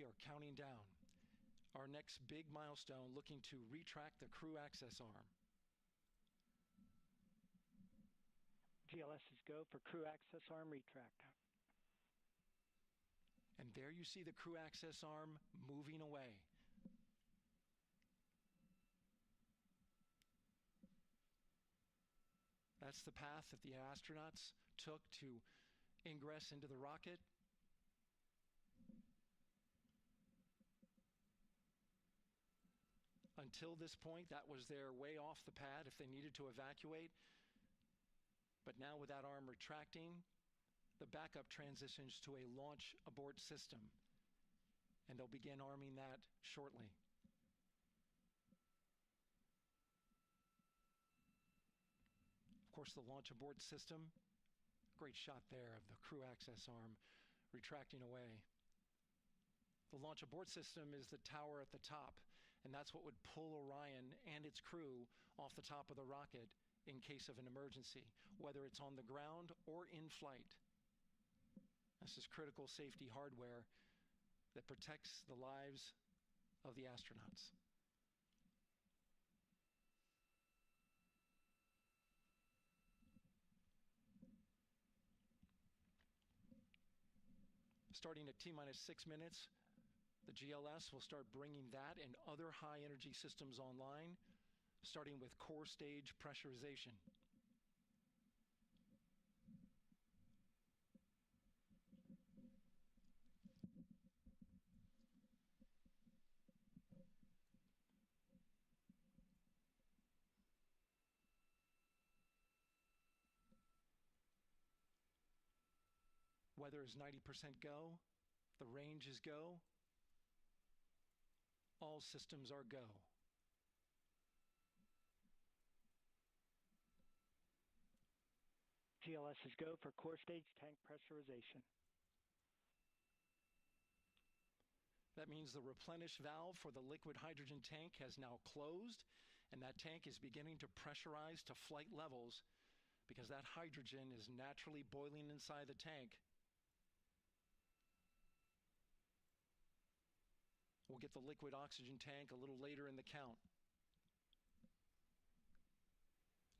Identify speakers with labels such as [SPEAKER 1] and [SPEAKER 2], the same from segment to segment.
[SPEAKER 1] are counting down. Our next big milestone, looking to retract the crew access arm.
[SPEAKER 2] GLS is go for crew access arm retract.
[SPEAKER 1] And there you see the crew access arm moving away. That's the path that the astronauts took to ingress into the rocket. Until this point, that was their way off the pad if they needed to evacuate. But now with that arm retracting, the backup transitions to a launch abort system, and they'll begin arming that shortly. Of course, the launch abort system, great shot there of the crew access arm retracting away. The launch abort system is the tower at the top, and that's what would pull Orion and its crew off the top of the rocket in case of an emergency, whether it's on the ground or in flight. This is critical safety hardware that protects the lives of the astronauts. Starting at T-minus 6 minutes, the GLS will start bringing that and other high-energy systems online, starting with core stage pressurization. Weather is 90% go, the range is go, all systems are go.
[SPEAKER 2] GLS is go for core stage tank pressurization.
[SPEAKER 1] That means the replenish valve for the liquid hydrogen tank has now closed, and that tank is beginning to pressurize to flight levels because that hydrogen is naturally boiling inside the tank. We'll get the liquid oxygen tank a little later in the count.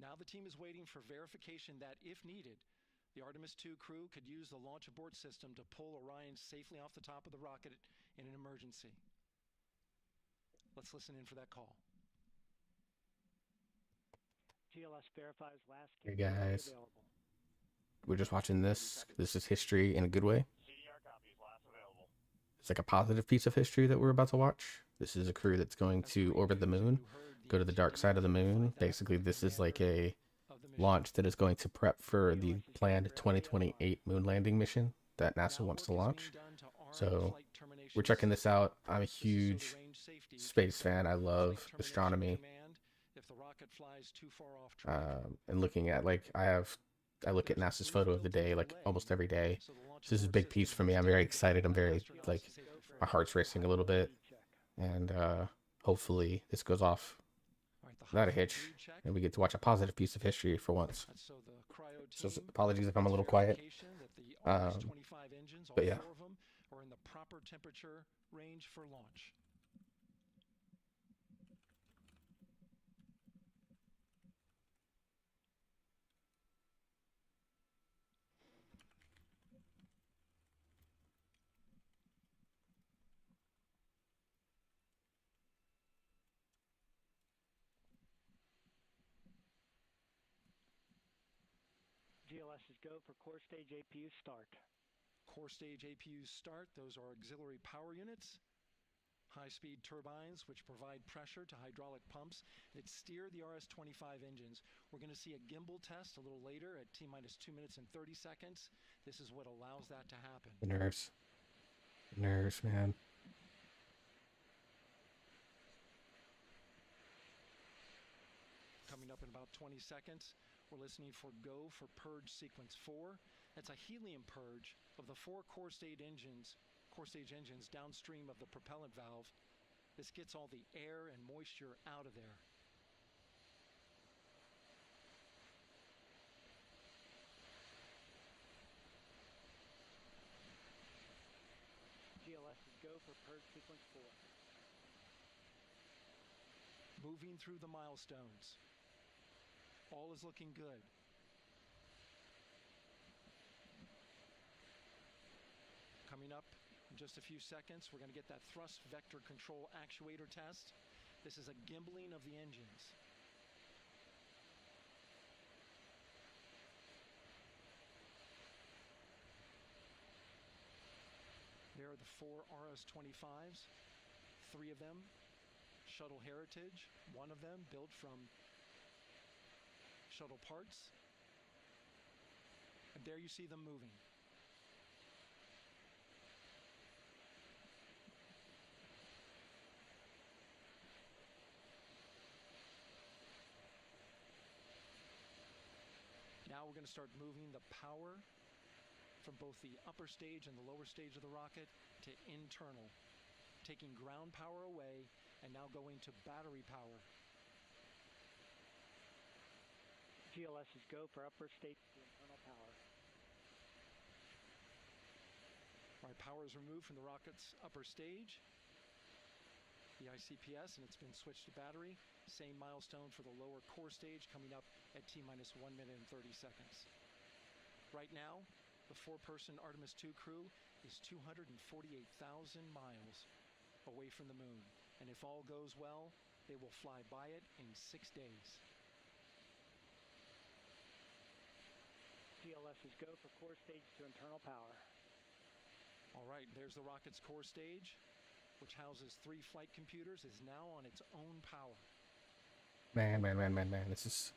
[SPEAKER 1] Now the team is waiting for verification that, if needed, the Artemis II crew could use the launch abort system to pull Orion safely off the top of the rocket in an emergency. Let's listen in for that call.
[SPEAKER 2] GLS verifies last
[SPEAKER 3] Hey guys,
[SPEAKER 2] available.
[SPEAKER 3] we're just watching this. This is history in a good way.
[SPEAKER 4] CDR copies, last available.
[SPEAKER 3] It's like a positive piece of history that we're about to watch. This is a crew that's going to orbit the moon, go to the dark side of the moon. Basically, this is like a launch that is going to prep for the planned 2028 moon landing mission that NASA wants to launch. So we're checking this out. I'm a huge space fan. I love astronomy. And looking at, like, I look at NASA's photo of the day like almost every day. So this is a big piece for me. I'm very excited. I'm very, like, my heart's racing a little bit. And hopefully this goes off without a hitch, and we get to watch a positive piece of history for once. So apologies if I'm a little quiet. But yeah.
[SPEAKER 1] Are in the proper temperature range for launch.
[SPEAKER 2] GLS is go for core stage APU start.
[SPEAKER 1] Core stage APUs start. Those are auxiliary power units, high-speed turbines which provide pressure to hydraulic pumps that steer the RS-25 engines. We're going to see a gimbal test a little later at T-minus 2 minutes and 30 seconds. This is what allows that to happen.
[SPEAKER 3] The nerves. The nerves, man.
[SPEAKER 1] Coming up in about 20 seconds, we're listening for go for purge sequence 4. That's a helium purge of the 4 core stage engines downstream of the propellant valve. This gets all the air and moisture out of there.
[SPEAKER 2] GLS is go for purge sequence 4.
[SPEAKER 1] Moving through the milestones. All is looking good. Coming up in just a few seconds, we're going to get that thrust vector control actuator test. This is a gimbling of the engines. There are the 4 RS-25s, 3 of them Shuttle Heritage, 1 of them built from shuttle parts. And there you see them moving. Now we're going to start moving the power from both the upper stage and the lower stage of the rocket to internal, taking ground power away and now going to battery power.
[SPEAKER 2] GLS is go for upper stage to internal power.
[SPEAKER 1] All right, power is removed from the rocket's upper stage, the ICPS, and it's been switched to battery. Same milestone for the lower core stage coming up at T-minus 1 minute and 30 seconds. Right now, the 4-person Artemis II crew is 248,000 miles away from the moon. And if all goes well, they will fly by it in 6 days.
[SPEAKER 2] GLS is go for core stage to internal power.
[SPEAKER 1] All right, there's the rocket's core stage, which houses 3 flight computers, is now on its own power.
[SPEAKER 3] Man. This is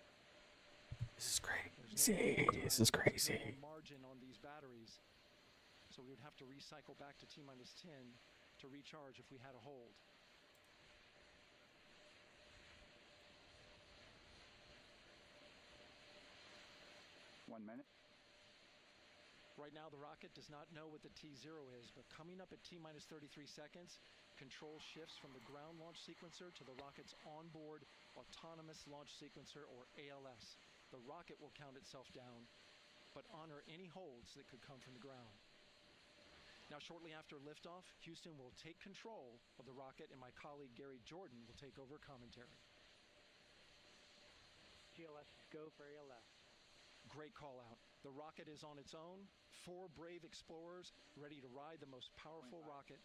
[SPEAKER 3] crazy. This is crazy.
[SPEAKER 1] Margin on these batteries, so we would have to recycle back to T-minus 10 to recharge if we had a hold.
[SPEAKER 2] One minute.
[SPEAKER 1] Right now, the rocket does not know what the T0 is, but coming up at T-minus 33 seconds, control shifts from the ground launch sequencer to the rocket's onboard autonomous launch sequencer, or ALS. The rocket will count itself down, but honor any holds that could come from the ground. Now, shortly after liftoff, Houston will take control of the rocket, and my colleague Gary Jordan will take over commentary.
[SPEAKER 2] GLS is go for ALS.
[SPEAKER 1] Great call out. The rocket is on its own. 4 brave explorers ready to ride the most powerful rocket.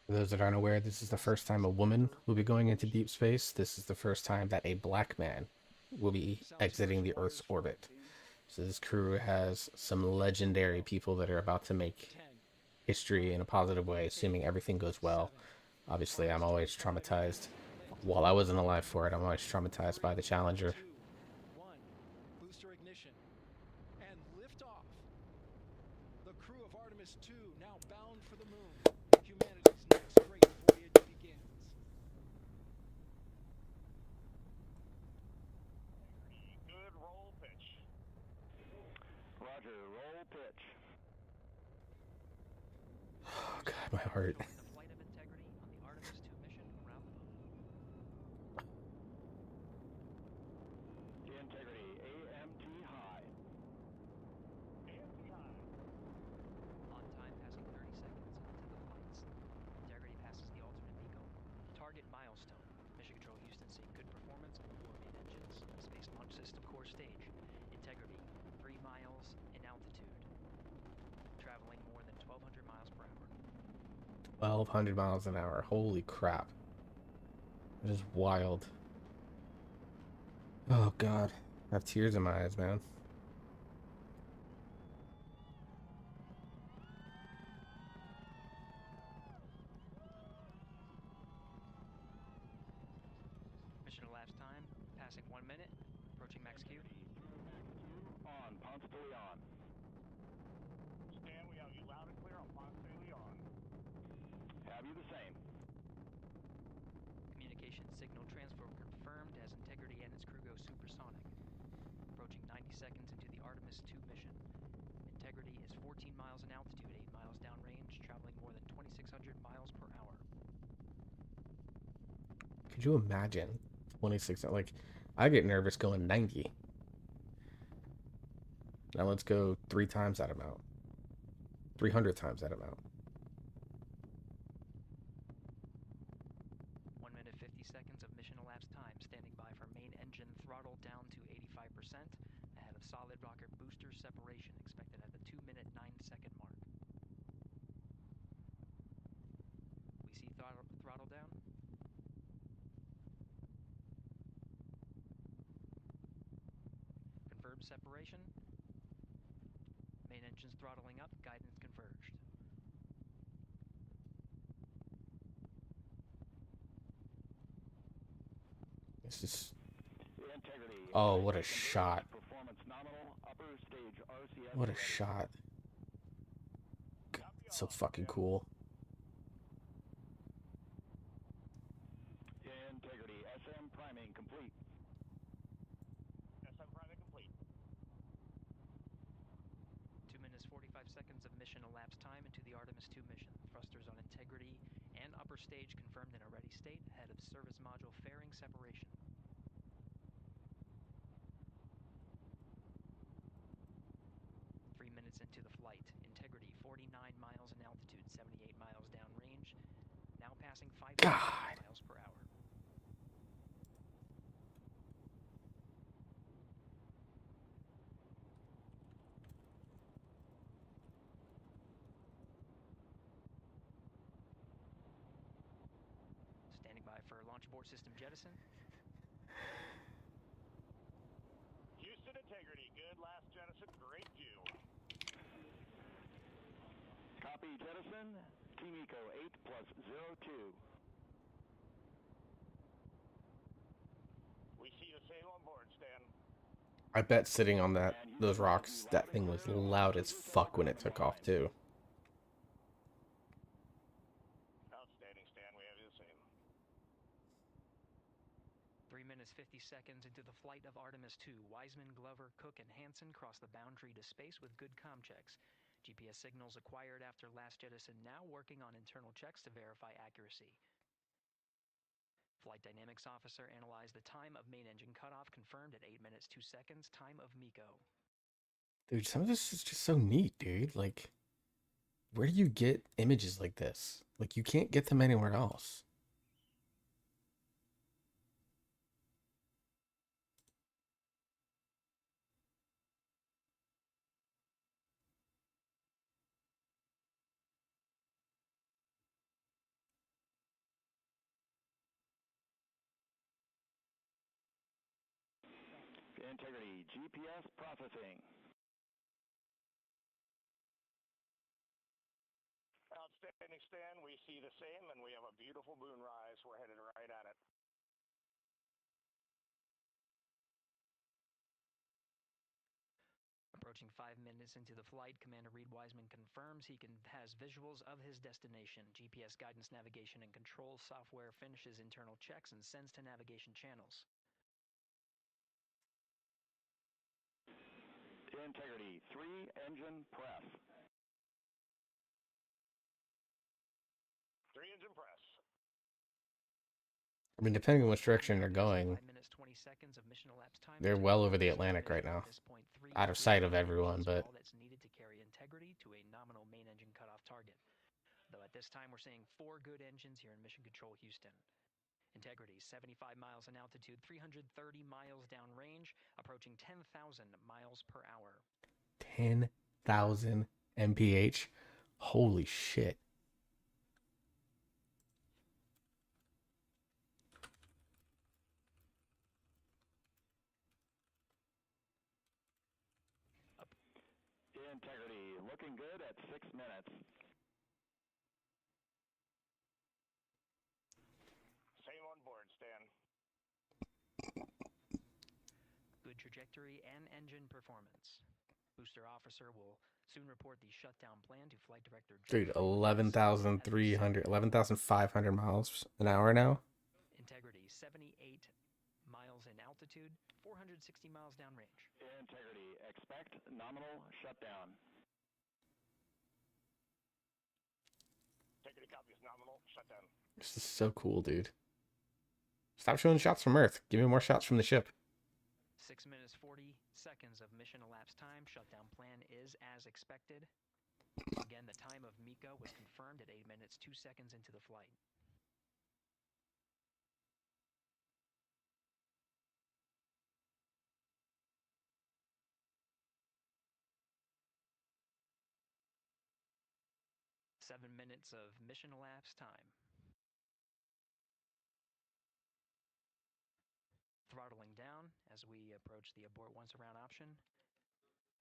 [SPEAKER 3] For those that aren't aware, this is the first time a woman will be going into deep space. This is the first time that a black man will be exiting the Earth's orbit. So this crew has some legendary people that are about to make history in a positive way, assuming everything goes well. Obviously, I'm always traumatized. While I wasn't alive for it, I'm always traumatized by the Challenger.
[SPEAKER 1] 2, 1, booster ignition, and liftoff. The crew of Artemis II now bound for the moon. Humanity's next great voyage begins.
[SPEAKER 4] Good roll pitch.
[SPEAKER 2] Roger, roll pitch.
[SPEAKER 3] Oh God, my heart.
[SPEAKER 5] The flight of integrity on the Artemis II mission around the moon.
[SPEAKER 2] Integrity, AMT high.
[SPEAKER 4] AMT high.
[SPEAKER 5] On time, passing 30 seconds into the flights. Integrity passes the alternate beacon. Target milestone. Mission Control Houston seeing good performance on the 4 main engines. Space Launch System core stage. Integrity, 3 miles in altitude. Traveling more than 1,200 miles per hour.
[SPEAKER 3] 1,200 miles an hour. Holy crap. That is wild. Oh God. I have tears in my eyes, man.
[SPEAKER 5] Mission elapsed time, passing 1 minute, approaching max Q.
[SPEAKER 2] On, Ponce de Leon.
[SPEAKER 4] Stan, we have you loud and clear on Ponce de Leon.
[SPEAKER 2] Have you the same?
[SPEAKER 5] Communication signal transfer confirmed as Integrity and its crew go supersonic. Approaching 90 seconds into the Artemis II mission. Integrity is 14 miles in altitude, 8 miles downrange, traveling more than 2,600 miles per hour.
[SPEAKER 3] Could you imagine 26? Like, I get nervous going 90. Now let's go 3 times that amount. 300 times that amount.
[SPEAKER 5] 50 seconds of mission elapsed time. Standing by for main engine throttle down to 85%. Ahead of solid rocket booster separation expected at the 2-minute 9-second mark. We see throttle down. Confirmed separation. Main engine's throttling up. Guidance converged.
[SPEAKER 3] This is... Oh, what a shot. What a shot. So fucking cool.
[SPEAKER 4] Integrity, SM priming complete. SM priming complete.
[SPEAKER 5] 2 minutes 45 seconds of mission elapsed time into the Artemis II mission. Thrusters on integrity and upper stage confirmed in a ready state ahead of service module fairing separation. 3 minutes into the flight. Integrity 49 miles in altitude, 78 miles downrange. Now passing 5 miles per hour. Standing by for launch abort system jettison.
[SPEAKER 4] Houston Integrity, good last jettison, great view. Copy jettison, Team Eco 8+02. We see the same on board, Stan.
[SPEAKER 3] I bet sitting on those rocks, that thing was loud as fuck when it took off too.
[SPEAKER 4] Outstanding, Stan, we have you the same.
[SPEAKER 5] 3 minutes 50 seconds into the flight of Artemis II, Wiseman, Glover, Cook, and Hansen cross the boundary to space with good comm checks. GPS signals acquired after last jettison now working on internal checks to verify accuracy. Flight Dynamics Officer analyzed the time of main engine cutoff, confirmed at 8 minutes 2 seconds, time of MECO.
[SPEAKER 3] Dude, some of this is just so neat, dude. Like, where do you get images like this? Like, you can't get them anywhere else.
[SPEAKER 4] Integrity, GPS processing. Outstanding, Stan. We see the same, and we have a beautiful moonrise. We're headed right at it.
[SPEAKER 5] Approaching 5 minutes into the flight, Commander Reed Wiseman confirms he has visuals of his destination. GPS guidance, navigation, and control software finishes internal checks and sends to navigation channels.
[SPEAKER 4] Integrity, 3 engine press. 3 engine press.
[SPEAKER 3] I mean, depending on which direction they're going,
[SPEAKER 5] 5 minutes 20 seconds of mission elapsed time.
[SPEAKER 3] they're well over the Atlantic right now. Out of sight of everyone, but...
[SPEAKER 5] all that's needed to carry integrity to a nominal main engine cutoff target. Though at this time we're seeing 4 good engines here in Mission Control Houston. Integrity, 75 miles in altitude, 330 miles downrange, approaching 10,000 miles per hour.
[SPEAKER 3] 10,000 mph? Holy shit.
[SPEAKER 4] Integrity, looking good at 6 minutes. Same on board, Stan.
[SPEAKER 5] Good trajectory and engine performance. Booster officer will soon report the shutdown plan to Flight Director Joe.
[SPEAKER 3] Dude, 11,300, 11,500 miles an hour now.
[SPEAKER 5] Integrity, 78 miles in altitude, 460 miles downrange.
[SPEAKER 4] Integrity, expect nominal shutdown. Integrity copies nominal shutdown.
[SPEAKER 3] This is so cool, dude. Stop showing shots from Earth. Give me more shots from the ship.
[SPEAKER 5] 6 minutes 40 seconds of mission elapsed time. Shutdown plan is as expected. Again, the time of MECO was confirmed at 8 minutes 2 seconds into the flight. minutes of mission elapsed time. Throttling down as we approach the abort once around option.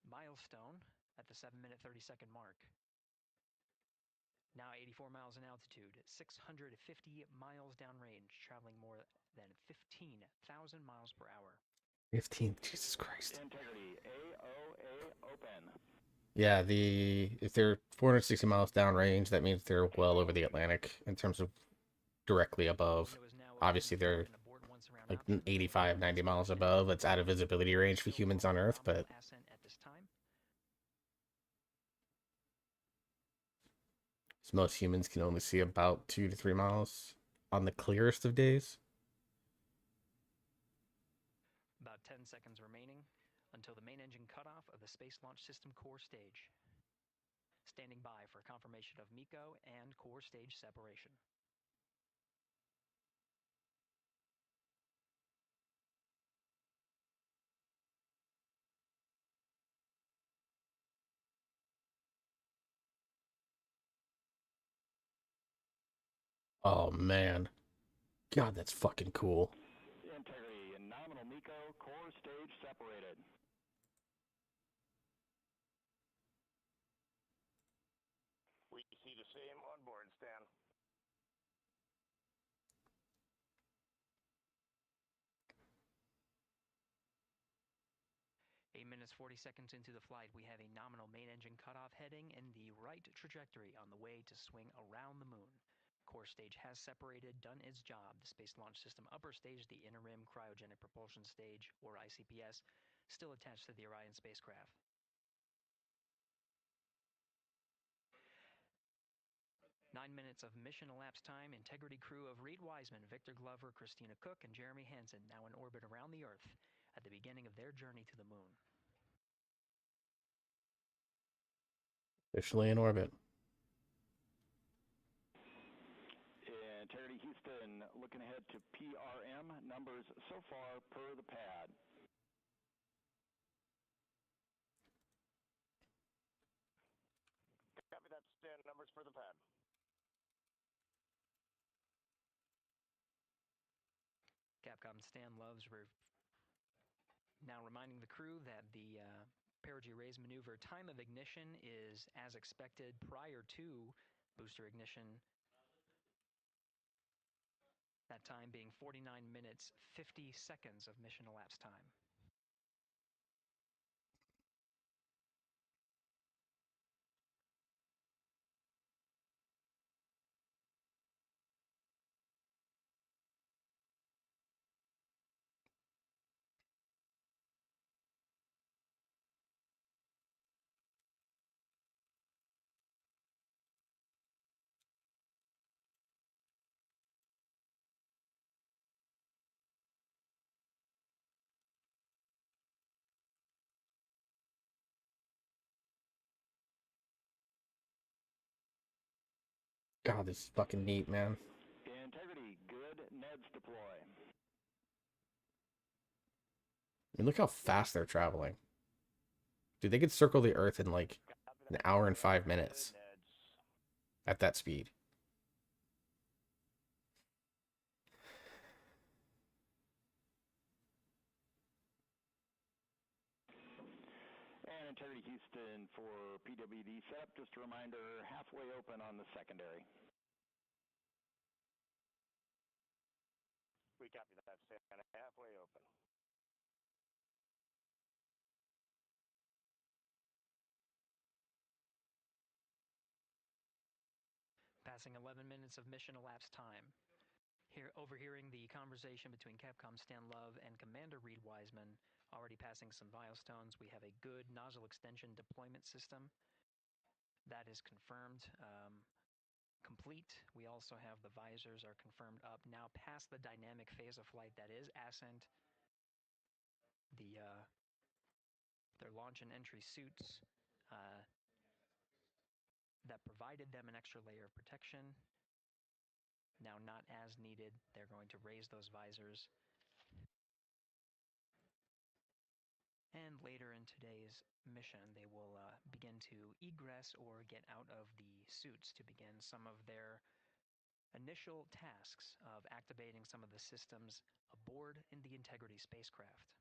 [SPEAKER 5] Milestone at the 7-minute 30-second mark. Now 84 miles in altitude, 650 miles downrange, traveling more than 15,000 miles per hour.
[SPEAKER 3] 15, Jesus Christ.
[SPEAKER 4] Integrity, AOA open.
[SPEAKER 3] Yeah, if they're 460 miles downrange, that means they're well over the Atlantic in terms of directly above. Obviously, they're like 85, 90 miles above. It's out of visibility range for humans on Earth, but most humans can only see about 2 to 3 miles on the clearest of days.
[SPEAKER 5] About 10 seconds remaining until the main engine cutoff of the Space Launch System core stage. Standing by for confirmation of MECO and core stage separation.
[SPEAKER 3] Oh, man. God, that's fucking cool.
[SPEAKER 4] Integrity and nominal MECO core stage separated. We see the same on board, Stan.
[SPEAKER 5] 8 minutes 40 seconds into the flight, we have a nominal main engine cutoff heading in the right trajectory on the way to swing around the moon. Core stage has separated, done its job. The Space Launch System upper stage, the interim cryogenic propulsion stage, or ICPS, still attached to the Orion spacecraft. Nine minutes of mission elapsed time. Integrity crew of Reed Wiseman, Victor Glover, Christina Cook, and Jeremy Hansen now in orbit around the Earth at the beginning of their journey to the moon.
[SPEAKER 3] Officially in orbit.
[SPEAKER 4] Integrity Houston, looking ahead to PRM numbers so far per the pad. Copy that, Stan. Numbers for the pad.
[SPEAKER 5] Capcom Stan Loves now reminding the crew that the perigee raise maneuver time of ignition is as expected prior to booster ignition. That time being 49 minutes, 50 seconds of mission elapsed time.
[SPEAKER 3] God, this is fucking neat, man.
[SPEAKER 4] Integrity, good. Neds deploy.
[SPEAKER 3] I mean, look how fast they're traveling. Dude, they could circle the Earth in like an hour and 5 minutes at that speed.
[SPEAKER 4] And Integrity Houston for PWD setup. Just a reminder, halfway open on the secondary. We copy that, Stan. Halfway open.
[SPEAKER 5] Passing 11 minutes of mission elapsed time. Here, overhearing the conversation between Capcom Stan Love and Commander Reed Wiseman, already passing some milestones. We have a good nozzle extension deployment system. That is confirmed. Complete. We also have the visors are confirmed up. Now past the dynamic phase of flight, that is ascent. Their launch and entry suits that provided them an extra layer of protection. Now not as needed. They're going to raise those visors. And later in today's mission, they will begin to egress or get out of the suits to begin some of their initial tasks of activating some of the systems aboard in the Integrity spacecraft.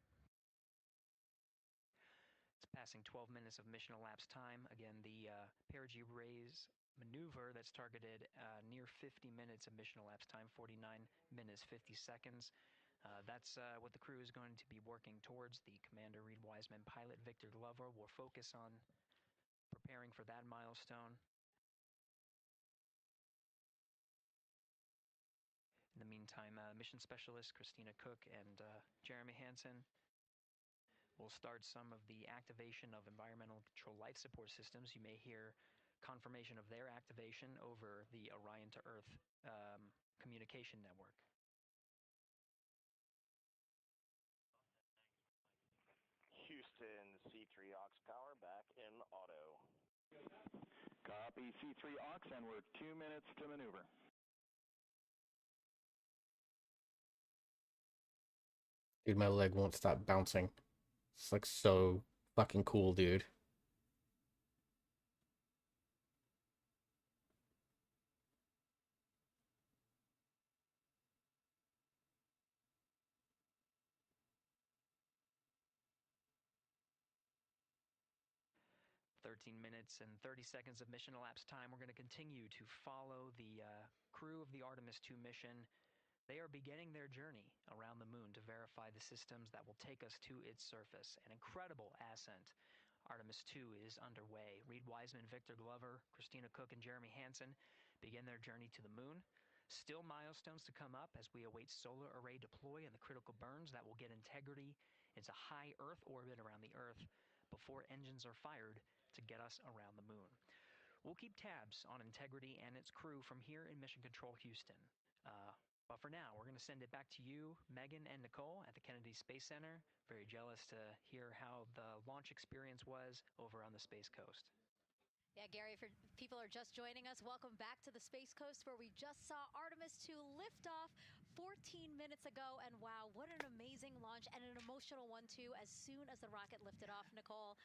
[SPEAKER 5] It's passing 12 minutes of mission elapsed time. Again, the perigee raise maneuver that's targeted near 50 minutes of mission elapsed time, 49 minutes 50 seconds. That's what the crew is going to be working towards. The Commander Reed Wiseman pilot Victor Glover will focus on preparing for that milestone. In the meantime, mission specialist Christina Cook and Jeremy Hansen will start some of the activation of environmental control life support systems. You may hear confirmation of their activation over the Orion to Earth communication network.
[SPEAKER 6] Houston, C3 aux power back in auto.
[SPEAKER 4] Copy C3 aux, and we're 2 minutes to maneuver.
[SPEAKER 3] Dude, my leg won't stop bouncing. It's like so fucking cool, dude.
[SPEAKER 5] Minutes and 30 seconds of mission elapsed time. We're going to continue to follow the crew of the Artemis II mission. They are beginning their journey around the moon to verify the systems that will take us to its surface. An incredible ascent. Artemis II is underway. Reed Wiseman, Victor Glover, Christina Cook, and Jeremy Hansen begin their journey to the moon. Still milestones to come up as we await solar array deploy and the critical burns that will get Integrity into high Earth orbit around the Earth before engines are fired to get us around the moon. We'll keep tabs on Integrity and its crew from here in Mission Control Houston. But for now, we're going to send it back to you, Megan and Nicole at the Kennedy Space Center. Very jealous to hear how the launch experience was over on the Space Coast.
[SPEAKER 7] Yeah, Gary, if people are just joining us, welcome back to the Space Coast, where we just saw Artemis II lift off 14 minutes ago. And wow, what an amazing launch, and an emotional one too. As soon as the rocket lifted off, Nicole,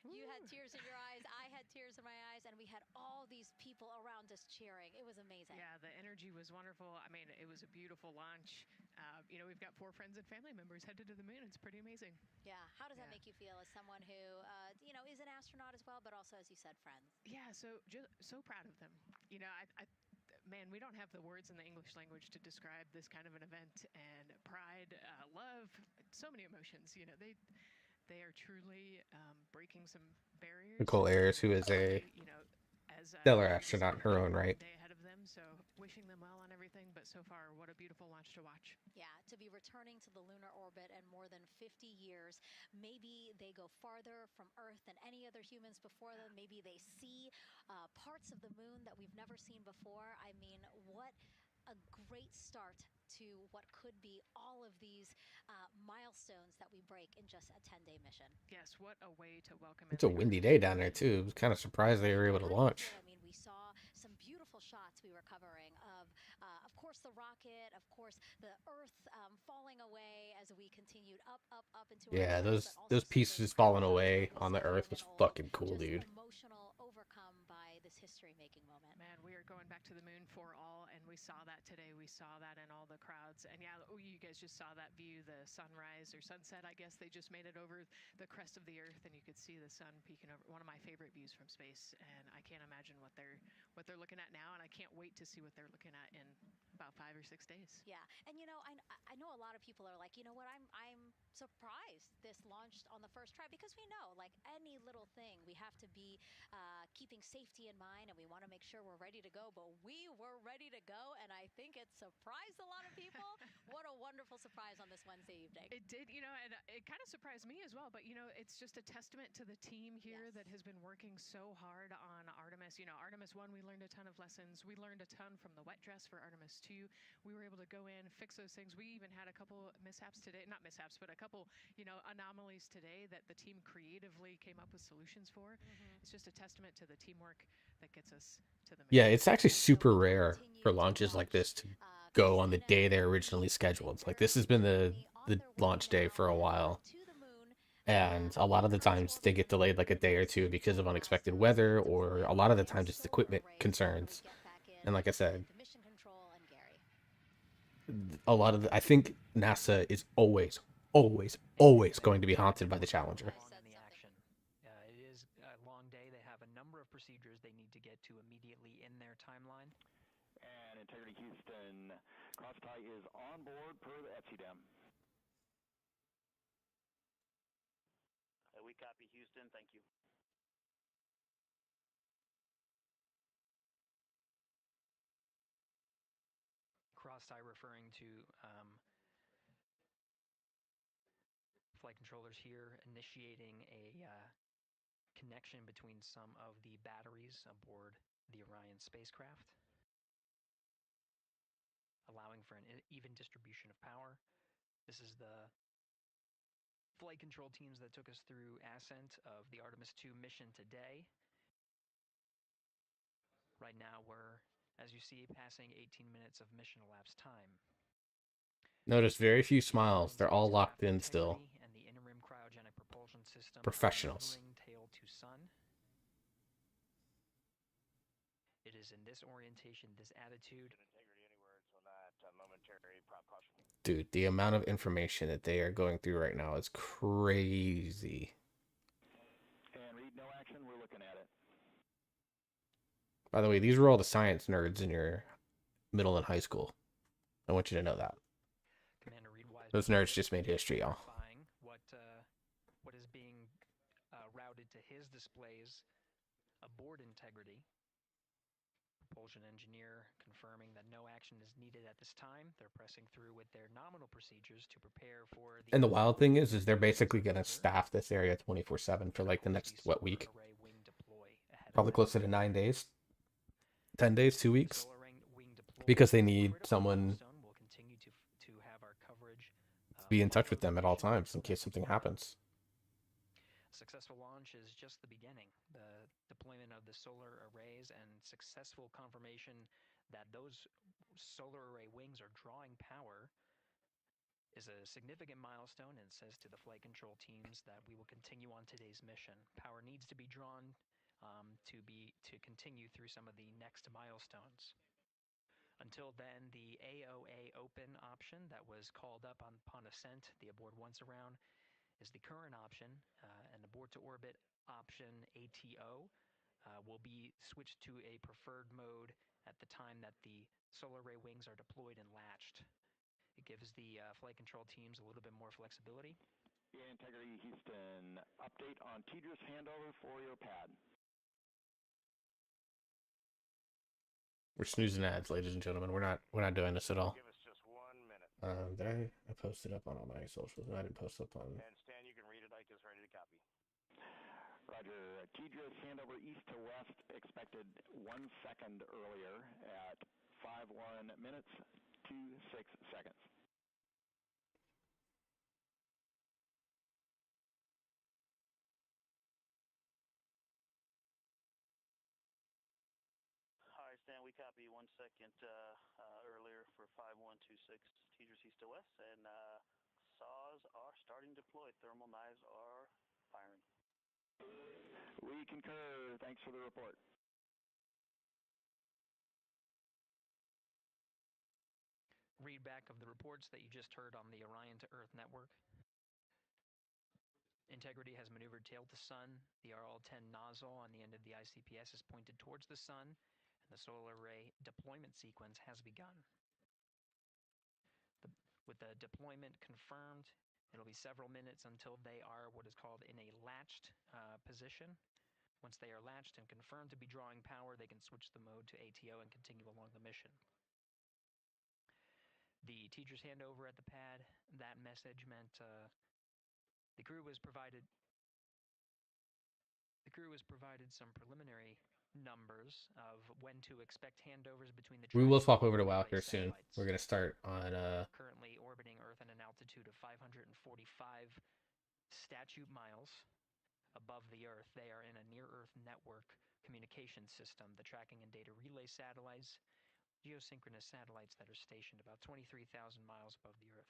[SPEAKER 7] you had tears in your eyes, I had tears in my eyes, and we had all these people around us cheering. It was amazing.
[SPEAKER 8] Yeah, the energy was wonderful. I mean, it was a beautiful launch. We've got 4 friends and family members headed to the moon. It's pretty amazing. Yeah.
[SPEAKER 7] How does that make you feel as someone who, is an astronaut as well, but also, as you said, friends?
[SPEAKER 8] Yeah, so proud of them. Man, we don't have the words in the English language to describe this kind of an event, and pride, love, so many emotions. They are truly breaking some barriers.
[SPEAKER 3] Nicole Ayers, who is a stellar astronaut in her own right.
[SPEAKER 8] Day ahead of them, so wishing them well on everything. But so far, what a beautiful launch to watch.
[SPEAKER 7] Yeah, to be returning to the lunar orbit in more than 50 years. Maybe they go farther from Earth than any other humans before them. Maybe they see parts of the moon that we've never seen before. I mean, what a great start to what could be all of these milestones that we break in just a 10-day mission.
[SPEAKER 8] Yes, what a way to welcome.
[SPEAKER 3] It's a windy day down there too. I was kind of surprised they were able to launch.
[SPEAKER 7] I mean, we saw some beautiful shots we were covering of course, the rocket, of course, the Earth falling away as we continued up into.
[SPEAKER 3] Yeah, those pieces falling away on the Earth was fucking cool, dude.
[SPEAKER 7] Emotional, overcome by this history-making moment.
[SPEAKER 8] Man, we are going back to the moon for all, and we saw that today. We saw that in all the crowds, and yeah, you guys just saw that view, the sunrise or sunset. I guess they just made it over the crest of the Earth, and you could see the sun peeking over. One of my favorite views from space, and I can't imagine what they're looking at now, and I can't wait to see what they're looking at in about 5 or 6 days.
[SPEAKER 7] Yeah, and I know a lot of people are like, I'm surprised this launched on the first try, because we know, like any little thing, we have to be keeping safety in mind, and we want to make sure we're ready to go. But we were ready to go, and I think it surprised a lot of people. What a wonderful surprise on this Wednesday evening.
[SPEAKER 8] It did, and it kind of surprised me as well. But it's just a testament to the team here that has been working so hard on Artemis. Artemis 1, we learned a ton of lessons. We learned a ton from the wet dress for Artemis 2. We were able to go in, fix those things. We even had a couple mishaps today, not mishaps, but a couple, anomalies today that the team creatively came up with solutions for. It's just a testament to the teamwork that gets us to the moon.
[SPEAKER 3] Yeah, it's actually super rare for launches like this to go on the day they're originally scheduled. Like, this has been the launch day for a while.
[SPEAKER 7] To the moon,
[SPEAKER 3] And a lot of the times they get delayed like a day or two because of unexpected weather, or a lot of the times it's equipment concerns. And like I said, a lot of I think NASA is always, always, always going to be haunted by the Challenger.
[SPEAKER 5] It is a long day. They have a number of procedures they need to get to immediately in their timeline.
[SPEAKER 4] And Integrity Houston, cross-tie is on board per the ETSI-DEM.
[SPEAKER 6] We copy Houston, thank you.
[SPEAKER 5] Cross-tie referring to flight controllers here initiating a connection between some of the batteries aboard the Orion spacecraft, allowing for an even distribution of power. This is the flight control teams that took us through ascent of the Artemis II mission today. Right now we're, as you see, passing 18 minutes of mission elapsed time.
[SPEAKER 3] Notice very few smiles. They're all locked in still.
[SPEAKER 5] And the interim cryogenic propulsion system
[SPEAKER 3] Professionals.
[SPEAKER 5] tail to sun. It is in this orientation, this attitude.
[SPEAKER 6] Integrity anywhere until that momentary prop caution.
[SPEAKER 3] Dude, the amount of information that they are going through right now is crazy.
[SPEAKER 4] And read no action, we're looking at it.
[SPEAKER 3] By the way, these were all the science nerds in your middle and high school. I want you to know that.
[SPEAKER 5] Commander Reed-Wise,
[SPEAKER 3] those nerds just made history, y'all.
[SPEAKER 5] What is being routed to his displays aboard Integrity. Propulsion engineer confirming that no action is needed at this time. They're pressing through with their nominal procedures to prepare for the...
[SPEAKER 3] And the wild thing is they're basically going to staff this area 24/7 for like the next, what, week? Probably closer to 9 days. 10 days, 2 weeks. Because they need someone to be in touch with them at all times in case something happens.
[SPEAKER 5] Successful launch is just the beginning. The deployment of the solar arrays and successful confirmation that those solar array wings are drawing power is a significant milestone, and says to the flight control teams that we will continue on today's mission. Power needs to be drawn to continue through some of the next milestones. Until then, the AOA open option that was called up upon ascent, the aboard once around, is the current option, and abort to orbit option ATO will be switched to a preferred mode at the time that the solar array wings are deployed and latched. It gives the flight control teams a little bit more flexibility.
[SPEAKER 4] Integrity Houston, update on TDRS handover for your pad.
[SPEAKER 3] We're snoozing ads, ladies and gentlemen. We're not doing this at all.
[SPEAKER 6] Give us just 1 minute.
[SPEAKER 3] Did I posted up on all my socials? I didn't post up on.
[SPEAKER 6] And Stan, you can read it. Ike is ready to copy.
[SPEAKER 4] Roger. TDRS handover east to west expected 1 second earlier at 5:1 minutes 26 seconds.
[SPEAKER 6] Stan, we copy 1 second earlier for 5126 TDRS east to west, and saws are starting to deploy. Thermal knives are firing.
[SPEAKER 4] We concur. Thanks for the report.
[SPEAKER 5] Read back of the reports that you just heard on the Orion to Earth network. Integrity has maneuvered tail to sun. The RL-10 nozzle on the end of the ICPS is pointed towards the sun. The solar array deployment sequence has begun. With the deployment confirmed, it'll be several minutes until they are what is called in a latched position. Once they are latched and confirmed to be drawing power, they can switch the mode to ATO and continue along the mission. The teacher's handover at the pad, that message meant the crew was provided some preliminary numbers of when to expect handovers between the...
[SPEAKER 3] We will swap over to WoW here soon. We're going to start on...
[SPEAKER 5] currently orbiting Earth at an altitude of 545 statute miles above the Earth. They are in a near-Earth network communication system. The tracking and data relay satellites, geosynchronous satellites that are stationed about 23,000 miles above the Earth.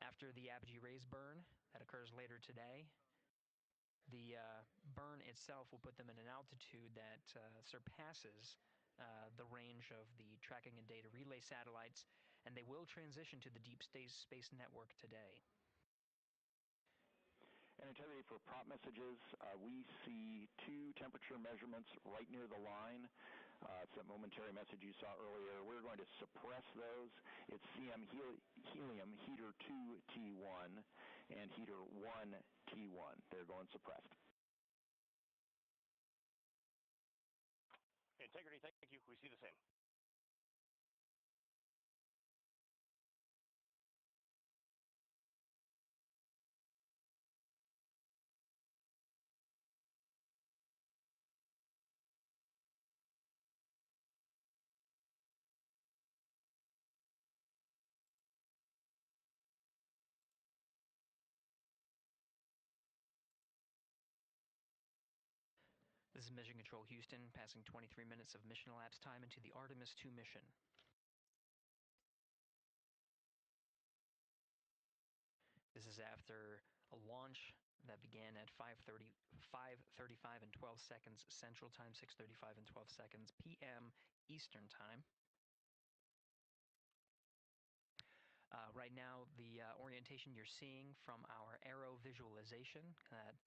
[SPEAKER 5] After after the apogee raise burn that occurs later today. The burn itself will put them in an altitude that surpasses the range of the tracking and data relay satellites, and they will transition to the deep space network today.
[SPEAKER 4] And integrity for prop messages, we see 2 temperature measurements right near the line. It's that momentary message you saw earlier. We're going to suppress those. It's CM helium heater 2 T1 and heater 1 T1. They're going suppressed.
[SPEAKER 9] Integrity, thank you. We see the same.
[SPEAKER 5] This is Mission Control Houston, passing 23 minutes of mission elapsed time into the Artemis II mission. This is after a launch that began at 5:35 and 12 seconds Central Time, 6:35 and 12 seconds p.m. Eastern Time. Right now, the orientation you're seeing from our arrow visualization that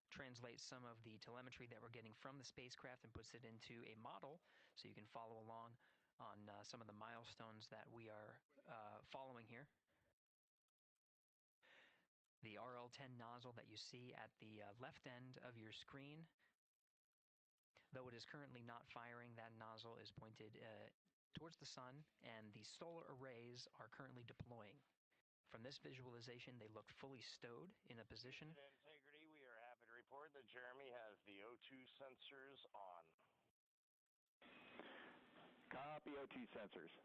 [SPEAKER 5] translates some of the telemetry that we're getting from the spacecraft and puts it into a model so you can follow along on some of the milestones that we are following here. The RL-10 nozzle that you see at the left end of your screen, though it is currently not firing, that nozzle is pointed towards the sun, and the solar arrays are currently deploying. From this visualization, they look fully stowed in a position.
[SPEAKER 9] Integrity, we are happy to report that Jeremy has the O2 sensors on.
[SPEAKER 4] Copy O2 sensors.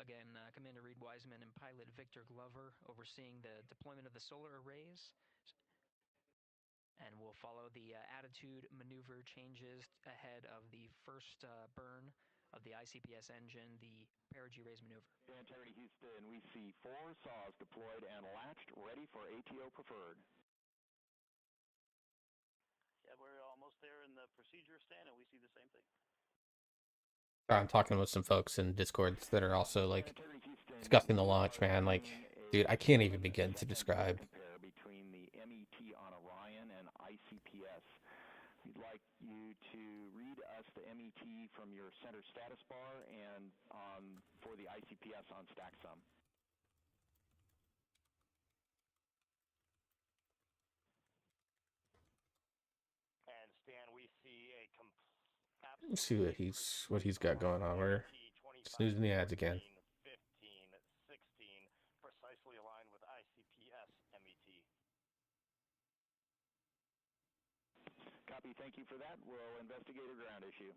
[SPEAKER 5] Again, Commander Reed Wiseman and pilot Victor Glover overseeing the deployment of the solar arrays. And we'll follow the attitude maneuver changes ahead of the first burn of the ICPS engine, the perigee raise maneuver.
[SPEAKER 4] Integrity Houston, we see 4 saws deployed and latched, ready for ATO preferred.
[SPEAKER 6] Yeah, we're almost there in the procedure stand, and we see the same thing.
[SPEAKER 3] I'm talking with some folks in Discords that are also like discussing the launch, man. Like, dude, I can't even begin to describe.
[SPEAKER 4] Between the MET on Orion and ICPS. We'd like you to read us the MET from your center status bar and for the ICPS on StackSum.
[SPEAKER 9] And Stan, we see a
[SPEAKER 3] Let's see what he's got going on. We're snoozing the ads again.
[SPEAKER 9] 15, 16, precisely aligned with ICPS MET.
[SPEAKER 4] Copy, thank you for that. We'll investigate a ground issue.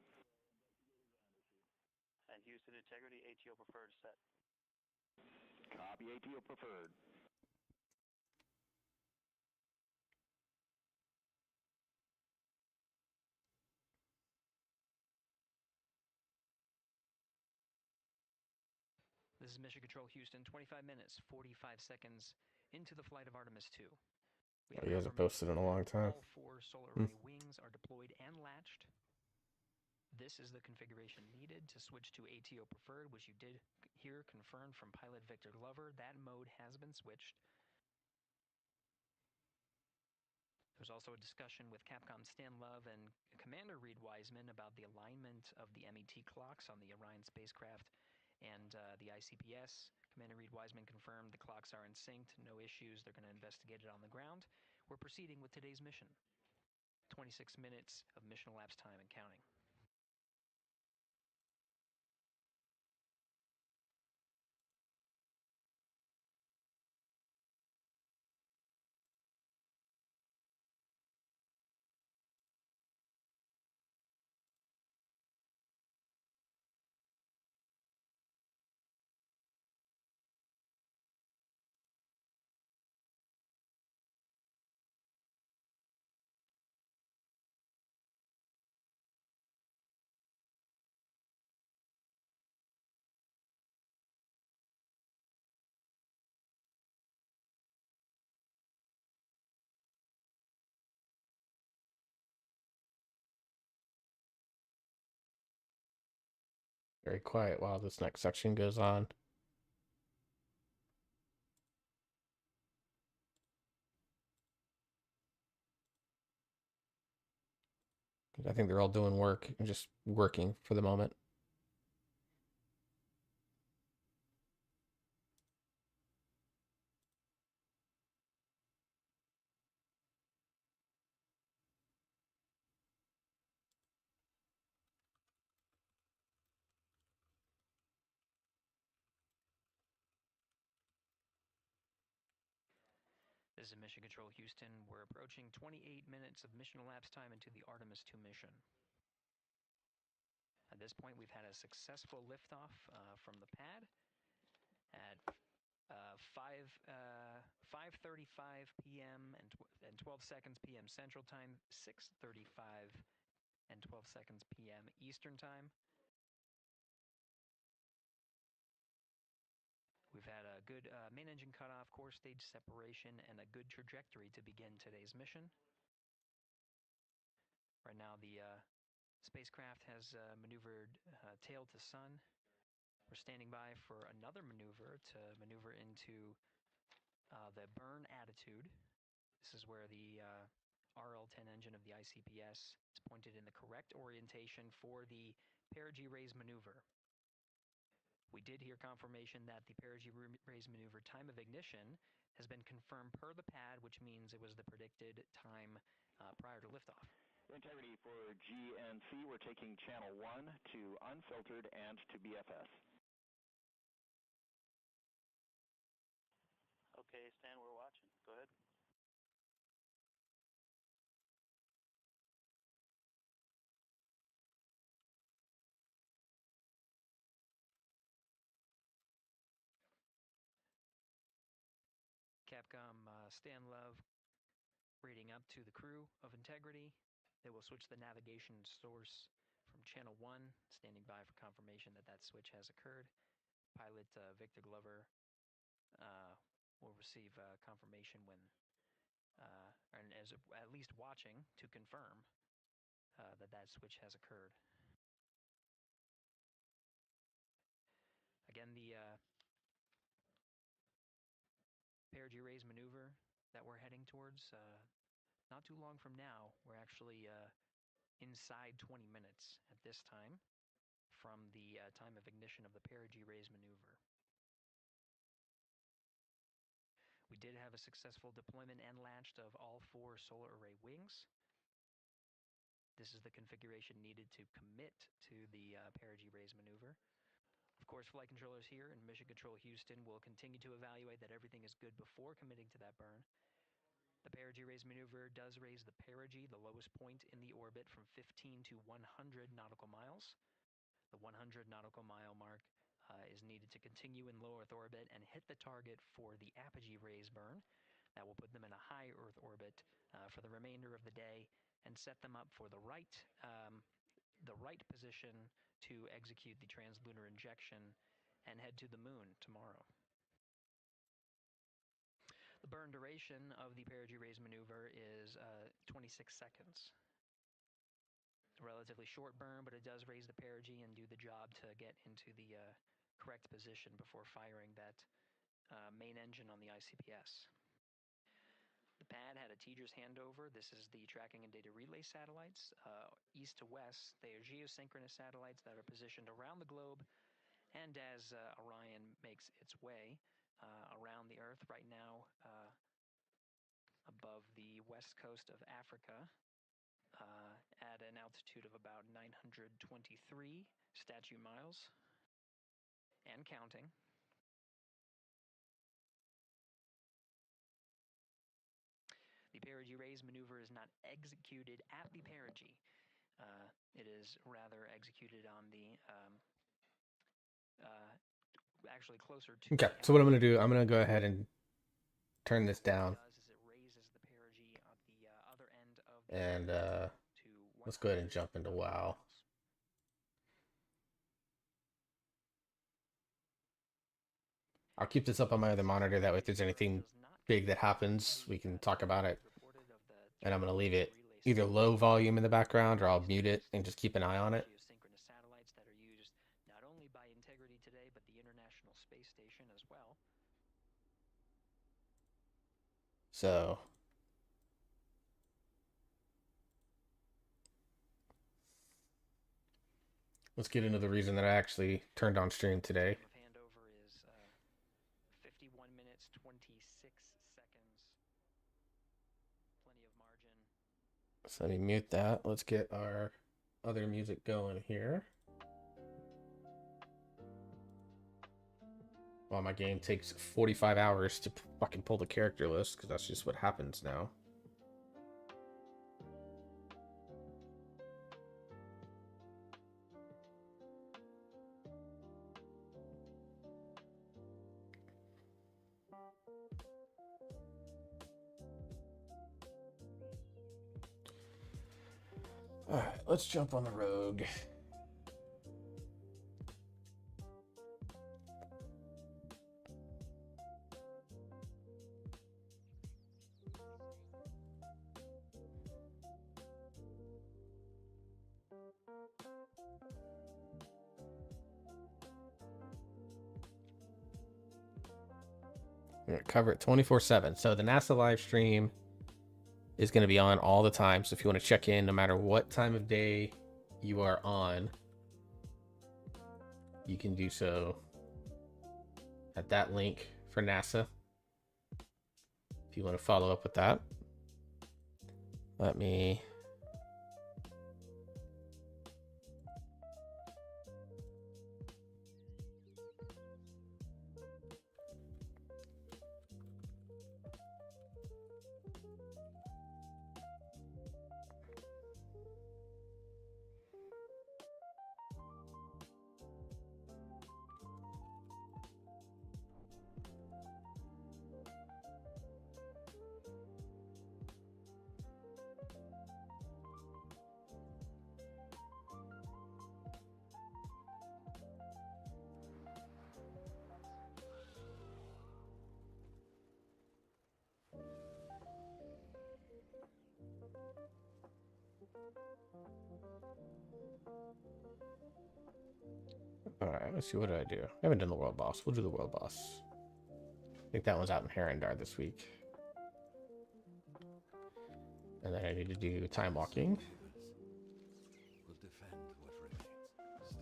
[SPEAKER 6] And Houston Integrity, ATO preferred set.
[SPEAKER 4] Copy, ATO preferred.
[SPEAKER 5] This is Mission Control Houston, 25 minutes, 45 seconds into the flight of Artemis II.
[SPEAKER 3] You guys have posted in a long time.
[SPEAKER 5] All 4 solar array wings are deployed and latched. This is the configuration needed to switch to ATO preferred, which you did hear confirmed from pilot Victor Glover. That mode has been switched. There's also a discussion with Capcom Stan Love and Commander Reed Wiseman about the alignment of the MET clocks on the Orion spacecraft and the ICPS. Commander Reed Wiseman confirmed the clocks are in sync, no issues. They're going to investigate it on the ground. We're proceeding with today's mission. 26 minutes of mission elapsed time and counting.
[SPEAKER 3] Very quiet while this next section goes on. I think they're all doing work and just working for the moment.
[SPEAKER 5] This is Mission Control Houston. We're approaching 28 minutes of mission elapsed time into the Artemis II mission. At this point, we've had a successful liftoff from the pad at 5:35 p.m. and 12 seconds p.m. Central Time, 6:35 and 12 seconds p.m. Eastern Time. We've had a good main engine cutoff, core stage separation, and a good trajectory to begin today's mission. Right now, the spacecraft has maneuvered tail to sun. We're standing by for another maneuver to maneuver into the burn attitude. This is where the RL-10 engine of the ICPS is pointed in the correct orientation for the perigee raise maneuver. We did hear confirmation that the perigee raise maneuver time of ignition has been confirmed per the pad, which means it was the predicted time prior to liftoff.
[SPEAKER 4] Integrity for GNC, we're taking channel 1 to unfiltered and to BFS.
[SPEAKER 6] Okay, Stan, we're watching. Go ahead.
[SPEAKER 5] Capcom Stan Love reading up to the crew of Integrity. They will switch the navigation source from channel 1, standing by for confirmation that that switch has occurred. Pilot Victor Glover will receive confirmation when, and as at least watching to confirm that that switch has occurred. Again, the perigee raise maneuver that we're heading towards, not too long from now, we're actually inside 20 minutes at this time from the time of ignition of the perigee raise maneuver. We did have a successful deployment and launched of all 4 solar array wings. This is the configuration needed to commit to the perigee raise maneuver. Of course, flight controllers here in Mission Control Houston will continue to evaluate that everything is good before committing to that burn. The perigee raise maneuver does raise the perigee, the lowest point in the orbit, from 15 to 100 nautical miles. The 100 nautical mile mark is needed to continue in low Earth orbit and hit the target for the apogee raise burn. That will put them in a high Earth orbit for the remainder of the day and set them up for the right position to execute the translunar injection and head to the moon tomorrow. The burn duration of the perigee raise maneuver is 26 seconds. A relatively short burn, but it does raise the perigee and do the job to get into the correct position before firing that main engine on the ICPS. The pad had a teacher's handover. This is the tracking and data relay satellites. East to west, they are geosynchronous satellites that are positioned around the globe. And as Orion makes its way around the Earth right now, above the west coast of Africa, at an altitude of about 923 statute miles, and counting. The perigee raise maneuver is not executed at the perigee. It is rather executed on the actually closer to.
[SPEAKER 3] Okay, so what I'm going to do, I'm going to go ahead and turn this down. And let's go ahead and jump into WoW. I'll keep this up on my other monitor. That way, if there's anything big that happens, we can talk about it. And I'm going to leave it either low volume in the background, or I'll mute it and just keep an eye on it.
[SPEAKER 5] Geosynchronous satellites that are used not only
[SPEAKER 3] So let's get into the reason that I actually turned on stream today.
[SPEAKER 5] Time of handover is 51 minutes 26 seconds. Plenty of margin.
[SPEAKER 3] So let me mute that. Let's get our other music going here. Well, my game takes 45 hours to fucking pull the character list, because that's just what happens now. Alright, let's jump on the rogue. We're gonna cover it 24/7. So the NASA live stream is going to be on all the time. So if you want to check in, no matter what time of day you are on, you can do so at that link for NASA. If you want to follow up with that, let me. Alright, let's see, what did I do? I haven't done the world boss. We'll do the world boss. I think that one's out in Herondar this week. And then I need to do time walking.
[SPEAKER 10] Will defend what remains.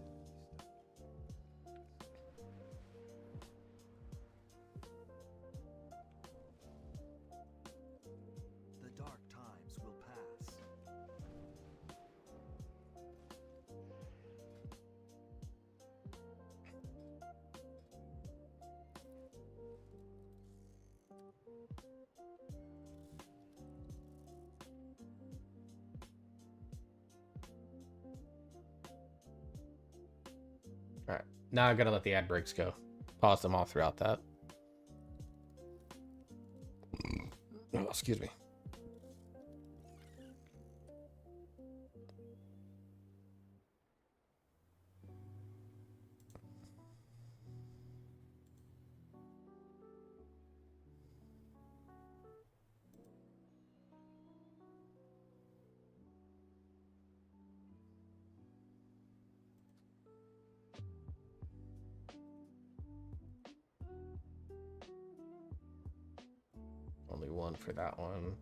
[SPEAKER 10] The dark times will pass.
[SPEAKER 3] Alright, now I gotta let the ad breaks go. Pause them all throughout that. Oh, excuse me. Only one for that one.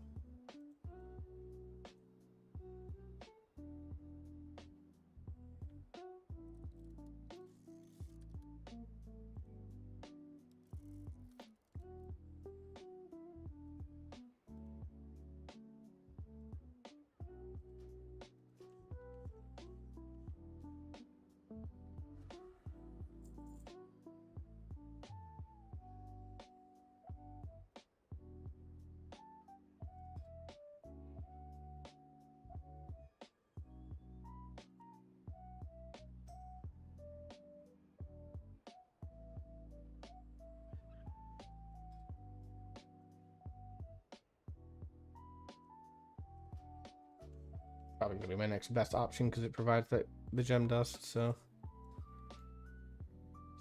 [SPEAKER 3] Probably gonna be my next best option because it provides the gem dust. So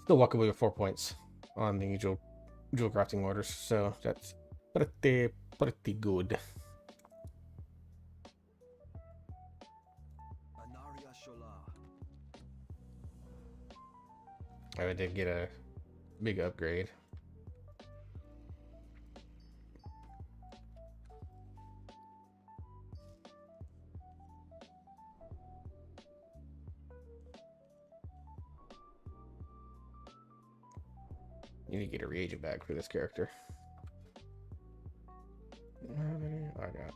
[SPEAKER 3] still walk away with 4 points on the jewel crafting orders. So that's pretty good. I did get a big upgrade. You need to get a reagent bag for this character. How many? I got.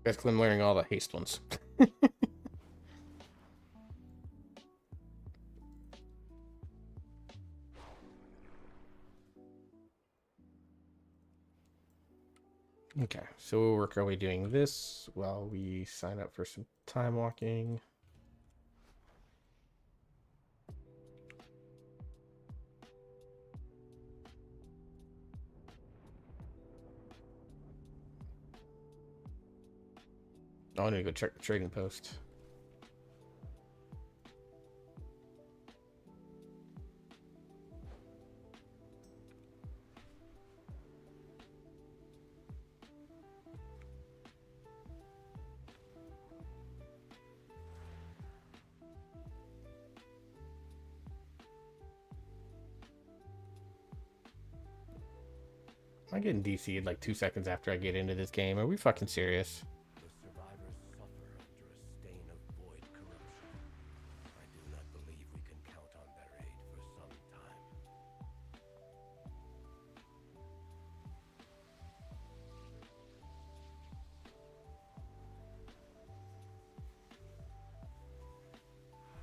[SPEAKER 3] Guess I'm wearing all the haste ones. Okay, so we'll work our way doing this while we sign up for some time walking. Oh, I need to go check the trading post. Am I getting DC'd like 2 seconds after I get into this game? Are we fucking serious?
[SPEAKER 10] The survivors suffer under a stain of void corruption. I do not believe we can count on their aid for some time.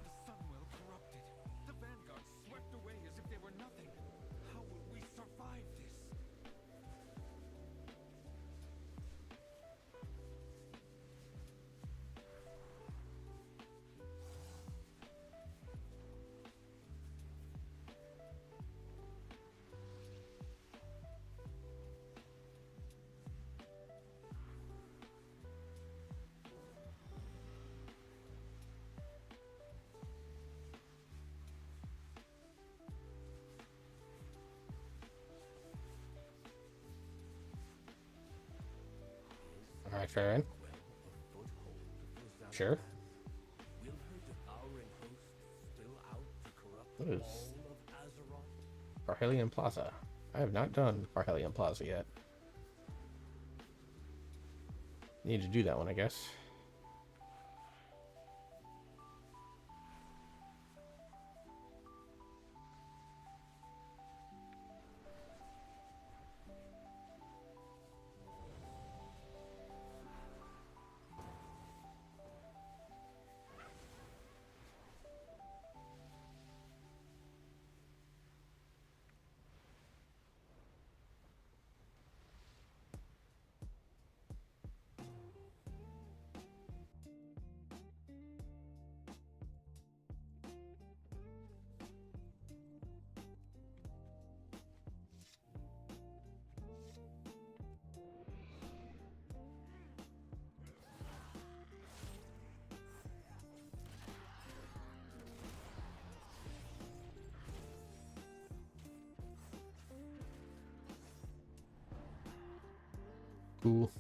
[SPEAKER 11] The Sunwell corrupted. The Vanguard swept away as if they were nothing. How will we survive this?
[SPEAKER 3] All right, Farron. Sure.
[SPEAKER 10] Will her devouring host spill out to corrupt
[SPEAKER 3] What is
[SPEAKER 10] all of Azeroth?
[SPEAKER 3] Parhelion Plaza? I have not done Parhelion Plaza yet. Need to do that one, I guess. Cool.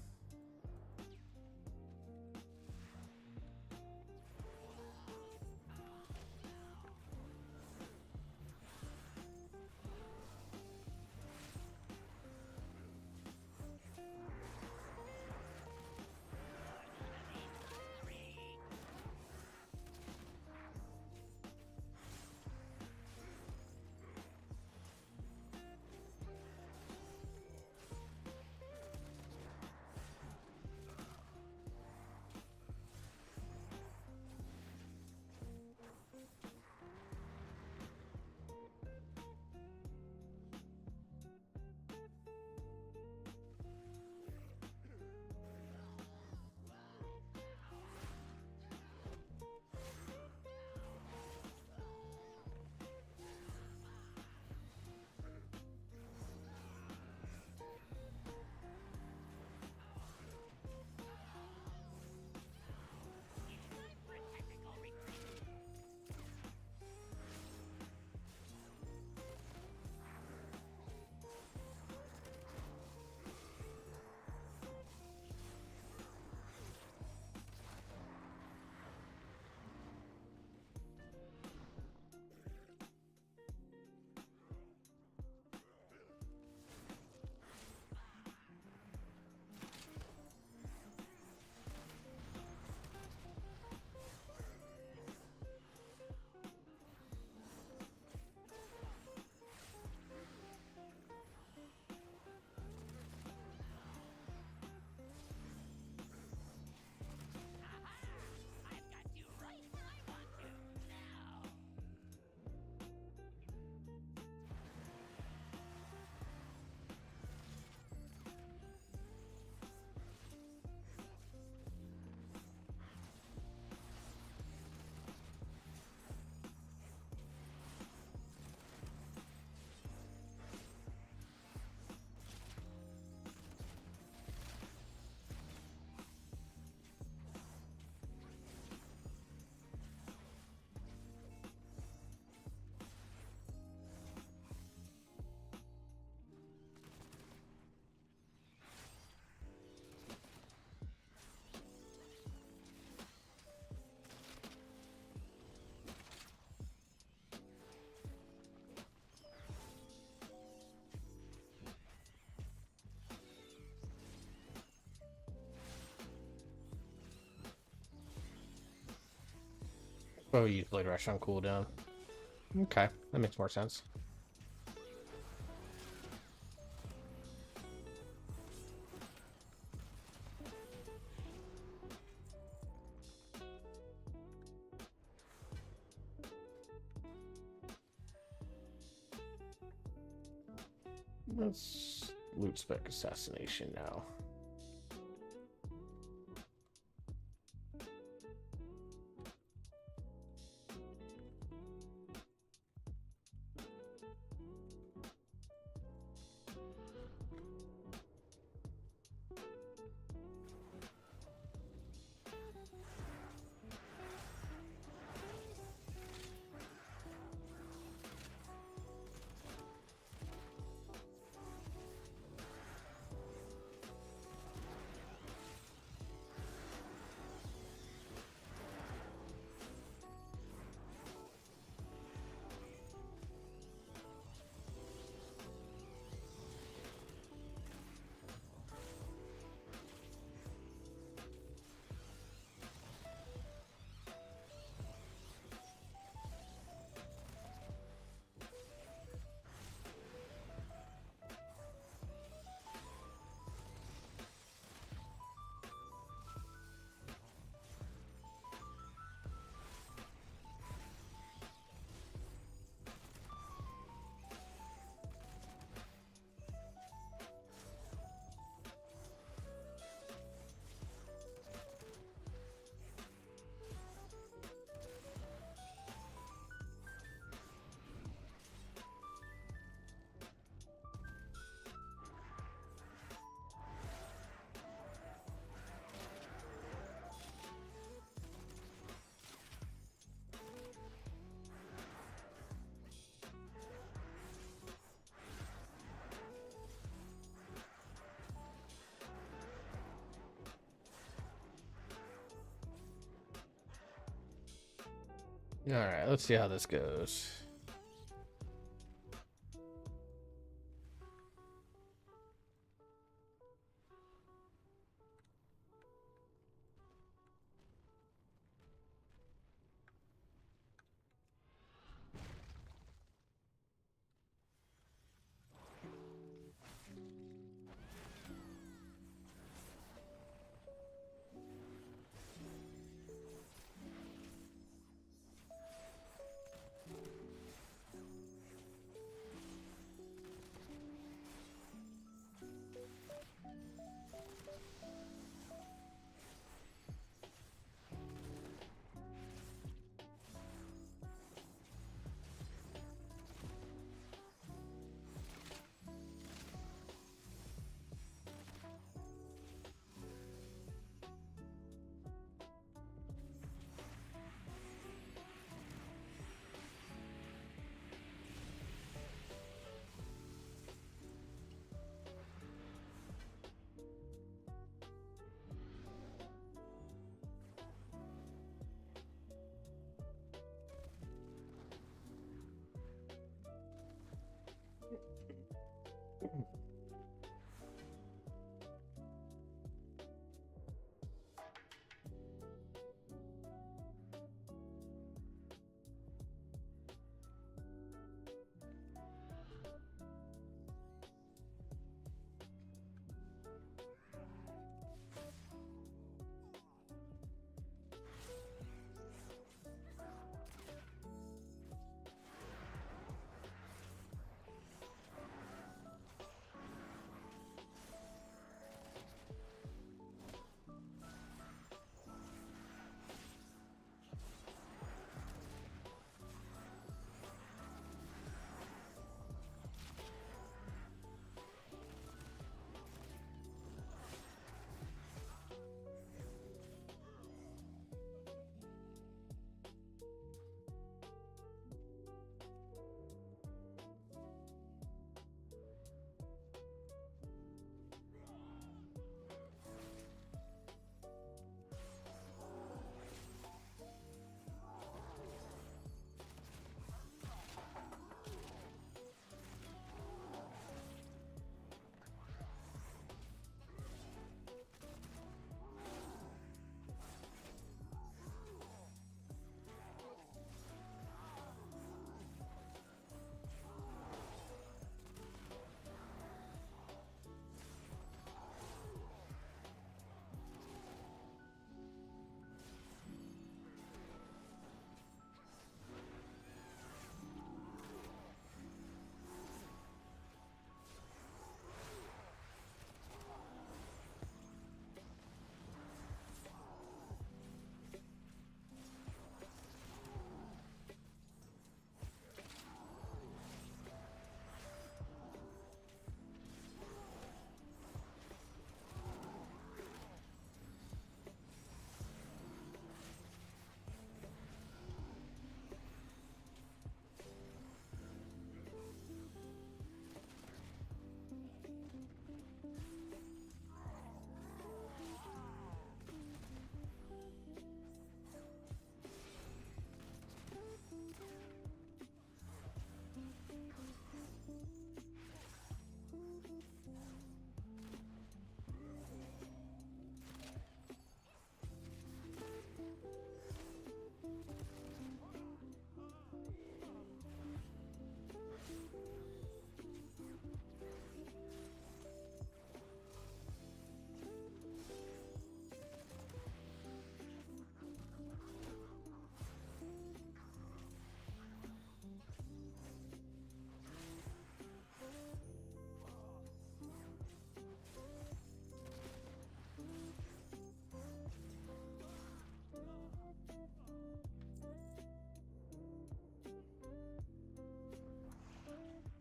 [SPEAKER 3] Oh, you played Rush on cooldown. Okay, that makes more sense. Let's loot spec assassination now. Alright, let's see how this goes.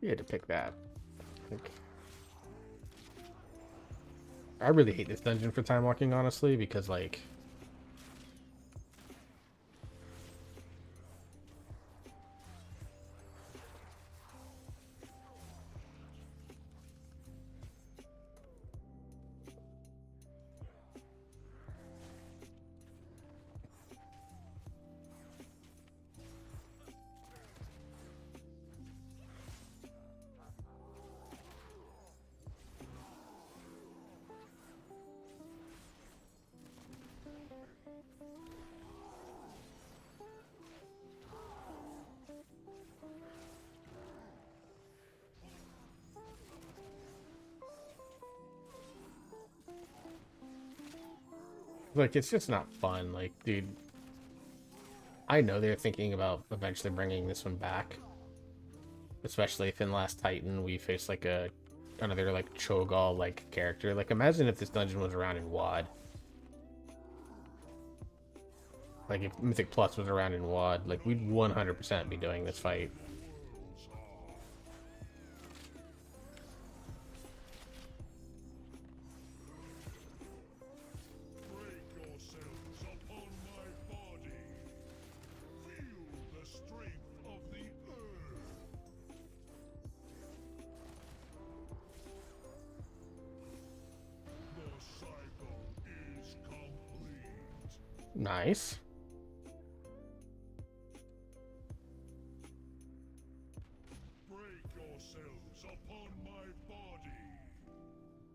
[SPEAKER 3] You had to pick that. Like, I really hate this dungeon for time walking, honestly, because like it's just not fun. Like, dude, I know they're thinking about eventually bringing this one back, especially if in Last Titan we face like another like Cho'Gall like character. Like, imagine if this dungeon was around in WoD. Like, if Mythic Plus was around in WoD, like, we'd 100% be doing this fight. Nice.
[SPEAKER 12] Break yourselves upon my body.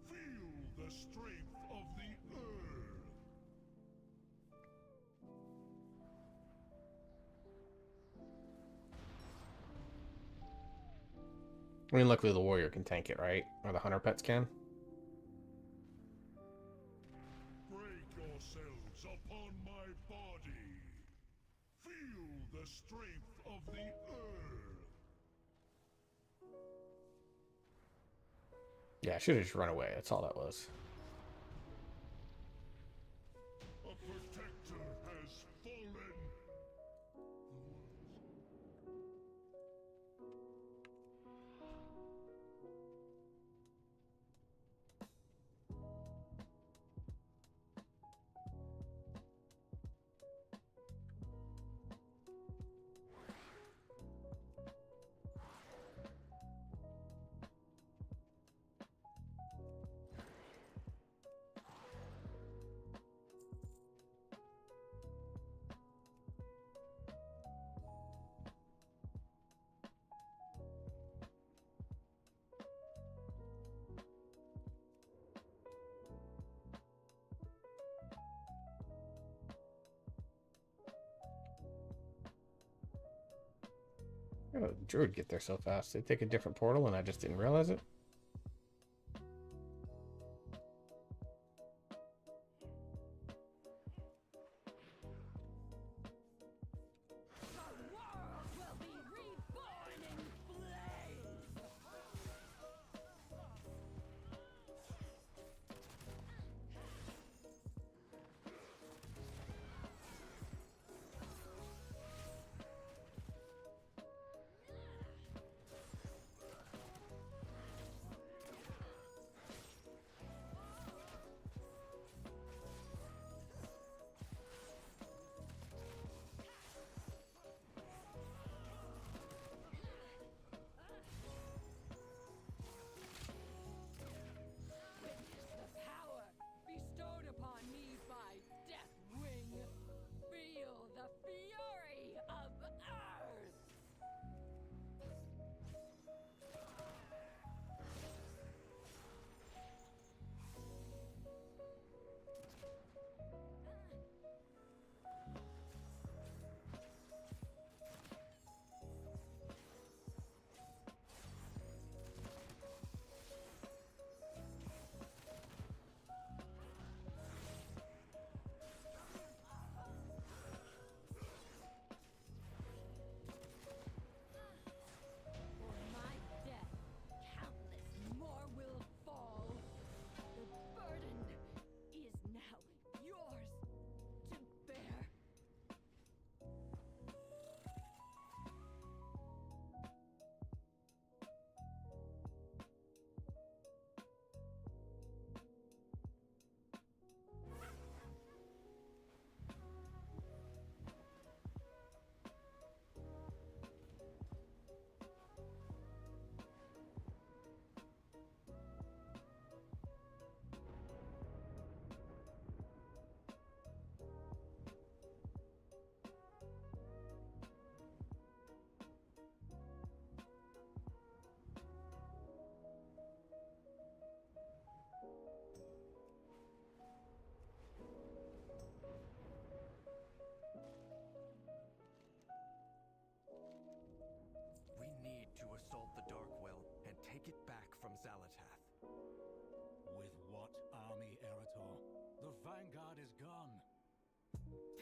[SPEAKER 12] Feel the strength of the earth.
[SPEAKER 3] I mean, luckily the warrior can tank it, right? Or the hunter pets can.
[SPEAKER 12] Break yourselves upon my body. Feel the strength of the earth.
[SPEAKER 3] Yeah, I should have just run away. That's all that was.
[SPEAKER 12] A protector has fallen.
[SPEAKER 3] How did the druid get there so fast? They take a different portal and I just didn't realize it?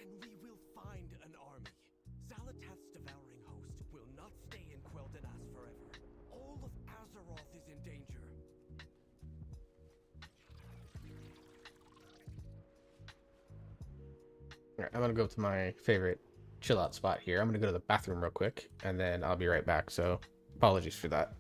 [SPEAKER 10] Then we will find an army. Zalatath's devouring host will not stay in Quel'Danas forever. All of Azeroth is in danger.
[SPEAKER 3] All right, I'm gonna go to my favorite chill out spot here. I'm gonna go to the bathroom real quick, and then I'll be right back. So apologies for that.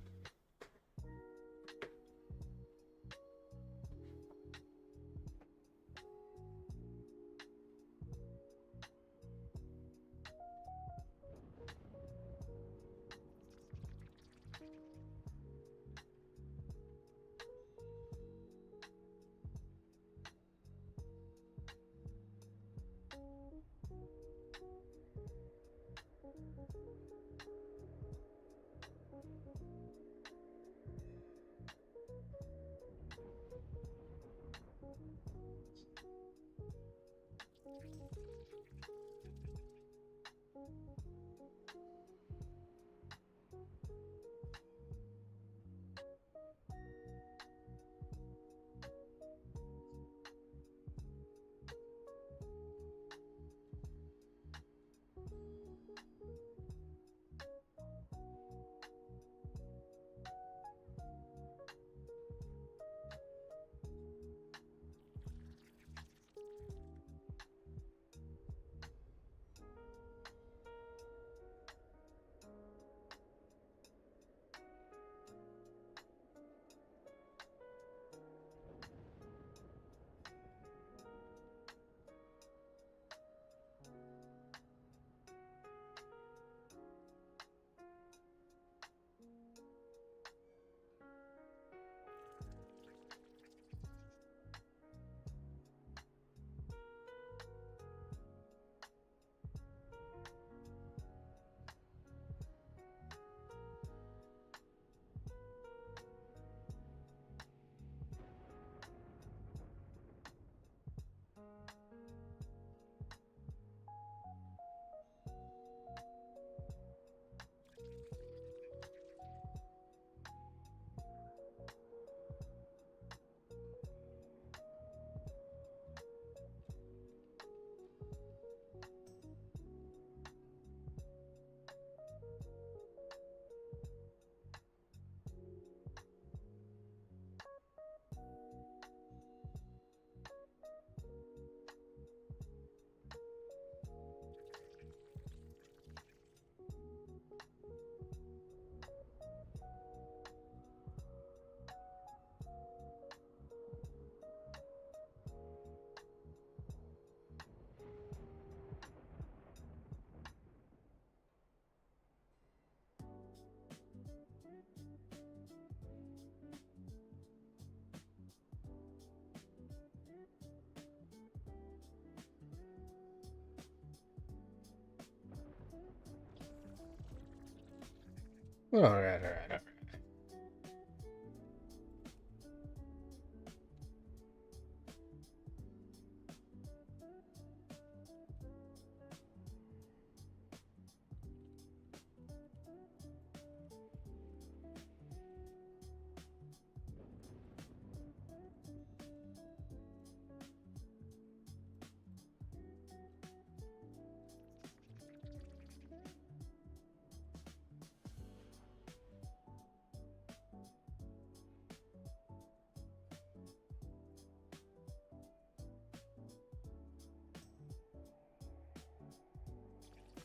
[SPEAKER 3] All right, all right.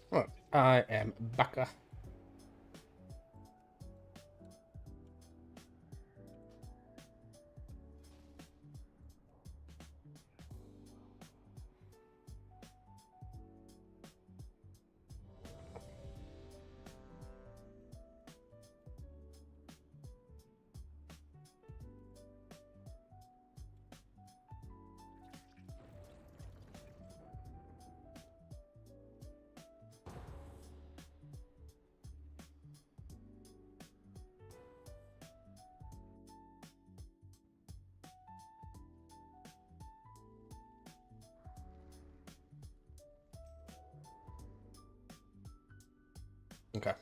[SPEAKER 3] Well, I am Baka. Okay.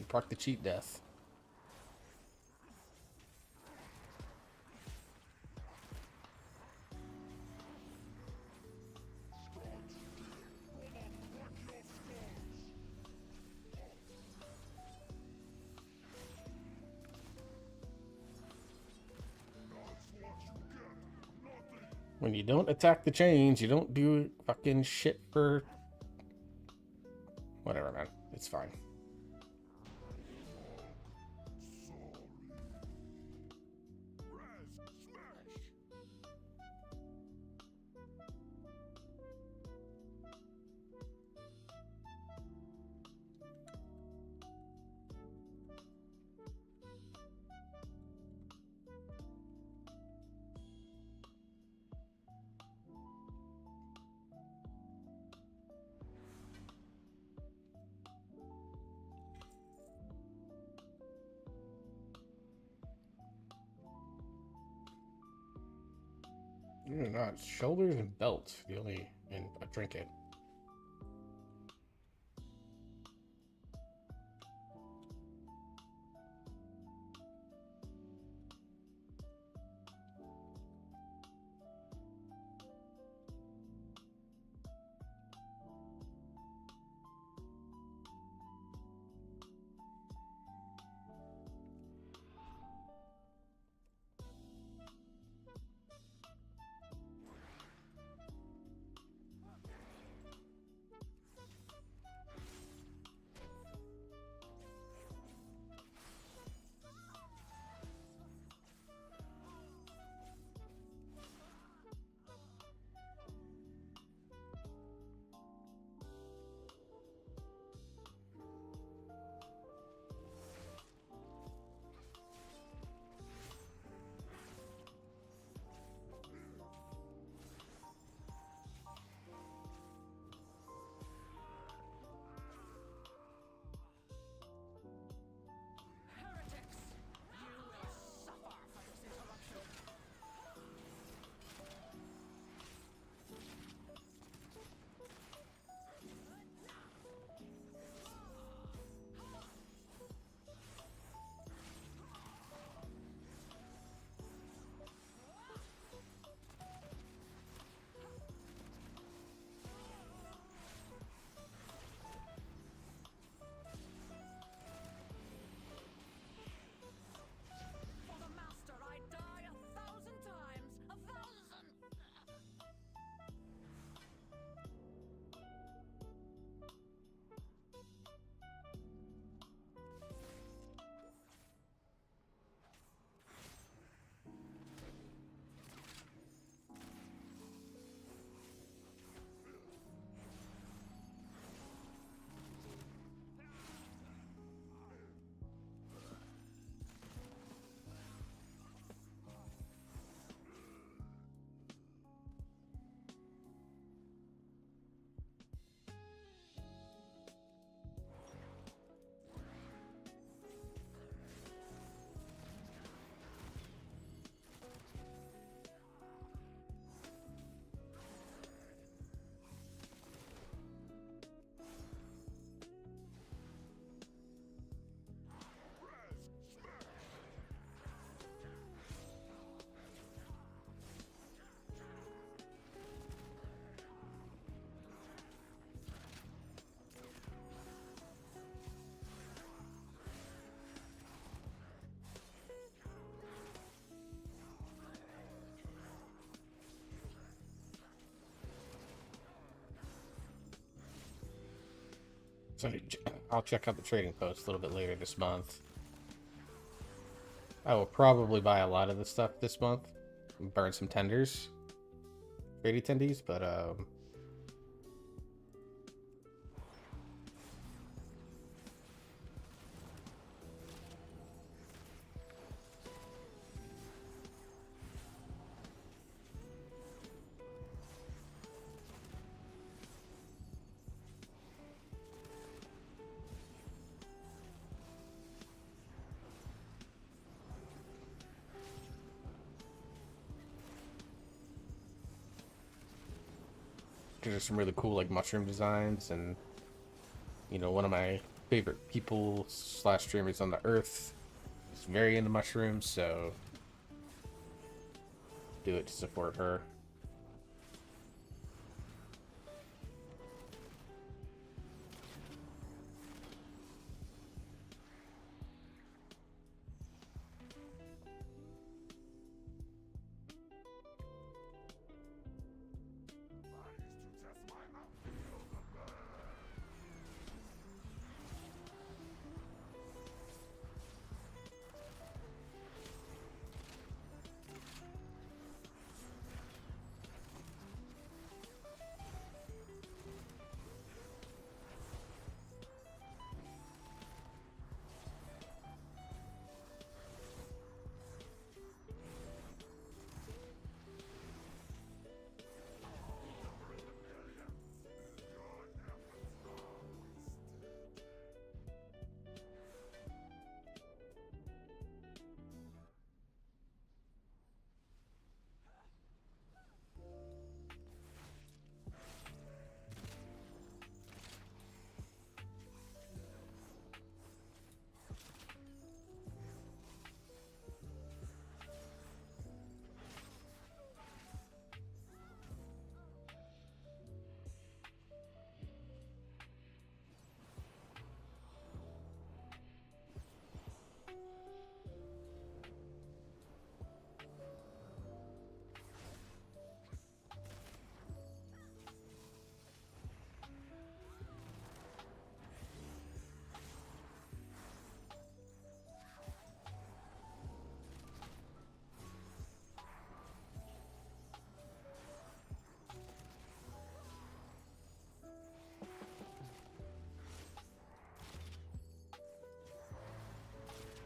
[SPEAKER 3] Proc the cheat death. When you don't attack the chains, you don't do fucking shit for... Whatever, man. It's fine. You're not. Shoulders and belts, the only... and a trinket. So I'll check out the trading post a little bit later this month. I will probably buy a lot of the stuff this month. Burn some tenders. Trade attendees, but there's some really cool like mushroom designs, and you know, one of my favorite people / streamers on the earth. She's very into mushrooms, so do it to support her.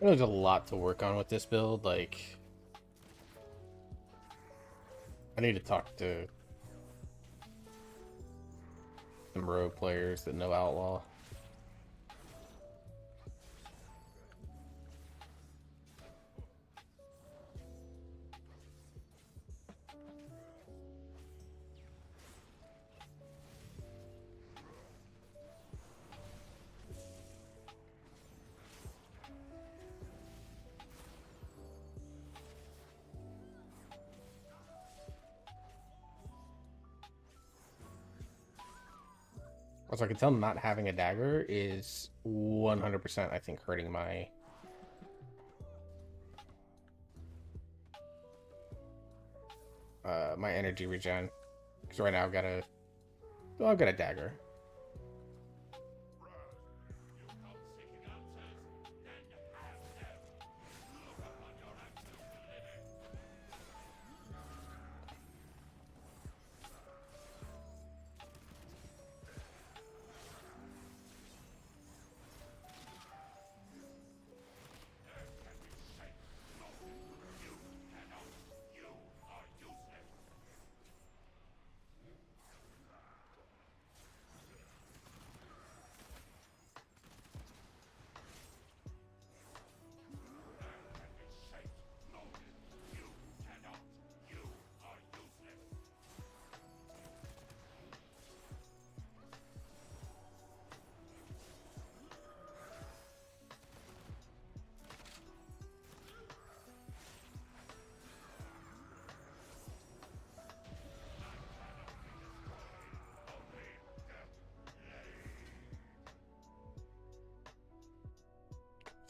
[SPEAKER 3] There's a lot to work on with this build. Like, I need to talk to some rogue players that know Outlaw. So I can tell not having a dagger is 100%, I think, hurting my my energy regen. Because right now I've got a dagger.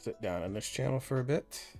[SPEAKER 3] Sit down in this channel for a bit.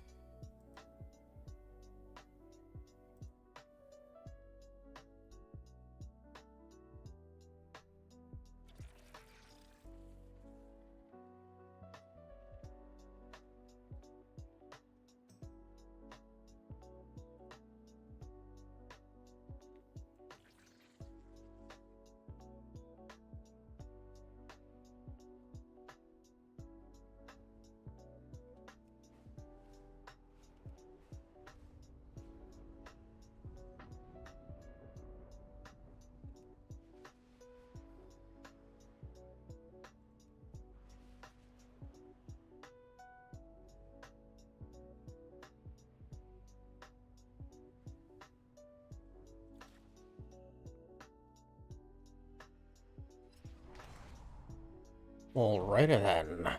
[SPEAKER 3] Alrighty then.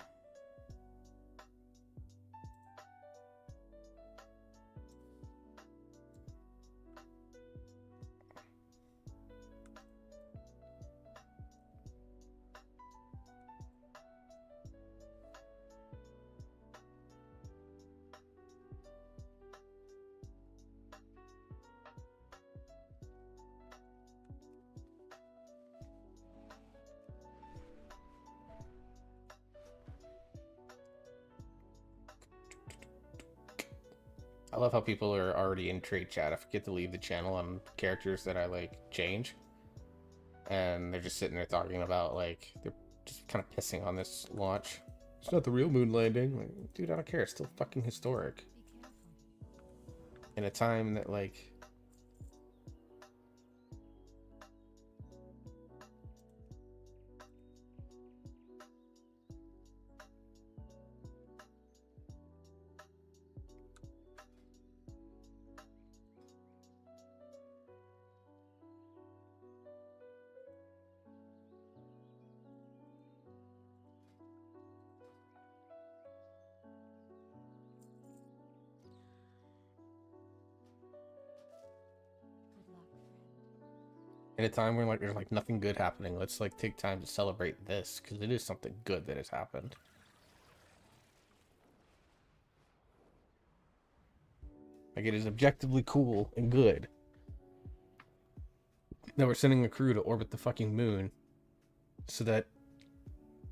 [SPEAKER 3] I love how people are already in trade chat. I forget to leave the channel on characters that I like change. And they're just sitting there talking about, like, they're just kind of pissing on this launch. It's not the real moon landing. Like, dude, I don't care. It's still fucking historic. In a time that, like, in a time when, like, there's, like, nothing good happening. Let's, like, take time to celebrate this, because it is something good that has happened. Like, it is objectively cool and good that we're sending a crew to orbit the fucking moon so that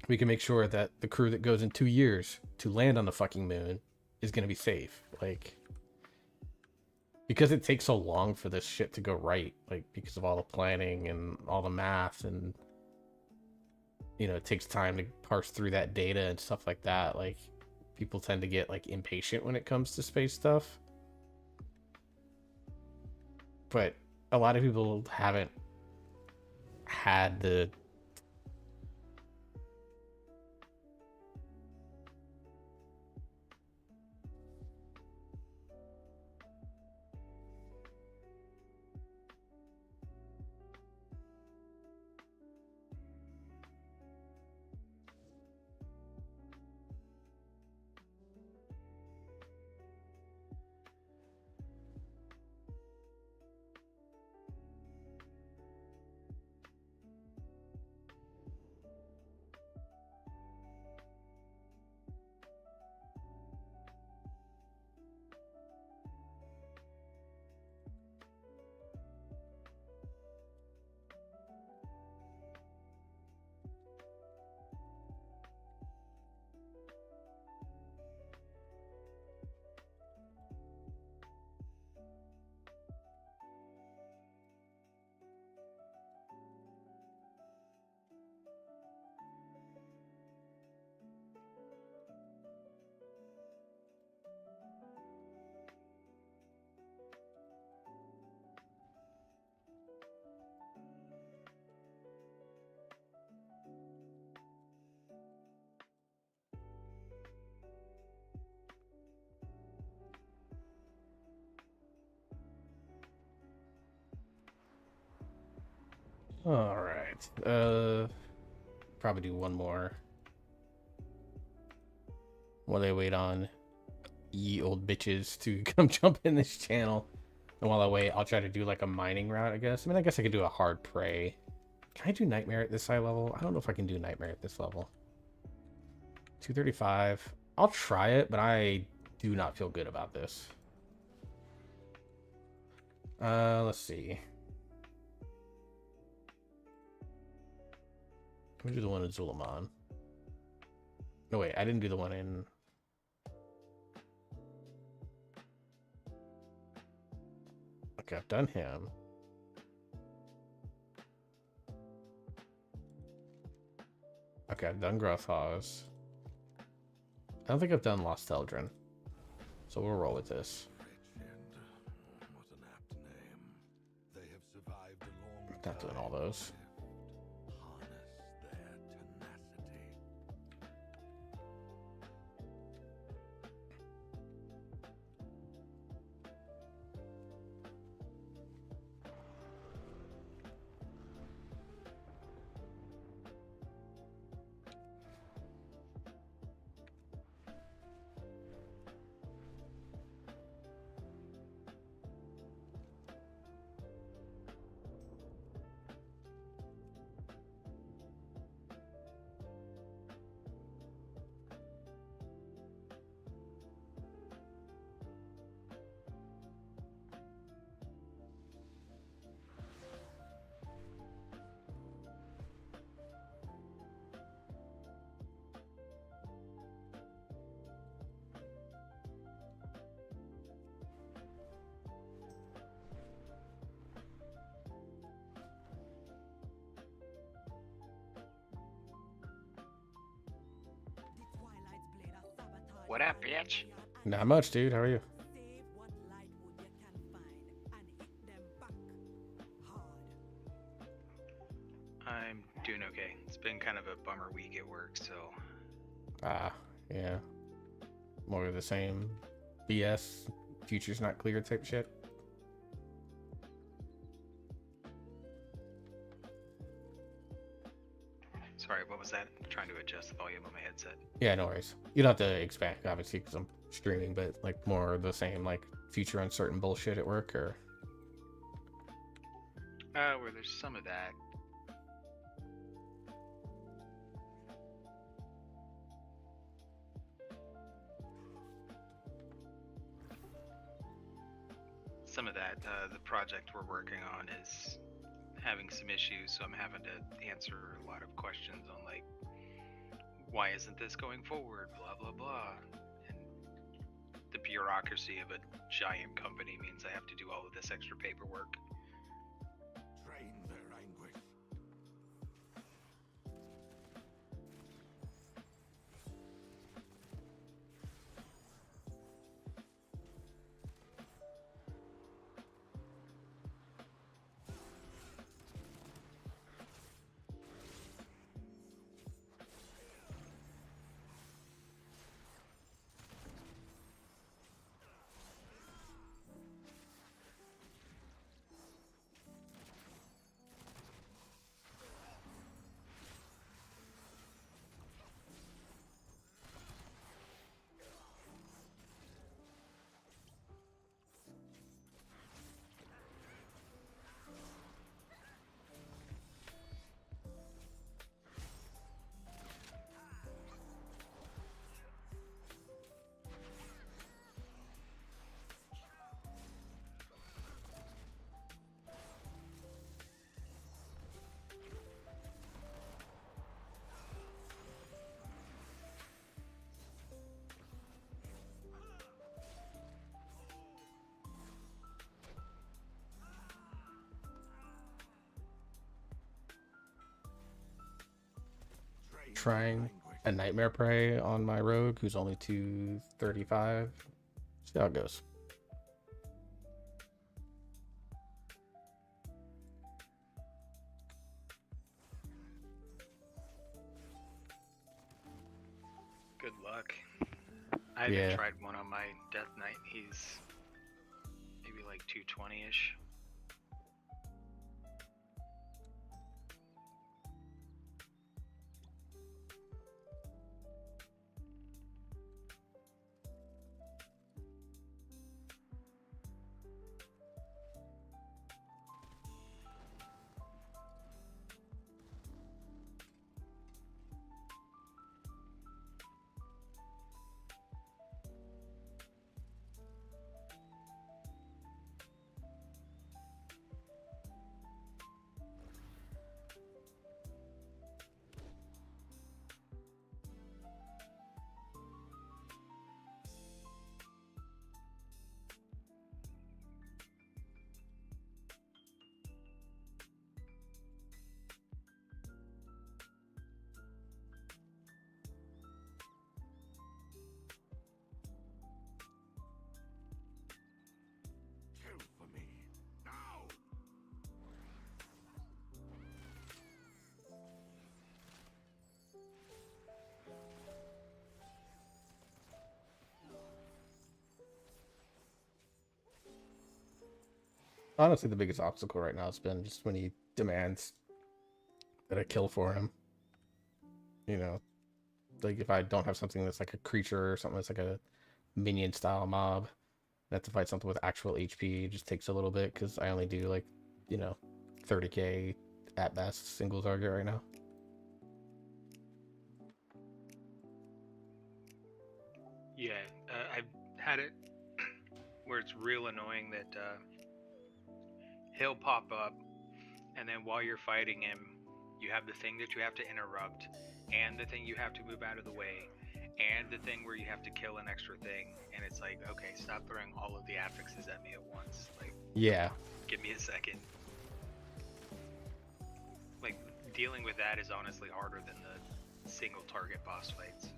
[SPEAKER 3] we can make sure that the crew that goes in 2 years to land on the fucking moon is going to be safe. Like, because it takes so long for this shit to go right, like, because of all the planning and all the math, and, you know, it takes time to parse through that data and stuff like that. Like, people tend to get, like, impatient when it comes to space stuff. But a lot of people haven't had the Alright. Probably do one more while I wait on ye old bitches to come jump in this channel. And while I wait, I'll try to do like a mining route, I guess. I mean, I guess I could do a hard prey. Can I do Nightmare at this high level? I don't know if I can do Nightmare at this level. 235. I'll try it, but I do not feel good about this. Let's see. Let me do the one in Zulaman. No, wait, I didn't do the one in... Okay, I've done him. Okay, I've done Grothhaus. I don't think I've done Lost Eldrin. So we'll roll with this. Not doing all those.
[SPEAKER 13] What up, bitch?
[SPEAKER 3] Not much, dude. How are you?
[SPEAKER 13] I'm doing okay. It's been kind of a bummer week at work, so...
[SPEAKER 3] Yeah. More of the same BS, future's not clear type shit.
[SPEAKER 13] Sorry, what was that? I'm trying to adjust the volume on my headset.
[SPEAKER 3] Yeah, no worries. You don't have to expand, obviously, because I'm streaming, but like more of the same, like future uncertain bullshit at work, or...
[SPEAKER 13] Where there's some of that. Some of that, the project we're working on is having some issues, so I'm having to answer a lot of questions on like, why isn't this going forward, blah blah blah. And the bureaucracy of a giant company means I have to do all of this extra paperwork.
[SPEAKER 12] Train their anguish.
[SPEAKER 3] Trying a Nightmare Prey on my rogue, who's only 235. See how it goes.
[SPEAKER 13] Good luck. I haven't tried one on my Death Knight. He's maybe like 220-ish.
[SPEAKER 3] Honestly, the biggest obstacle right now has been just when he demands that I kill for him. You know, like if I don't have something that's like a creature or something that's like a minion style mob, I have to fight something with actual HP. It just takes a little bit because I only do like, 30k at best single target right now.
[SPEAKER 13] Yeah, I've had it where it's real annoying that he'll pop up, and then while you're fighting him, you have the thing that you have to interrupt, and the thing you have to move out of the way, and the thing where you have to kill an extra thing, and it's like, okay, stop throwing all of the affixes at me at once. Like,
[SPEAKER 3] yeah,
[SPEAKER 13] give me a second. Like, dealing with that is honestly harder than the single target boss fights.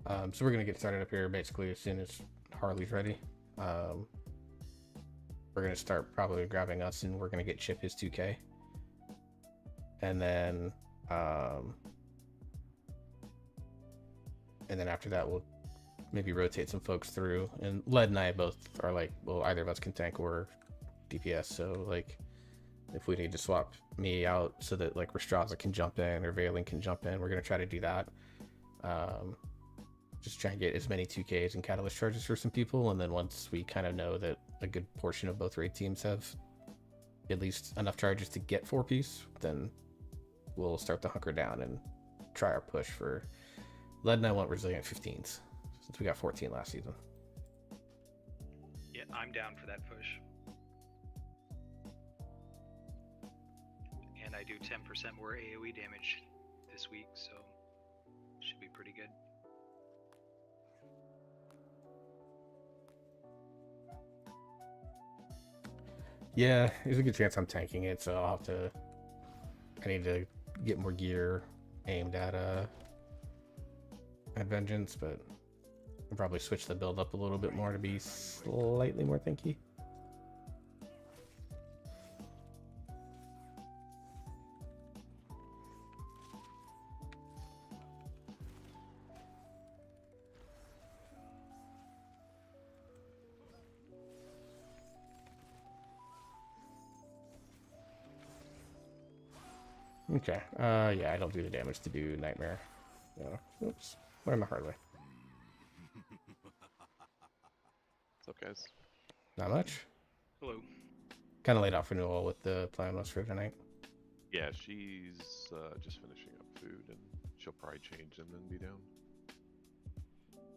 [SPEAKER 3] So we're gonna get started up here basically as soon as Harley's ready. We're gonna start probably grabbing us, and we're gonna get Chip his 2K, and then after that we'll maybe rotate some folks through. And Led and I both are like, well, either of us can tank or DPS. So like, if we need to swap me out so that like Restraza can jump in or Valen can jump in, we're gonna try to do that. Just try and get as many 2Ks and catalyst charges for some people, and then once we kind of know that a good portion of both raid teams have at least enough charges to get 4-piece, then we'll start to hunker down and try our push for... Led and I want resilient 15s since we got 14 last season.
[SPEAKER 13] Yeah, I'm down for that push. And I do 10% more AoE damage this week, so should be pretty good.
[SPEAKER 3] Yeah, there's a good chance I'm tanking it, so I'll have to... I need to get more gear aimed at Vengeance, but I'll probably switch the build up a little bit more to be slightly more tanky. Okay, yeah, I don't do the damage to do Nightmare. Oops, learn the hard way.
[SPEAKER 14] What's up, guys?
[SPEAKER 3] Not much.
[SPEAKER 13] Hello.
[SPEAKER 3] Kind of laid out for Newell what the plan was for tonight.
[SPEAKER 14] Yeah, she's just finishing up food, and she'll probably change and then be down.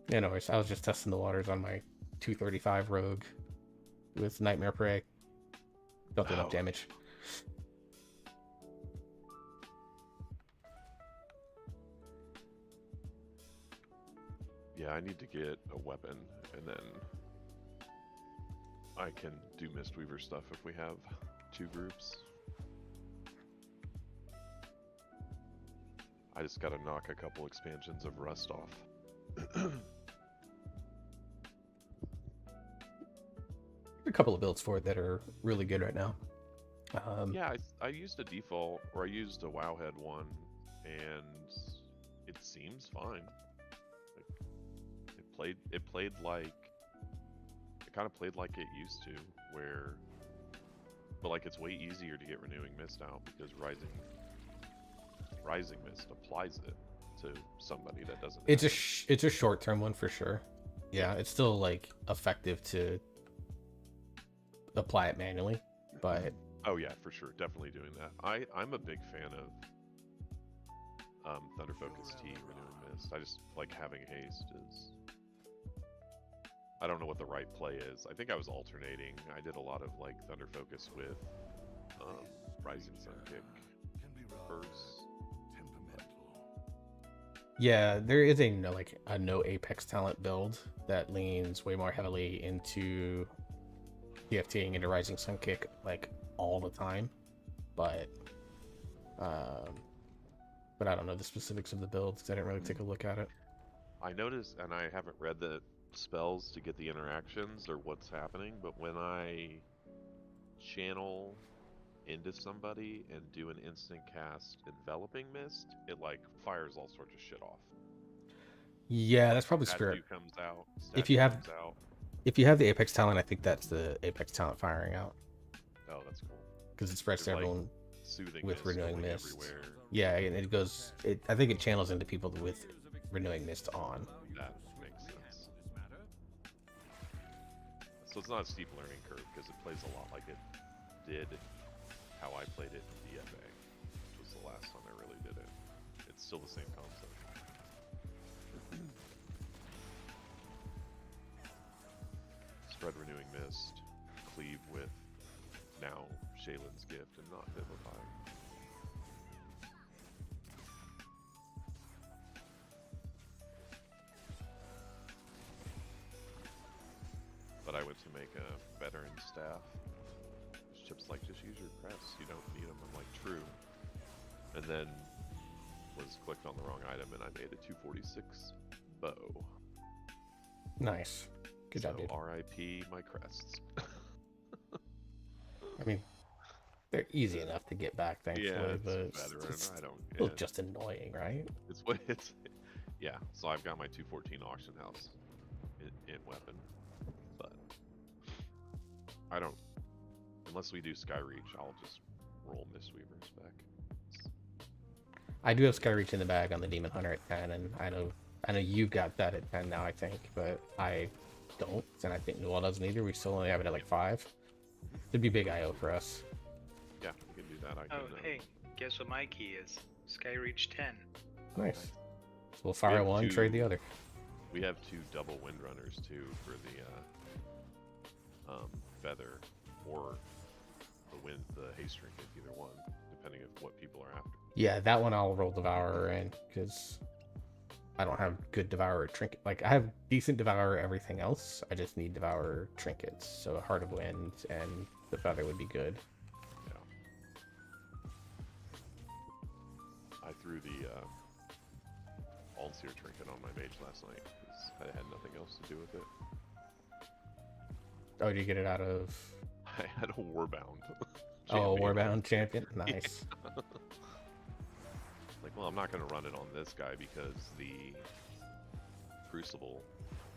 [SPEAKER 3] Yeah, no worries. I was just testing the waters on my 235 rogue with Nightmare Prey. Don't do enough damage.
[SPEAKER 14] Yeah, I need to get a weapon, and then I can do Mistweaver stuff if we have 2 groups. I just gotta knock a couple expansions of Rust off.
[SPEAKER 3] A couple of builds for it that are really good right now.
[SPEAKER 14] Yeah, I used a default, or I used a Wowhead one, and it seems fine. It played like, it kind of played like it used to, but like it's way easier to get Renewing Mist out because Rising Mist applies it to somebody that doesn't.
[SPEAKER 3] It's a short term one for sure. Yeah, it's still like effective to apply it manually, but
[SPEAKER 14] oh yeah, for sure, definitely doing that. I'm a big fan of Thunder Focus T Renewing Mist. I just like having haste is. I don't know what the right play is. I think I was alternating. I did a lot of like Thunder Focus with Rising Sun Kick first.
[SPEAKER 3] Yeah, there is a no Apex talent build that leans way more heavily into PFTing into Rising Sun Kick like all the time, but I don't know the specifics of the build because I didn't really take a look at it.
[SPEAKER 14] I noticed, and I haven't read the spells to get the interactions or what's happening, but when I channel into somebody and do an instant cast Enveloping Mist, it like fires all sorts of shit off.
[SPEAKER 3] Yeah, that's probably
[SPEAKER 14] Spirit.
[SPEAKER 3] Spirit.
[SPEAKER 14] Comes out.
[SPEAKER 3] If you have the Apex talent, I think that's the Apex talent firing out.
[SPEAKER 14] Oh, that's cool.
[SPEAKER 3] Because it spreads to everyone
[SPEAKER 14] soothing
[SPEAKER 3] with
[SPEAKER 14] mist
[SPEAKER 3] Renewing Mist.
[SPEAKER 14] Everywhere.
[SPEAKER 3] Yeah, and it goes. I think it channels into people with Renewing Mist on.
[SPEAKER 14] That makes sense. So it's not a steep learning curve because it plays a lot like it did how I played it in DFA, which was the last time I really did it. It's still the same concept. Spread Renewing Mist, cleave with now Shaylin's Gift and not Vivify. But I went to make a veteran staff. Chip's like, just use your crest, you don't need them. I'm like, true. And then was clicked on the wrong item and I made a 246 bow.
[SPEAKER 3] Nice. Good job,
[SPEAKER 14] So
[SPEAKER 3] dude.
[SPEAKER 14] R.I.P. my crests.
[SPEAKER 3] I mean, they're easy enough to get back, thankfully,
[SPEAKER 14] Yeah, it's
[SPEAKER 3] but
[SPEAKER 14] veteran.
[SPEAKER 3] it's
[SPEAKER 14] I don't.
[SPEAKER 3] still
[SPEAKER 14] Yeah,
[SPEAKER 3] just annoying, right?
[SPEAKER 14] it's what it's. Yeah, so I've got my 214 auction house in weapon, but I don't. Unless we do Skyreach, I'll just roll Mistweavers back.
[SPEAKER 3] I do have Skyreach in the bag on the Demon Hunter at 10, and I know you got that at 10 now, I think, but I don't, and I think Noel doesn't either. We still only have it at like 5. It'd be big IO for us.
[SPEAKER 14] Yeah, we can do that.
[SPEAKER 13] Hey, guess what my key is? Skyreach 10.
[SPEAKER 3] Nice. So we'll fire one, trade the other.
[SPEAKER 14] We have 2 double Windrunners too for the feather or the haste trinket, either one, depending on what people are after.
[SPEAKER 3] Yeah, that one I'll roll Devourer in, because I don't have good Devourer trinket. Like, I have decent Devourer everything else. I just need Devourer trinkets. So a Heart of Wind and the feather would be good.
[SPEAKER 14] Yeah. I threw the All-Seer trinket on my mage last night because I had nothing else to do with it.
[SPEAKER 3] Oh, did you get it out of...
[SPEAKER 14] I had a Warbound.
[SPEAKER 3] Oh, a Warbound champion? Nice.
[SPEAKER 14] Yeah. Like, well, I'm not going to run it on this guy because the Crucible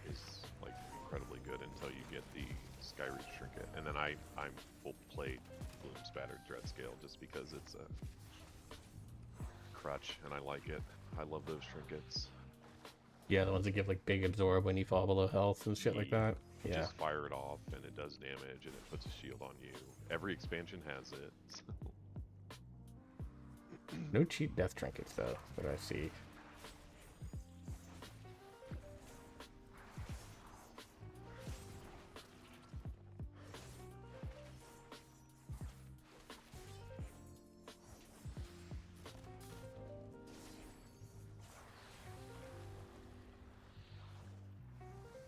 [SPEAKER 14] is, like, incredibly good until you get the Skyreach trinket. And then I will play Bloom Spattered Dreadscale just because it's a crutch and I like it. I love those trinkets.
[SPEAKER 3] Yeah, the ones that give, like, big absorb when you fall below health and shit like that. Yeah.
[SPEAKER 14] Just fire it off and it does damage and it puts a shield on you. Every expansion has it. So.
[SPEAKER 3] No cheap death trinkets though that I see.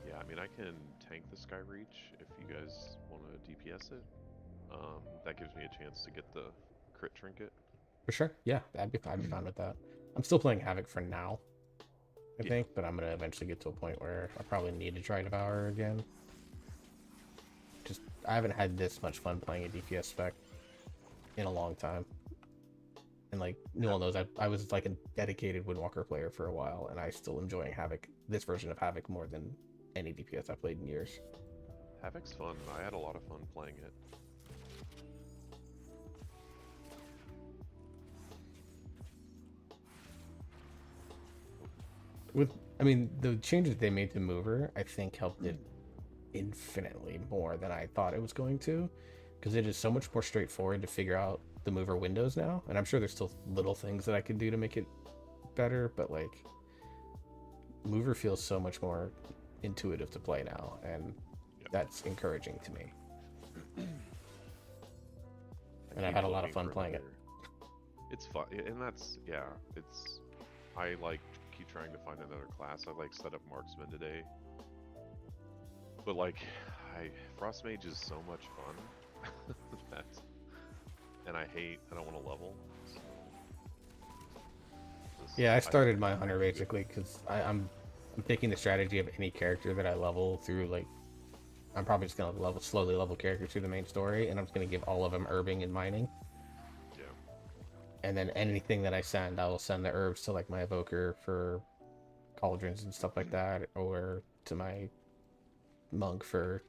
[SPEAKER 14] Yeah, I mean I can tank the Skyreach if you guys want to DPS it. That gives me a chance to get the crit trinket.
[SPEAKER 3] For sure. Yeah, I'd be fine with that. I'm still playing Havoc for now, I think, but I'm going to eventually get to a point where I probably need to try Devourer again. Just, I haven't had this much fun playing a DPS spec in a long time. And like, Newell knows, I was like a dedicated Windwalker player for a while, and I still enjoying Havoc, this version of Havoc, more than any DPS I've played in years.
[SPEAKER 14] Havoc's fun. I had a lot of fun playing it.
[SPEAKER 3] I mean, the changes they made to Mover, I think, helped it infinitely more than I thought it was going to, because it is so much more straightforward to figure out the Mover windows now, and I'm sure there's still little things that I could do to make it better, but like, Mover feels so much more intuitive to play now, and that's encouraging to me. And I had a lot of fun playing it.
[SPEAKER 14] It's fun, and that's, yeah, it's, I like keep trying to find another class. I like set up marksman today, but like Frost Mage is so much fun that, and I don't want to level, so
[SPEAKER 3] yeah, I started my hunter basically because I'm taking the strategy of any character that I level through. Like, I'm probably just gonna slowly level characters through the main story, and I'm just gonna give all of them herbing and mining. And then anything that I send, I will send the herbs to like my evoker for cauldrons and stuff like that, or to my monk for,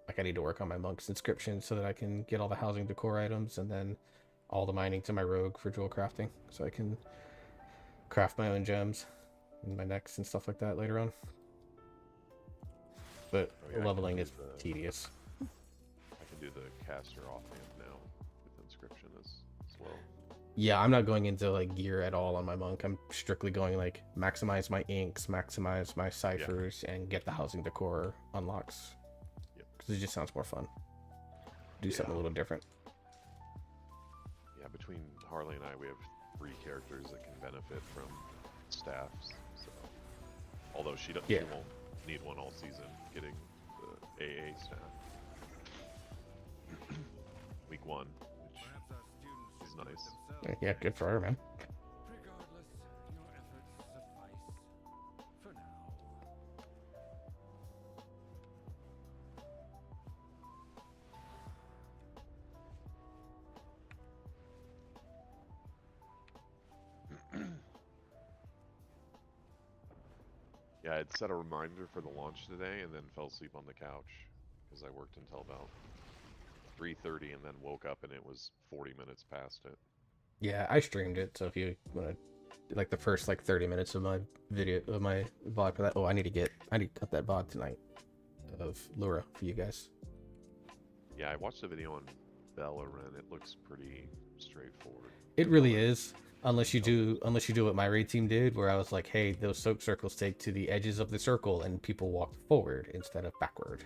[SPEAKER 3] like, I need to work on my monk's inscription so that I can get all the housing decor items, and then all the mining to my rogue for jewel crafting, so I can craft my own gems in my necks and stuff like that later on. But leveling is tedious.
[SPEAKER 14] I can do the caster offhand now with inscription as well.
[SPEAKER 3] Yeah, I'm not going into like gear at all on my monk. I'm strictly going like maximize my inks, maximize my ciphers, and get the housing decor unlocks. Because it just sounds more fun. Do something a little different.
[SPEAKER 14] Yeah, between Harley and I, we have 3 characters that can benefit from staffs. So, although she won't need one all season, getting the AA staff. Week 1, which is nice.
[SPEAKER 3] Yeah, good for her, man.
[SPEAKER 14] Yeah, I'd set a reminder for the launch today and then fell asleep on the couch because I worked until about 3:30 and then woke up and it was 40 minutes past it.
[SPEAKER 3] Yeah, I streamed it, so if you want to, like the first like 30 minutes of my video, of my VOD for that. Oh, I need to cut that VOD tonight of Lura for you guys.
[SPEAKER 14] Yeah, I watched the video on Bellerin. It looks pretty straightforward.
[SPEAKER 3] It really is, unless you do what my raid team did, where I was like, hey, those soap circles take to the edges of the circle and people walk forward instead of backward.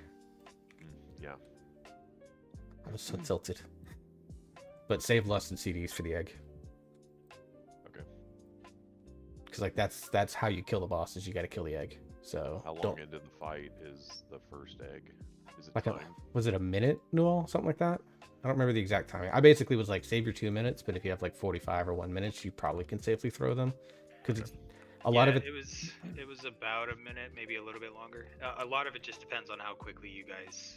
[SPEAKER 14] Yeah.
[SPEAKER 3] I was so tilted. But save lust and CDs for the egg.
[SPEAKER 14] Okay.
[SPEAKER 3] Because like that's how you kill the boss, is you got to kill the egg. So
[SPEAKER 14] how long into the fight is the first egg? Is it
[SPEAKER 3] like
[SPEAKER 14] time?
[SPEAKER 3] Was it a minute, Newell? Something like that? I don't remember the exact timing. I basically was like, save your 2 minutes, but if you have like 45 or 1 minute, you probably can safely throw them. Because a lot of it...
[SPEAKER 13] It was about a minute, maybe a little bit longer. A lot of it just depends on how quickly you guys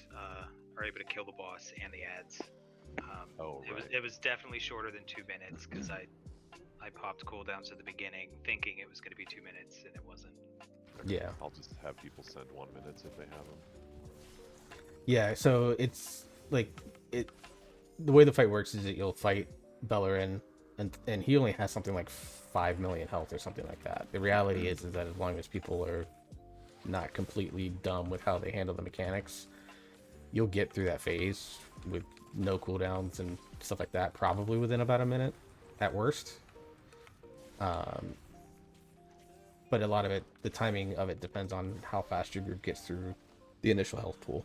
[SPEAKER 13] are able to kill the boss and the ads. It was definitely shorter than 2 minutes because I popped cooldowns at the beginning thinking it was going to be 2 minutes and it wasn't.
[SPEAKER 3] Yeah.
[SPEAKER 14] I'll just have people send 1 minute if they have them.
[SPEAKER 3] Yeah, so it's like the way the fight works is that you'll fight Bellerin and he only has something like 5 million health or something like that. The reality is that as long as people are not completely dumb with how they handle the mechanics, you'll get through that phase with no cooldowns and stuff like that, probably within about a minute at worst. But a lot of it, the timing of it depends on how fast your group gets through the initial health pool.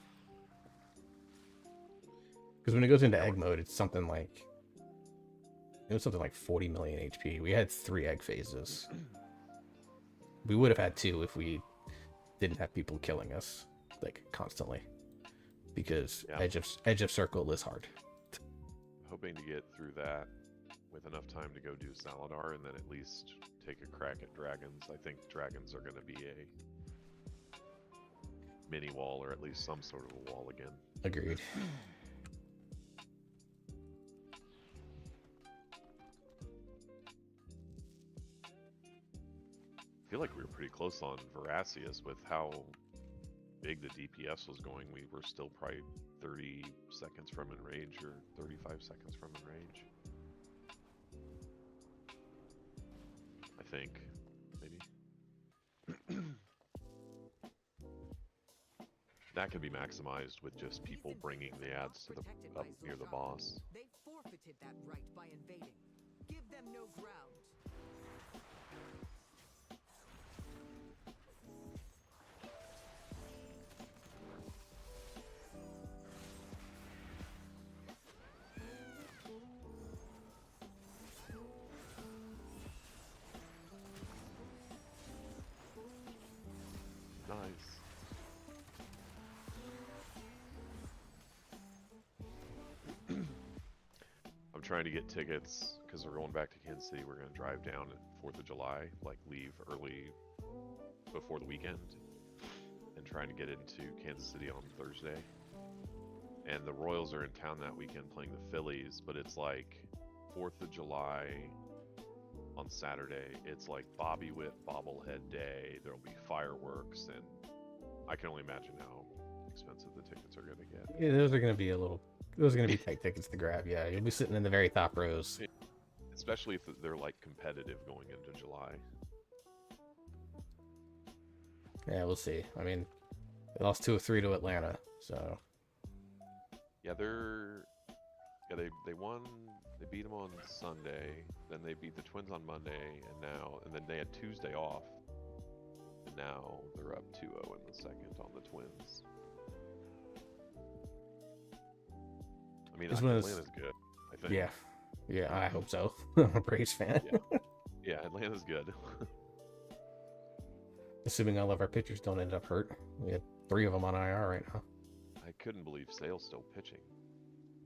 [SPEAKER 3] Because when it goes into egg mode, it's something like 40 million HP. We had 3 egg phases. We would have had 2 if we didn't have people killing us like constantly. Because edge of circle is hard.
[SPEAKER 14] Hoping to get through that with enough time to go do Saladar and then at least take a crack at dragons. I think dragons are going to be a mini wall or at least some sort of a wall again.
[SPEAKER 3] Agreed.
[SPEAKER 14] I feel like we were pretty close on Veracius with how big the DPS was going. We were still probably 30 seconds from in range or 35 seconds from in range. I think, maybe. That can be maximized with just people bringing the ads to the up near the boss.
[SPEAKER 15] They forfeited that right by invading. Give them no ground.
[SPEAKER 14] Nice. I'm trying to get tickets because we're going back to Kansas City. We're going to drive down at 4th of July, like leave early before the weekend, and trying to get into Kansas City on Thursday. And the Royals are in town that weekend playing the Phillies, but it's like 4th of July on Saturday. It's like Bobby Witt bobblehead day. There'll be fireworks, and I can only imagine how expensive the tickets are going to get.
[SPEAKER 3] Yeah, those are going to be tight tickets to grab. Yeah, you'll be sitting in the very top rows.
[SPEAKER 14] Especially if they're like competitive going into July.
[SPEAKER 3] Yeah, we'll see. I mean, they lost 2 of 3 to Atlanta, so.
[SPEAKER 14] Yeah, they won. They beat them on Sunday. Then they beat the Twins on Monday, and then they had Tuesday off. And now they're up 2-0 in the second on the Twins. I mean, Atlanta's good, I think.
[SPEAKER 3] Yeah, I hope so. I'm a Braves fan.
[SPEAKER 14] Yeah, Atlanta's good.
[SPEAKER 3] Assuming all of our pitchers don't end up hurt. We had 3 of them on IR right now.
[SPEAKER 14] I couldn't believe Sale's still pitching.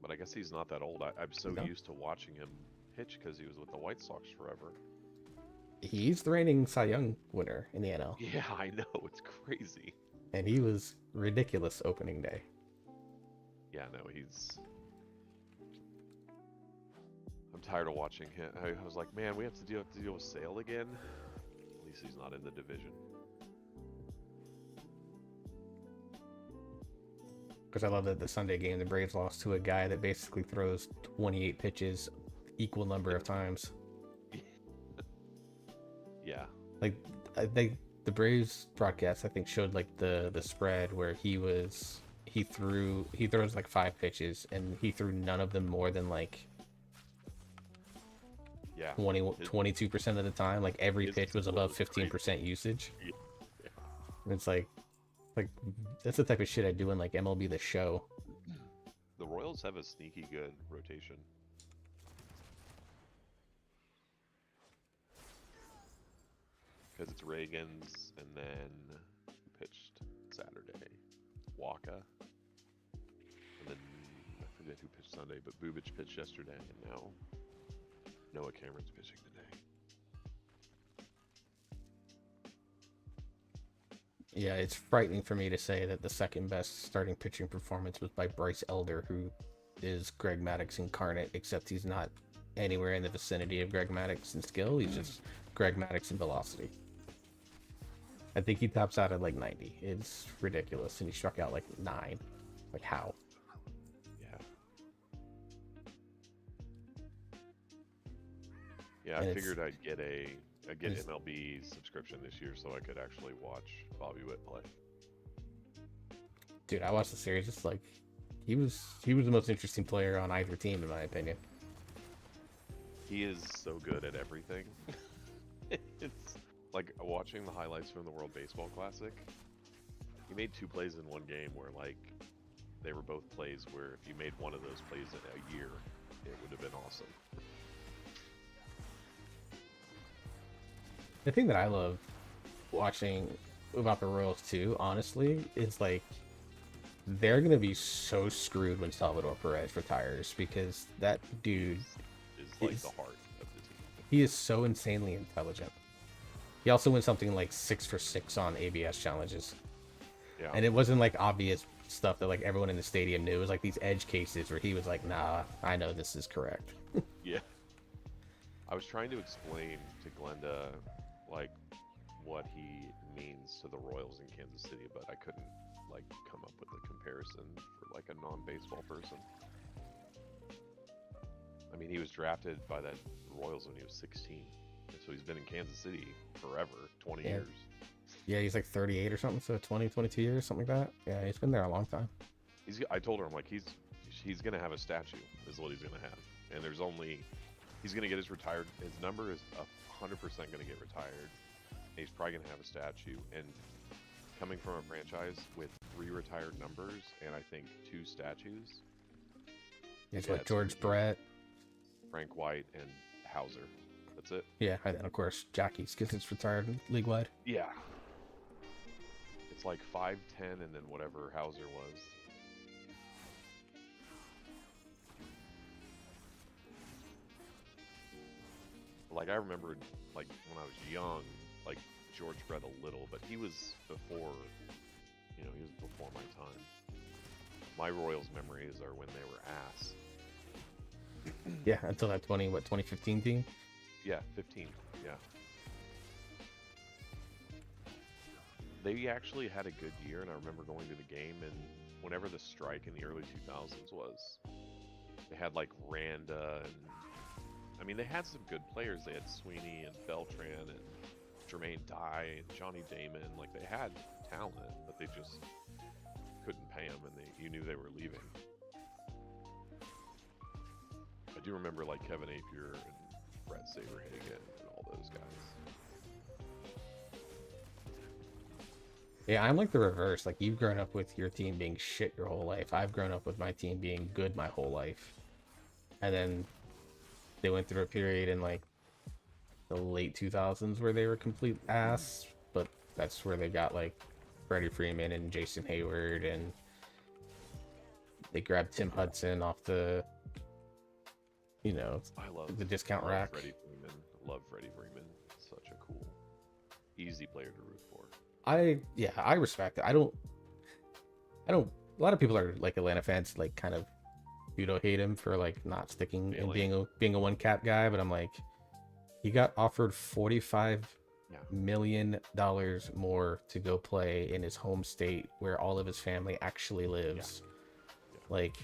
[SPEAKER 14] But I guess he's not that old. I'm so used to watching him pitch because he was with the White Sox forever.
[SPEAKER 3] He's the reigning Cy Young winner in the NL.
[SPEAKER 14] Yeah, I know. It's crazy.
[SPEAKER 3] And he was ridiculous opening day.
[SPEAKER 14] Yeah, no, I'm tired of watching him. I was like, man, we have to deal with Sale again. At least he's not in the division.
[SPEAKER 3] Because I love that the Sunday game, the Braves lost to a guy that basically throws 28 pitches equal number of times.
[SPEAKER 14] Yeah.
[SPEAKER 3] Like, the Braves broadcast, I think, showed like the spread where he throws like 5 pitches and he threw none of them more than like 22% of the time. Like every pitch was above 15% usage.
[SPEAKER 14] Yeah.
[SPEAKER 3] And it's like that's the type of shit I do in like MLB The Show.
[SPEAKER 14] The Royals have a sneaky good rotation. Because it's Reagan's, and then who pitched Saturday? Waka. And then I forget who pitched Sunday, but Bubich pitched yesterday, and now Noah Cameron's pitching today.
[SPEAKER 3] Yeah, it's frightening for me to say that the second best starting pitching performance was by Bryce Elder, who is Greg Maddux incarnate, except he's not anywhere in the vicinity of Greg Maddux in skill. He's just Greg Maddux in velocity. I think he tops out at like 90. It's ridiculous, and he struck out like 9. Like how?
[SPEAKER 14] Yeah, I figured I'd get MLB subscription this year so I could actually watch Bobby Witt play.
[SPEAKER 3] Dude, I watched the series. It's like he was the most interesting player on either team, in my opinion.
[SPEAKER 14] He is so good at everything. It's like watching the highlights from the World Baseball Classic. He made 2 plays in one game where like they were both plays where if you made one of those plays in a year, it would have been awesome.
[SPEAKER 3] The thing that I love watching about the Royals too, honestly, is like they're gonna be so screwed when Salvador Perez retires, because that dude
[SPEAKER 14] is like the heart of the team.
[SPEAKER 3] He is so insanely intelligent. He also went something like 6 for 6 on ABS challenges.
[SPEAKER 14] Yeah.
[SPEAKER 3] And it wasn't like obvious stuff that like everyone in the stadium knew. It was like these edge cases where he was like, nah, I know this is correct.
[SPEAKER 14] Yeah. I was trying to explain to Glenda like what he means to the Royals in Kansas City, but I couldn't like come up with a comparison for like a non-baseball person. I mean, he was drafted by the Royals when he was 16, and so he's been in Kansas City forever, 20 years.
[SPEAKER 3] Yeah, he's like 38 or something, so 22 years, something like that. Yeah, he's been there a long time.
[SPEAKER 14] I told her, I'm like, he's gonna have a statue, is what he's gonna have, and he's gonna get his number is 100% gonna get retired. And he's probably gonna have a statue, and coming from a franchise with 3 retired numbers and I think 2 statues.
[SPEAKER 3] It's what George Brett,
[SPEAKER 14] Frank White, and Hauser. That's it.
[SPEAKER 3] Yeah, and then of course Jackie's because it's retired league wide.
[SPEAKER 14] Yeah. It's like 5'10", and then whatever Hauser was. Like I remember, like when I was young, like George Brett a little, but he was before, he was before my time. My Royals memories are when they were ass.
[SPEAKER 3] Yeah, until that 2015 team?
[SPEAKER 14] Yeah, 15, yeah. They actually had a good year, and I remember going to the game, and whenever the strike in the early 2000s was, they had like Randa, and I mean, they had some good players. They had Sweeney and Beltran and Jermaine Dye and Johnny Damon. Like, they had talent, but they just couldn't pay them, and you knew they were leaving. I do remember like Kevin Apier and Brett Saberhagen and all those guys.
[SPEAKER 3] Yeah, I'm like the reverse. Like, you've grown up with your team being shit your whole life. I've grown up with my team being good my whole life. And then they went through a period in like the late 2000s where they were complete ass, but that's where they got like Freddie Freeman and Jason Hayward, and they grabbed Tim Hudson off the the discount rack.
[SPEAKER 14] Freddie Freeman. Love Freddie Freeman. Such a cool, easy player to root for.
[SPEAKER 3] I respect it. I don't. A lot of people are like Atlanta fans, like kind of hate him for like not sticking and being a one cap guy, but I'm like, he got offered $45 million more to go play in his home state where all of his family actually lives. Like,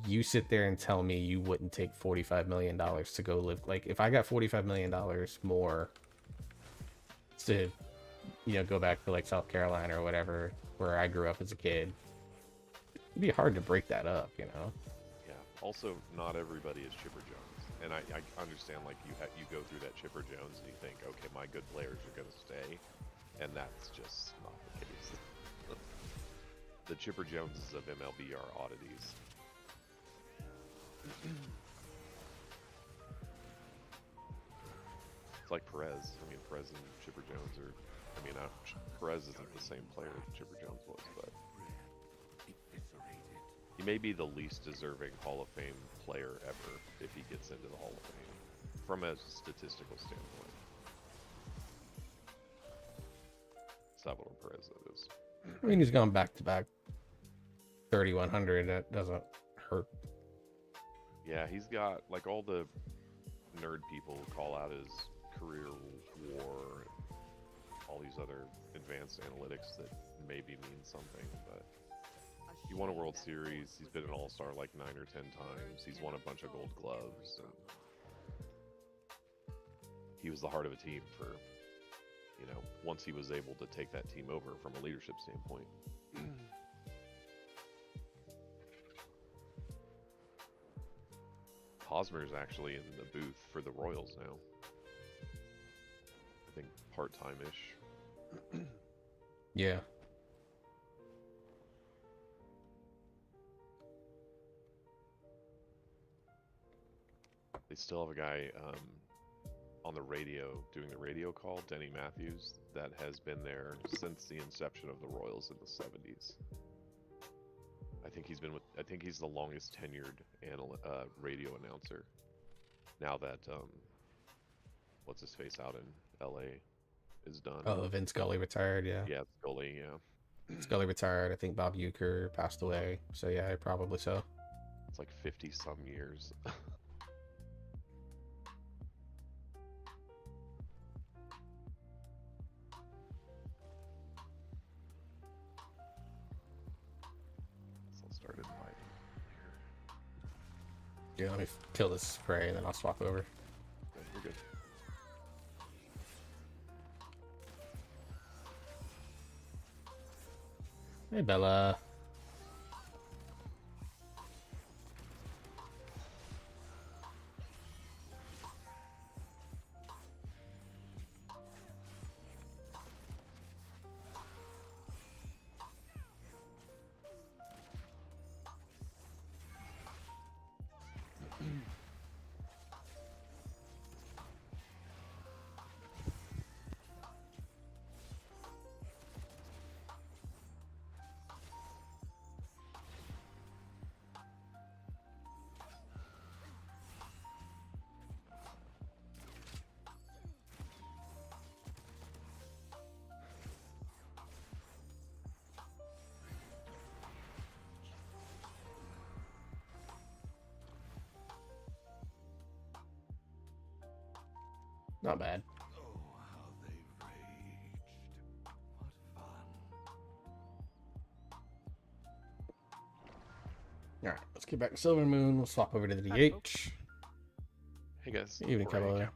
[SPEAKER 3] you sit there and tell me you wouldn't take $45 million to go live. Like, if I got $45 million more to, you know, go back to like South Carolina or whatever, where I grew up as a kid, it'd be hard to break that up, you know?
[SPEAKER 14] Yeah. Also, not everybody is Chipper Jones. And I understand, like, you go through that Chipper Jones and you think, okay, my good players are going to stay. And that's just not the case. The Chipper Joneses of MLB are oddities. It's like Perez. I mean, Perez and Chipper Jones are... I mean, Perez isn't the same player that Chipper Jones was, but... He may be the least deserving Hall of Fame player ever if he gets into the Hall of Fame, from a statistical standpoint. Salvador Perez, that is.
[SPEAKER 3] I mean, he's gone back-to-back 3,100. That doesn't hurt.
[SPEAKER 14] Yeah, he's got, like, all the nerd people call out his career WAR and all these other advanced analytics that maybe mean something, but he won a World Series, he's been an All-Star like 9 or 10 times, he's won a bunch of gold gloves, and he was the heart of a team for, you know, once he was able to take that team over from a leadership standpoint. Hosmer's actually in the booth for the Royals now. I think part-time-ish.
[SPEAKER 3] Yeah.
[SPEAKER 14] They still have a guy on the radio, doing the radio call, Denny Matthews, that has been there since the inception of the Royals in the 70s. I think he's the longest tenured radio announcer. Now that what's his face out in LA is done.
[SPEAKER 3] Oh, Vince Scully retired, yeah.
[SPEAKER 14] Yeah, Scully, yeah.
[SPEAKER 3] Scully retired. I think Bob Uecker passed away. So yeah, probably so.
[SPEAKER 14] It's like 50 some years.
[SPEAKER 3] Yeah, let me kill this spray and then I'll swap over.
[SPEAKER 14] Okay, you're good.
[SPEAKER 3] Hey, Bella. Not bad.
[SPEAKER 12] Oh, how they raged. What fun.
[SPEAKER 3] Alright, let's get back to Silver Moon. We'll swap over to the DH.
[SPEAKER 14] Hey guys.
[SPEAKER 3] Evening, Cowboy.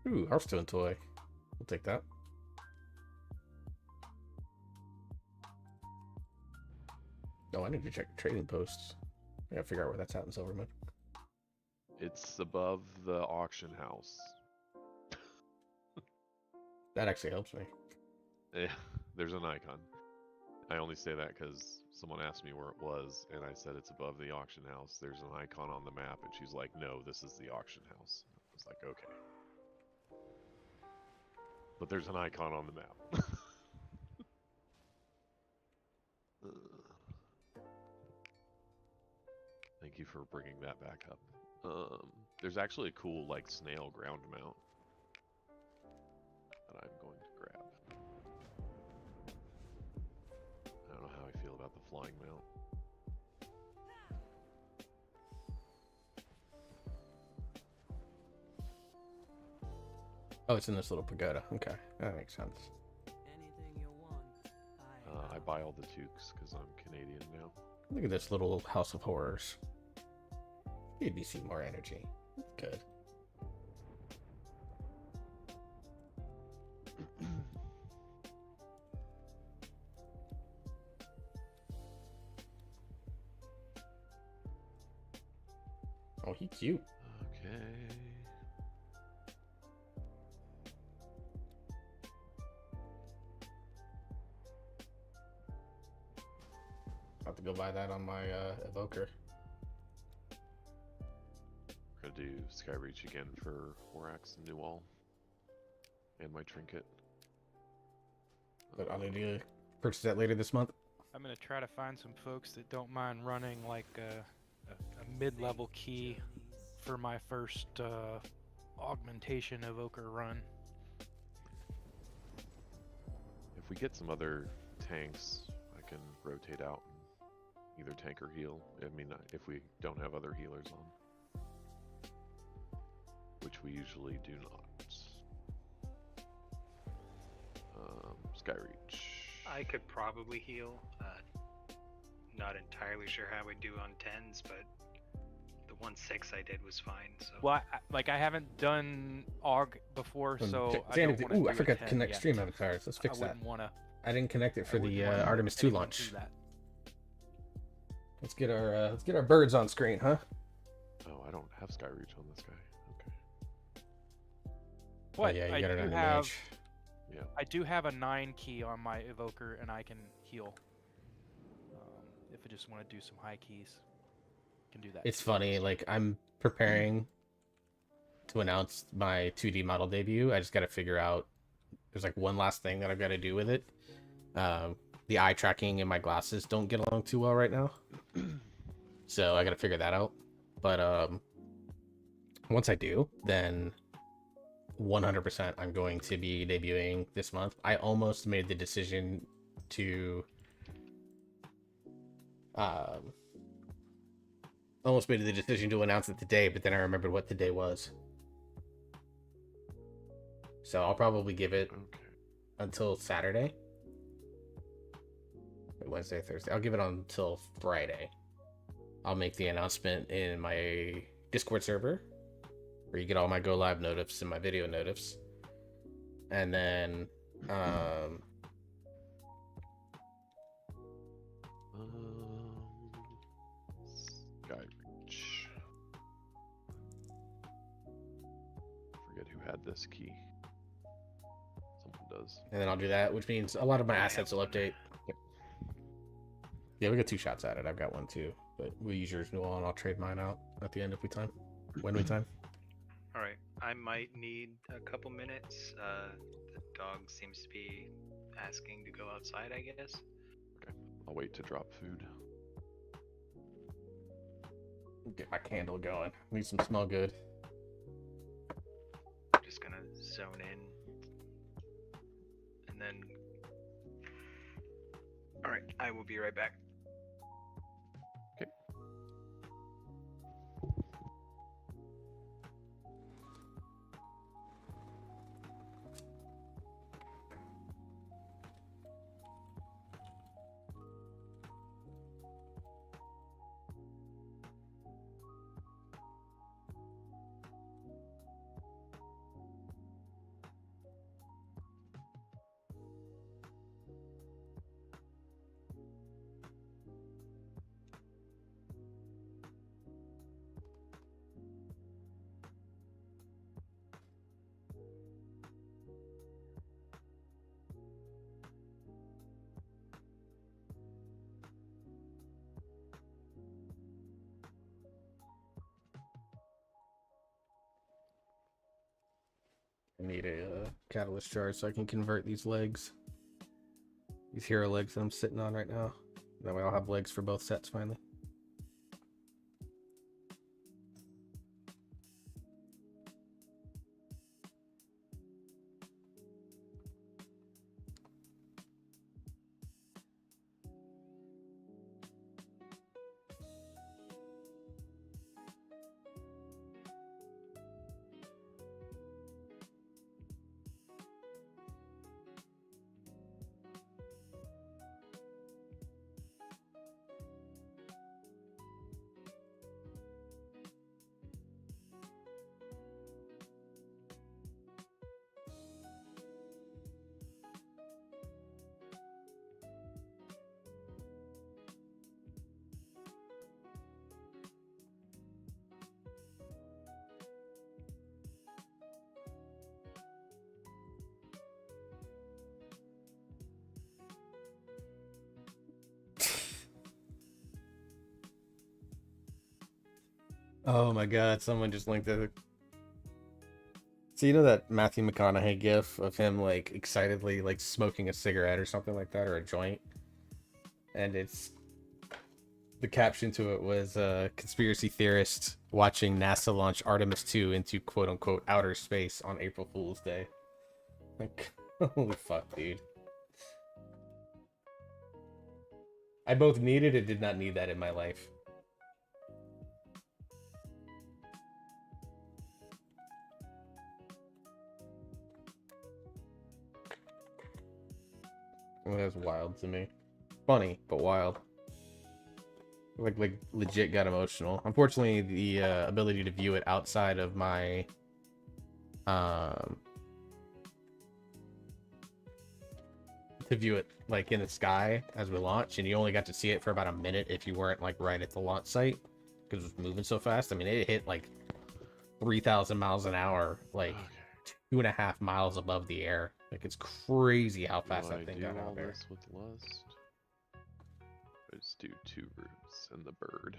[SPEAKER 3] Ooh, Hearthstone toy. We'll take that. Oh, I need to check trading posts. I gotta figure out where that's at in Silver Moon.
[SPEAKER 14] It's above the auction house.
[SPEAKER 3] That actually helps me.
[SPEAKER 14] Yeah, there's an icon. I only say that because someone asked me where it was, and I said it's above the auction house. There's an icon on the map, and she's like, no, this is the auction house. I was like, okay. But there's an icon on the map. Thank you for bringing that back up. There's actually a cool, like, snail ground mount that I'm going to grab. I don't know how I feel about the flying mount.
[SPEAKER 3] Oh, it's in this little pagoda. Okay, that makes sense.
[SPEAKER 15] Anything you want.
[SPEAKER 14] buy all the toques because I'm Canadian now.
[SPEAKER 3] Look at this little house of horrors. Need to see more energy. Good. Oh, he cute.
[SPEAKER 14] Okay.
[SPEAKER 3] Have to go buy that on my evoker.
[SPEAKER 14] Gonna do Skyreach again for Horax and Newall. And my trinket.
[SPEAKER 3] But I'll need to purchase that later this month.
[SPEAKER 16] I'm gonna try to find some folks that don't mind running like a mid-level key for my first augmentation evoker run.
[SPEAKER 14] If we get some other tanks, I can rotate out and either tank or heal. I mean, if we don't have other healers on. Which we usually do not. Skyreach.
[SPEAKER 13] I could probably heal. Not entirely sure how I do on 10s, but the 1-6 I did was fine. So.
[SPEAKER 16] Well, I haven't done aug before, so I don't want to.
[SPEAKER 3] Ooh, I forgot to connect stream avatars. Let's fix that.
[SPEAKER 16] wouldn't wanna.
[SPEAKER 3] I didn't connect it for the Artemis II launch. Let's get our birds on screen, huh?
[SPEAKER 14] Oh, I don't have Skyreach on this guy. Okay.
[SPEAKER 16] What?
[SPEAKER 3] Oh, yeah, you
[SPEAKER 16] I
[SPEAKER 3] got it
[SPEAKER 16] do
[SPEAKER 3] on
[SPEAKER 16] have.
[SPEAKER 3] mage.
[SPEAKER 14] Yeah.
[SPEAKER 16] I do have a 9 key on my evoker, and I can heal. If I just want to do some high keys, can do that.
[SPEAKER 3] It's funny, like I'm preparing to announce my 2D model debut. I just got to figure out. There's like one last thing that I've got to do with it. The eye tracking in my glasses don't get along too well right now, so I got to figure that out. But once I do, then 100% I'm going to be debuting this month. I almost made the decision to announce it today, but then I remembered what today was. So I'll probably give it until Saturday. Wednesday, Thursday. I'll give it until Friday. I'll make the announcement in my Discord server, where you get all my go live notifs and my video notifs. And then
[SPEAKER 14] Skyreach. Forget who had this key. Someone does.
[SPEAKER 3] and then I'll do that, which means a lot of my assets will update. Yeah, we got 2 shots at it. I've got one too, but we'll use yours, Newell, and I'll trade mine out at the end if we time. When we time.
[SPEAKER 13] All right, I might need a couple minutes. The dog seems to be asking to go outside, I guess.
[SPEAKER 14] Okay, I'll wait to drop food.
[SPEAKER 3] Get my candle going. Need some smell good.
[SPEAKER 13] Just gonna zone in, and then. All right, I will be right back.
[SPEAKER 3] I need a catalyst charge so I can convert these legs. These hero legs that I'm sitting on right now. That way I'll have legs for both sets finally. Oh my god, someone just linked it. So you know that Matthew McConaughey gif of him like excitedly like smoking a cigarette or something like that, or a joint? And it's the caption to it was conspiracy theorist watching NASA launch Artemis II into quote unquote outer space on April Fool's Day. Like, holy fuck, dude. I both needed and did not need that in my life. Well, that's wild to me. Funny, but wild. Like legit got emotional. Unfortunately, the ability to view it outside of my to view it like in the sky as we launch, and you only got to see it for about a minute if you weren't like right at the launch site because it was moving so fast. I mean, it hit like 3,000 miles an hour, like 2.5 miles above the air. Like, it's crazy how fast that thing got out there.
[SPEAKER 14] This with lust? I just do 2 roots and the bird.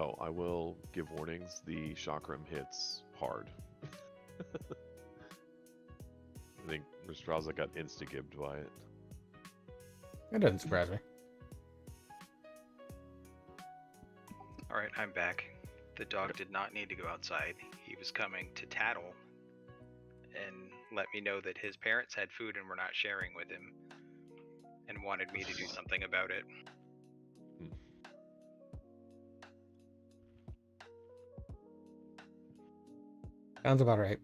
[SPEAKER 14] Oh, I will give warnings. The chakram hits hard. I think Ristraza got insta-gibbed by it.
[SPEAKER 3] It doesn't surprise me.
[SPEAKER 13] Alright, I'm back. The dog did not need to go outside. He was coming to tattle and let me know that his parents had food and were not sharing with him and wanted me to do something about it.
[SPEAKER 3] Sounds about right.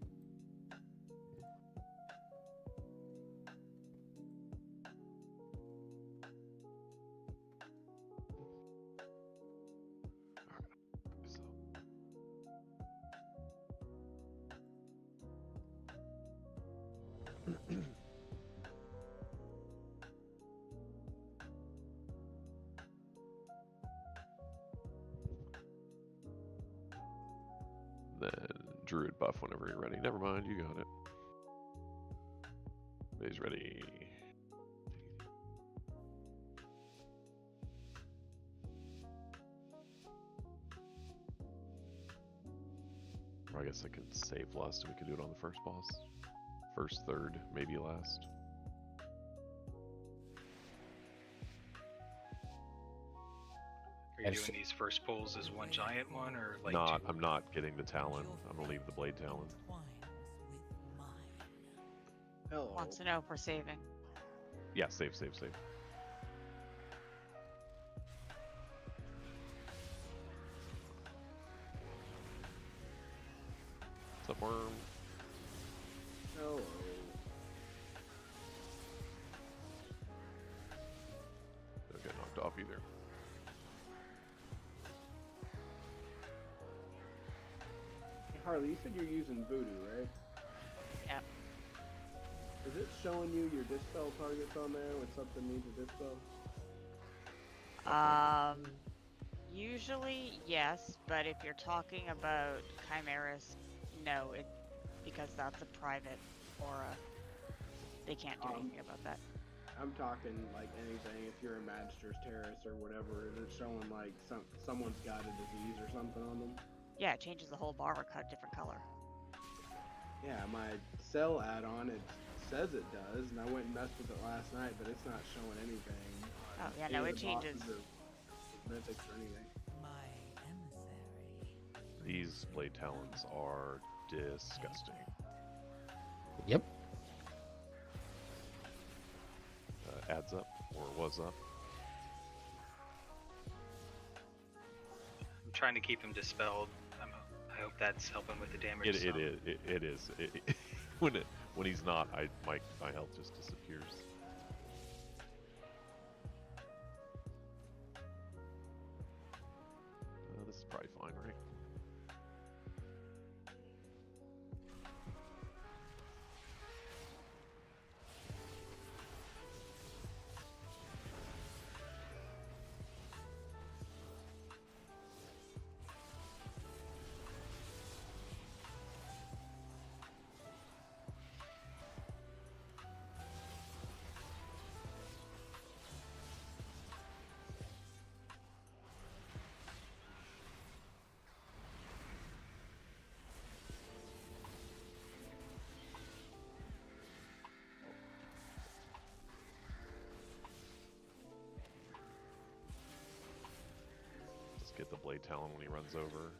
[SPEAKER 14] Then Druid buff whenever you're ready. Never mind, you got it. He's ready. Or I guess I could save lust and we could do it on the first boss. First, third, maybe last.
[SPEAKER 13] Are you doing these first pulls as one giant one, or like
[SPEAKER 14] Not,
[SPEAKER 13] two?
[SPEAKER 14] I'm not getting the Talon. I'm gonna leave the Blade Talon.
[SPEAKER 17] Hello. Wants to know if we're saving.
[SPEAKER 14] Yeah, save.
[SPEAKER 17] What's
[SPEAKER 14] up, worm?
[SPEAKER 17] Hello.
[SPEAKER 14] Don't get knocked off either.
[SPEAKER 17] Harley, you said you're using Voodoo, right?
[SPEAKER 18] Yep.
[SPEAKER 17] Is it showing you your dispel targets on there when something needs a dispel?
[SPEAKER 18] Usually yes, but if you're talking about Chimeras, no, because that's a private aura. They can't do anything about that.
[SPEAKER 17] I'm talking like anything. If you're a Magister's Terrace or whatever, is it showing like someone's got a disease or something on them?
[SPEAKER 18] Yeah, it changes the whole bar or cut a different color.
[SPEAKER 17] Yeah, my cell add-on, it says it does, and I went and messed with it last night, but it's not showing anything.
[SPEAKER 18] Oh yeah, no, it changes.
[SPEAKER 17] Mythics or anything.
[SPEAKER 14] These Blade Talons are disgusting.
[SPEAKER 3] Yep.
[SPEAKER 14] Adds up, or was up.
[SPEAKER 13] I'm trying to keep him dispelled. I hope that's helping with the damage.
[SPEAKER 14] It is. When he's not, my health just disappears. This is probably fine, right? Get the blade talon when he runs over.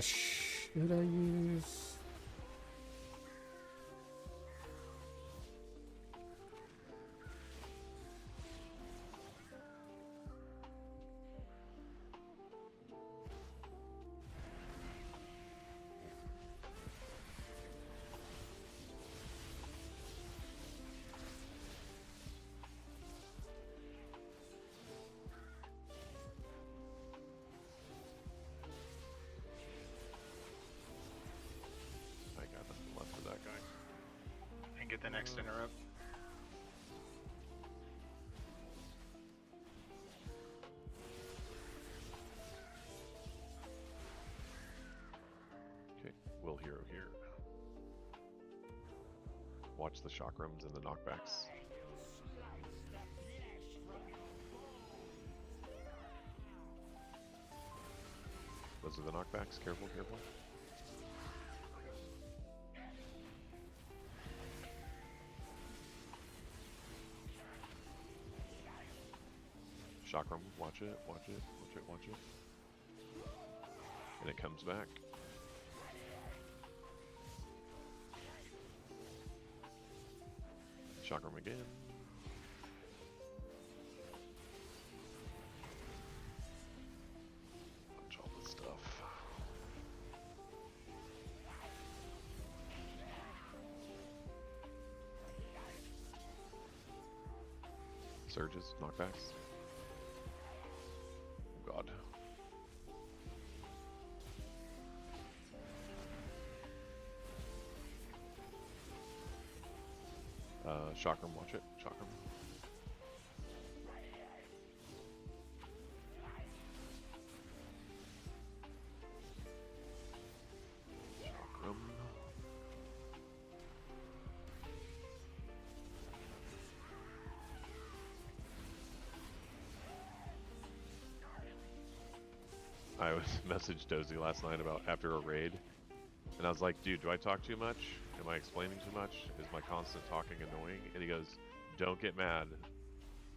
[SPEAKER 3] Should I use?
[SPEAKER 13] Get the next interrupt.
[SPEAKER 14] Okay, Will Hero here. Watch the chakrams and the knockbacks. Those are the knockbacks. Careful, careful. Chakram, watch it, watch it, watch it, watch it. And it comes back. Chakram again. Watch all this stuff. Surges, knockbacks. God. Chakram, watch it. Chakram. Chakram. I was messaged Dozy last night about after a raid, and I was like, dude, do I talk too much? Am I explaining too much? Is my constant talking annoying? And he goes, don't get mad,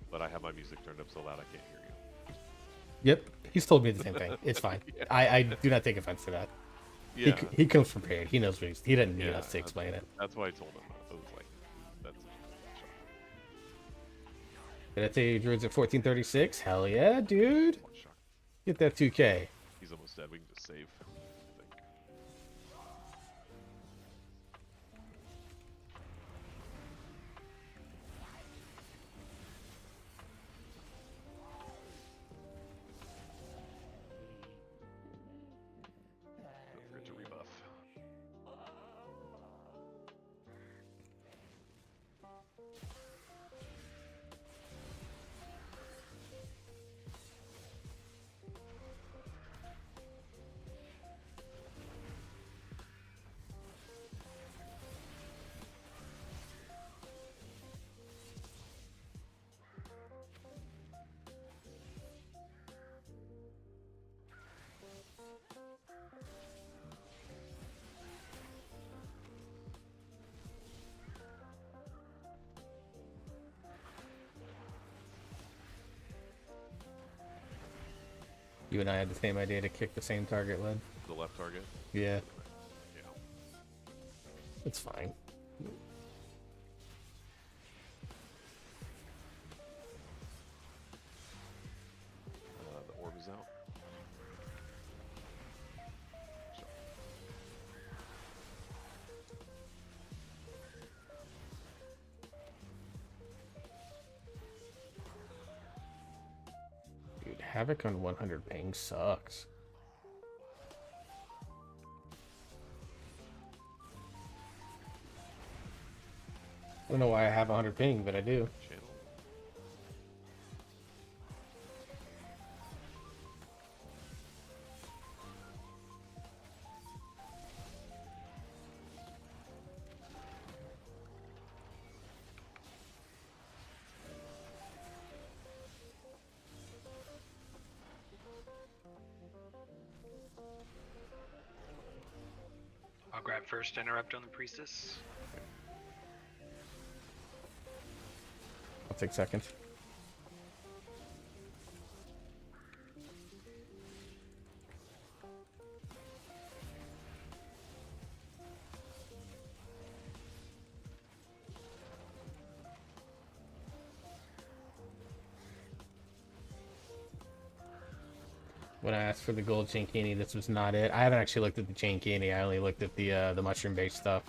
[SPEAKER 14] but I have my music turned up so loud I can't hear you.
[SPEAKER 3] Yep, he's told me the same thing. It's fine.
[SPEAKER 14] Yeah.
[SPEAKER 3] I do not take offense to that.
[SPEAKER 14] Yeah.
[SPEAKER 3] He comes prepared. He knows what he doesn't need us to explain it.
[SPEAKER 14] That's why I told him. I was like, that's
[SPEAKER 3] Did I tell you Druid's at 1436? Hell yeah, dude. Get that 2K.
[SPEAKER 14] He's almost dead. We can just save, I think. Don't forget to rebuff.
[SPEAKER 3] You and I had the same idea to kick the same target, Led.
[SPEAKER 14] The left target?
[SPEAKER 3] Yeah.
[SPEAKER 14] Yeah.
[SPEAKER 3] It's fine.
[SPEAKER 14] The orb is out.
[SPEAKER 3] Dude, Havoc on 100 ping sucks. I don't know why I have 100 ping, but I do.
[SPEAKER 13] I'll grab first interrupt on the priestess.
[SPEAKER 3] I'll take second. When I asked for the gold Chankini, this was not it. I haven't actually looked at the Chankini. I only looked at the mushroom-based stuff.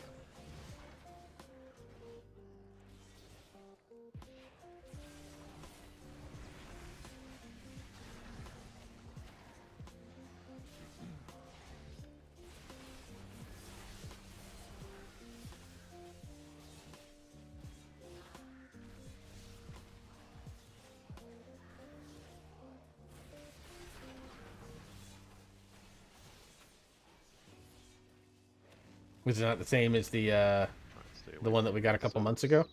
[SPEAKER 3] Was it not the same as the one that we got a couple months ago?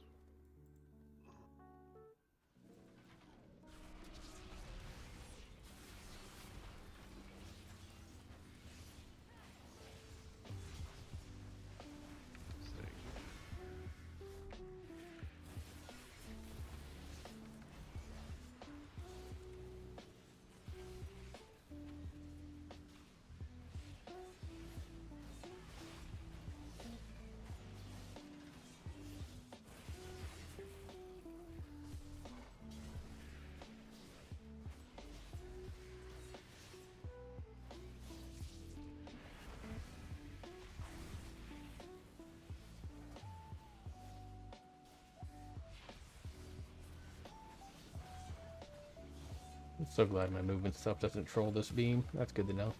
[SPEAKER 3] I'm so glad my movement stuff doesn't troll this beam. That's good to know.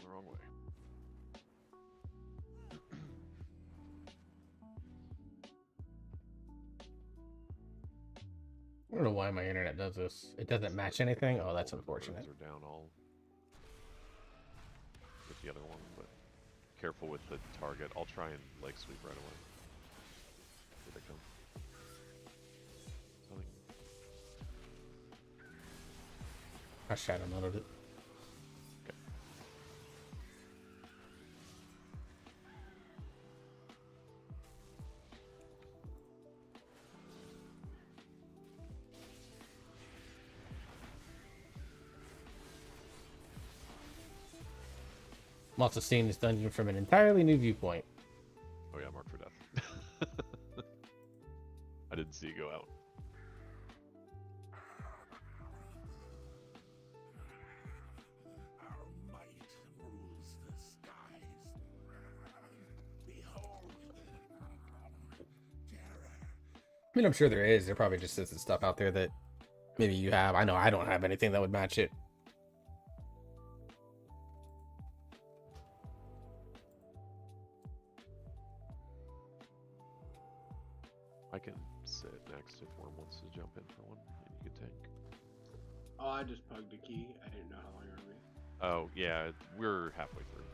[SPEAKER 14] Wrong way.
[SPEAKER 3] I don't know why my internet does this. It doesn't match anything. Oh, that's unfortunate.
[SPEAKER 14] Are down all with the other one, but careful with the target. I'll try and leg sweep right away. Here they come. Something.
[SPEAKER 3] I shadow modded it. I'm also seeing this dungeon from an entirely new viewpoint.
[SPEAKER 14] Oh yeah, mark for death. I didn't see it go out.
[SPEAKER 12] Our might rules the skies. Behold,
[SPEAKER 3] I mean, I'm sure there is. There probably just is stuff out there that maybe you have. I know I don't have anything that would match it.
[SPEAKER 14] I can sit next if Worm wants to jump in for one, and you can tank.
[SPEAKER 17] Oh, I just plugged a key. I didn't know how long it would be.
[SPEAKER 14] Oh, yeah, we're halfway through.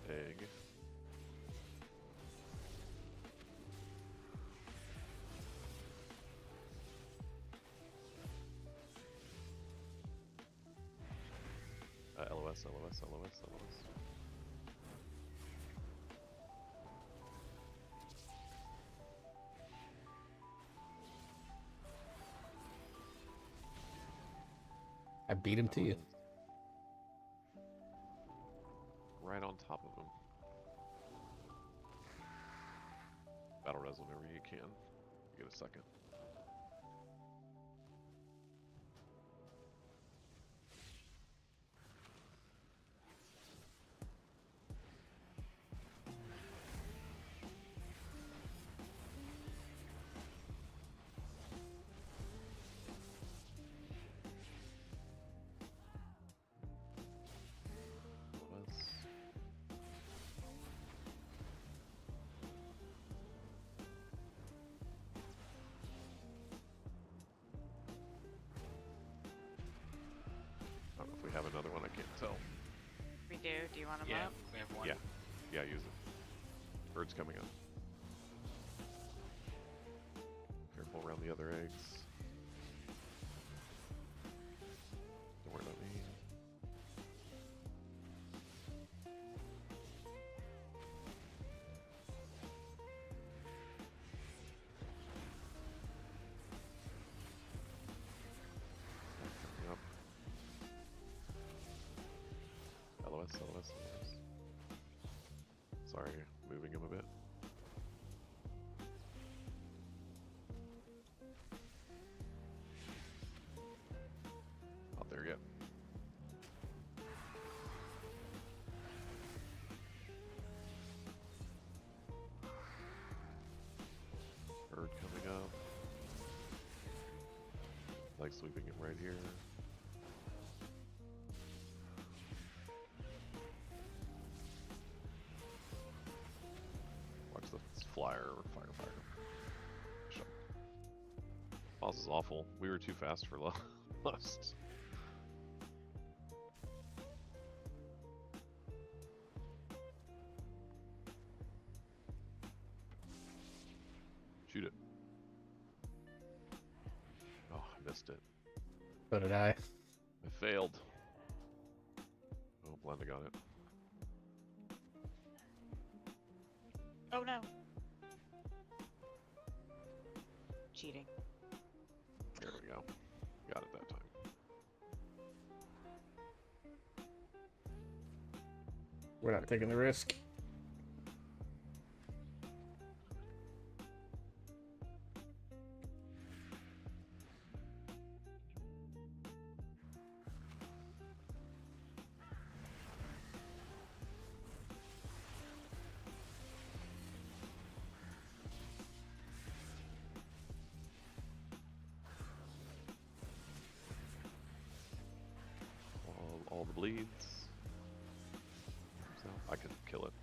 [SPEAKER 14] egg. LOS, LOS, LOS, LOS.
[SPEAKER 3] I beat him to you.
[SPEAKER 14] Right on top of him. Battle res whenever you can. Give it a second. I don't know if we have another one, I can't tell.
[SPEAKER 18] We do. Do you want them
[SPEAKER 13] Yeah,
[SPEAKER 18] up?
[SPEAKER 13] we have one.
[SPEAKER 14] Yeah, use it. Bird's coming up. Careful around the other eggs. Don't worry about me. Coming up. LOS, LOS, LOS. Sorry, moving him a bit. Not there yet. Bird coming up. Like sweeping him right here. Watch the flyer or firefighter. Shut. Boss is awful. We were too fast for lust. Shoot it. Oh, I missed it.
[SPEAKER 3] So did I.
[SPEAKER 14] I failed. Oh, Blenda got it.
[SPEAKER 18] Oh no. Cheating.
[SPEAKER 14] There we go. Got it that time.
[SPEAKER 3] We're not taking the risk.
[SPEAKER 14] All the bleeds. So I can kill it.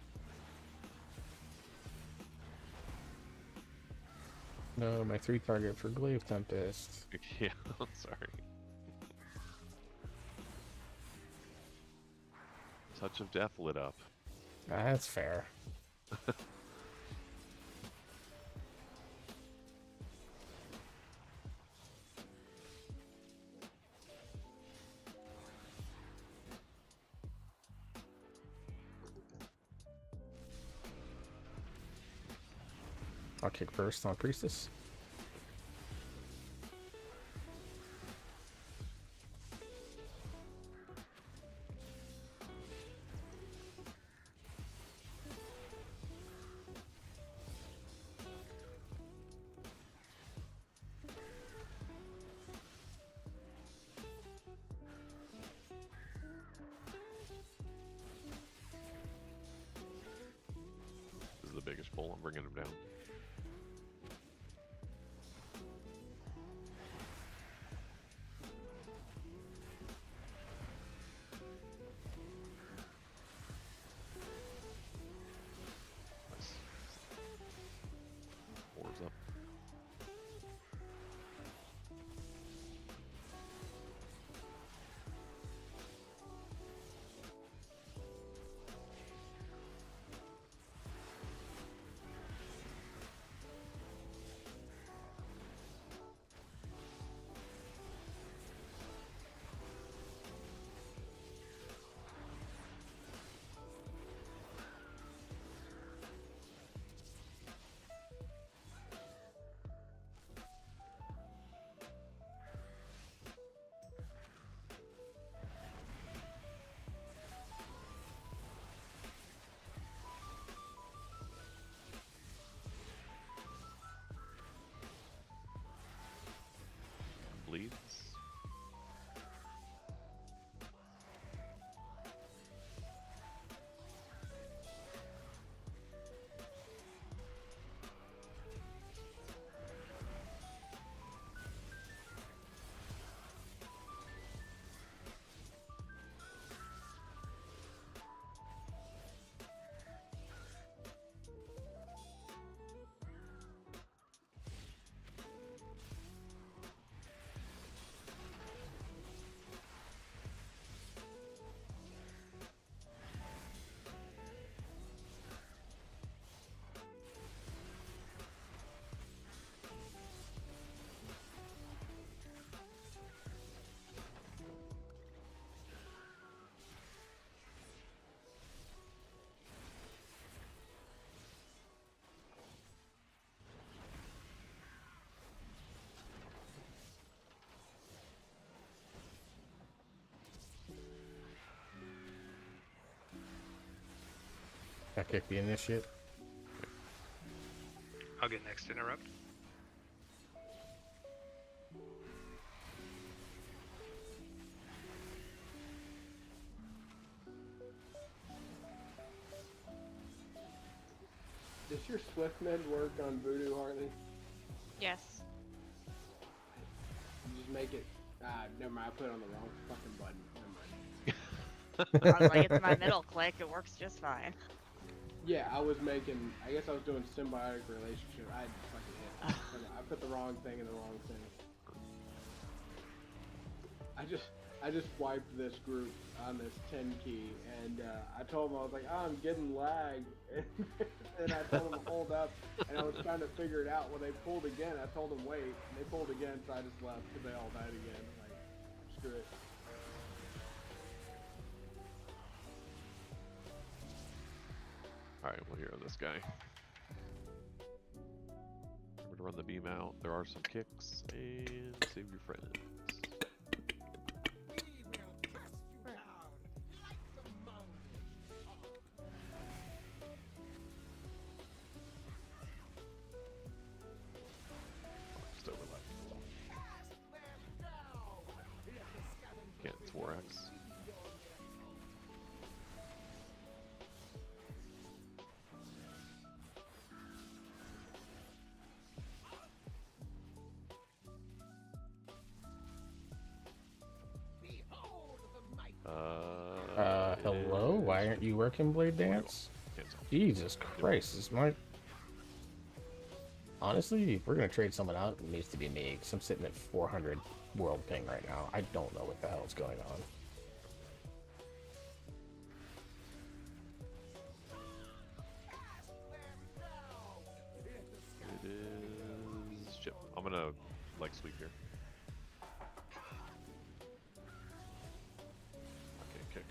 [SPEAKER 3] No, my 3 target for Glaive Tempest.
[SPEAKER 14] Yeah, sorry. Touch of Death lit up.
[SPEAKER 3] That's fair. I'll kick first on Priestess.
[SPEAKER 14] This is the biggest pull. I'm bringing him down. Nice. Orbs up.
[SPEAKER 3] I kicked the initiate.
[SPEAKER 13] I'll get next interrupt.
[SPEAKER 17] Does your Swift Med work on Voodoo, Harley?
[SPEAKER 18] Yes.
[SPEAKER 17] You just make it. Never mind. I put it on the wrong fucking button.
[SPEAKER 18] I was like, it's my middle click. It works just fine.
[SPEAKER 17] Yeah, I was making. I guess I was doing symbiotic relationship. I fucking hit. I put the wrong thing in the wrong thing. I just wiped this group on this 10 key, and I told them, I was like, oh, I'm getting lag. And I told them to hold up, and I was trying to figure it out. When they pulled again, I told them wait, and they pulled again, so I just left because they all died again. Like, screw it.
[SPEAKER 14] Alright, we'll hero this guy. We're gonna run the beam out. There are some kicks, and save your friends. Just overlap. Can't, it's Warax.
[SPEAKER 3] Hello? Why aren't you working, Blade Dance? Jesus Christ, this might... Honestly, if we're gonna trade someone out, it needs to be me, because I'm sitting at 400 world ping right now. I don't know what the hell is going on.
[SPEAKER 14] It is Chip. I'm gonna leg sweep here. Okay, kick.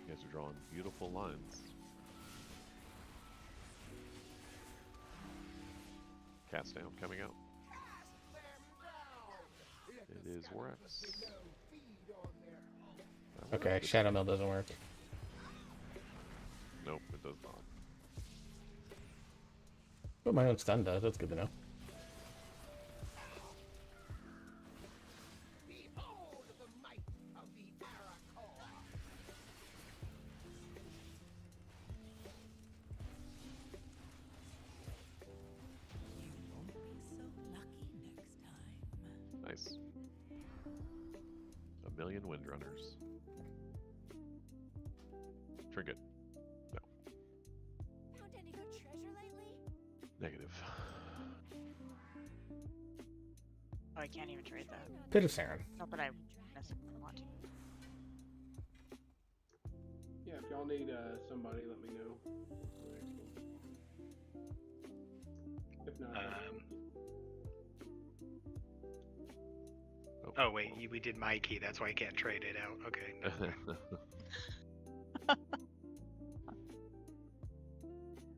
[SPEAKER 14] You guys are drawing beautiful lines. Cast down coming out. It is Warax.
[SPEAKER 3] Okay, Shadow Mill doesn't work.
[SPEAKER 14] Nope, it does not.
[SPEAKER 3] But my own stun does, that's good to know.
[SPEAKER 14] Nice. A million windrunners. Trinket. No.
[SPEAKER 19] Found any good treasure lately?
[SPEAKER 14] Negative.
[SPEAKER 18] Oh, I can't even trade that.
[SPEAKER 3] Pit of Saren.
[SPEAKER 18] Not that I necessarily want to.
[SPEAKER 17] Yeah, if y'all need somebody, let me know. If not,
[SPEAKER 13] Oh wait, we did my key. That's why I can't trade it out. Okay.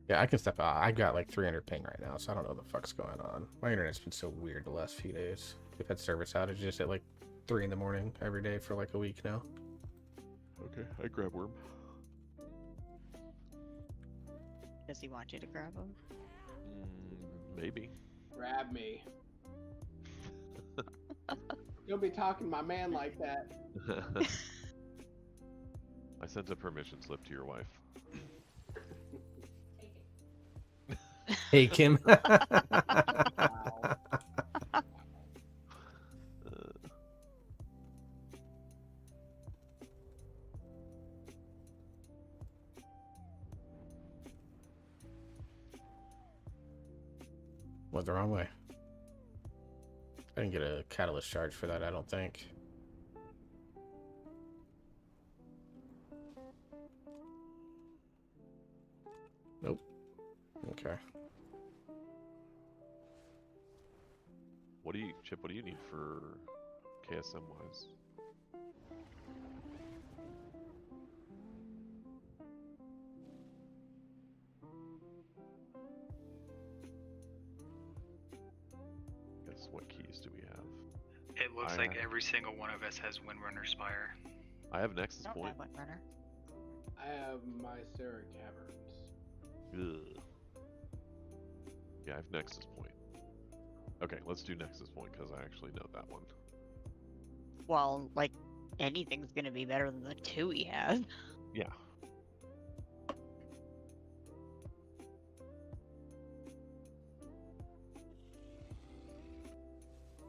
[SPEAKER 3] Yeah, I can step out. I got like 300 ping right now, so I don't know what the fuck's going on. My internet's been so weird the last few days. We've had service outages at like 3 in the morning every day for like a week now.
[SPEAKER 14] Okay, I grab worm.
[SPEAKER 18] Does he want you to grab him?
[SPEAKER 14] Maybe.
[SPEAKER 17] grab me. You'll be talking to my man like that.
[SPEAKER 14] I sent a permission slip to your wife.
[SPEAKER 3] Hey, Kim. Went the wrong way. I didn't get a catalyst charge for that, I don't think. Nope. Okay.
[SPEAKER 14] What do you, Chip? What do you need for KSM wise? What keys do we have?
[SPEAKER 13] It looks like every single one of us has Windrunner Spire.
[SPEAKER 14] I have Nexus
[SPEAKER 18] Don't
[SPEAKER 14] Point.
[SPEAKER 18] have Windrunner.
[SPEAKER 17] I have my Sarah Caverns.
[SPEAKER 14] Ugh. Yeah, I have Nexus Point. Okay, let's do Nexus Point because I actually know that one.
[SPEAKER 18] Well, like, anything's gonna be better than the 2 we have.
[SPEAKER 14] Yeah.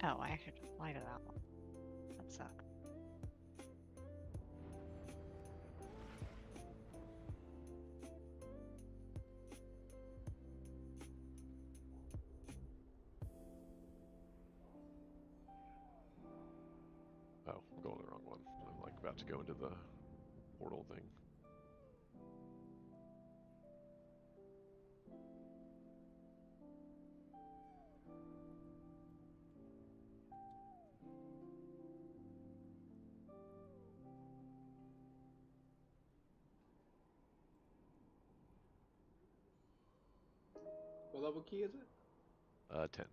[SPEAKER 18] Oh, I actually just applied to that one. That sucks.
[SPEAKER 14] Oh, I'm going the wrong one. I'm like about to go into the portal thing.
[SPEAKER 17] What level key is it?
[SPEAKER 14] 10.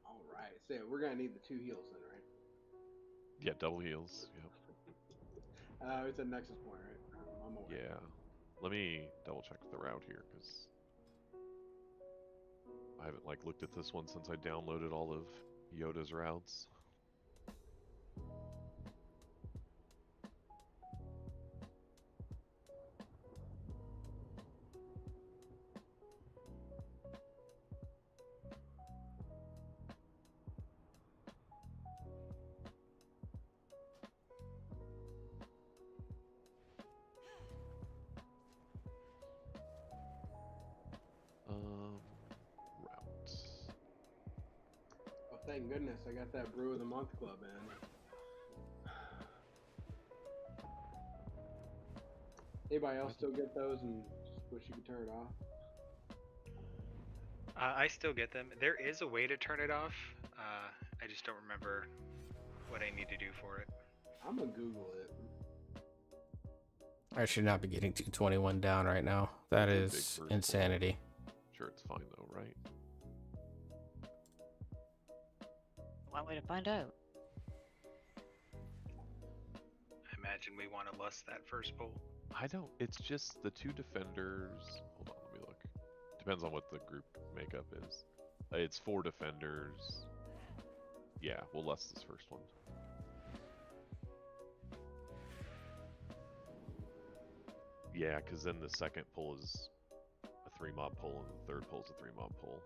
[SPEAKER 17] All right. So we're gonna need the 2 heals then, right?
[SPEAKER 14] Yeah, double heals. Yep.
[SPEAKER 17] It's a Nexus Point, right? I'm aware.
[SPEAKER 14] Yeah. Let me double check the route here because I haven't like looked at this one since I downloaded all of Yoda's routes. Routes.
[SPEAKER 17] Oh, thank goodness I got that Brew of the Month Club in. Anybody else still get those and just wish you could turn it off?
[SPEAKER 13] I still get them. There is a way to turn it off. I just don't remember what I need to do for it.
[SPEAKER 17] I'm gonna Google it.
[SPEAKER 3] I should not be getting 221 down right now. That is insanity.
[SPEAKER 14] Sure, it's fine though, right?
[SPEAKER 18] One way to find out.
[SPEAKER 13] I imagine we want to lust that first pull.
[SPEAKER 14] I don't. It's just the 2 defenders. Hold on, let me look. Depends on what the group makeup is. It's 4 defenders. Yeah, we'll lust this first one. Yeah, because then the second pull is a 3-mob pull, and the third pull is a 3-mob pull.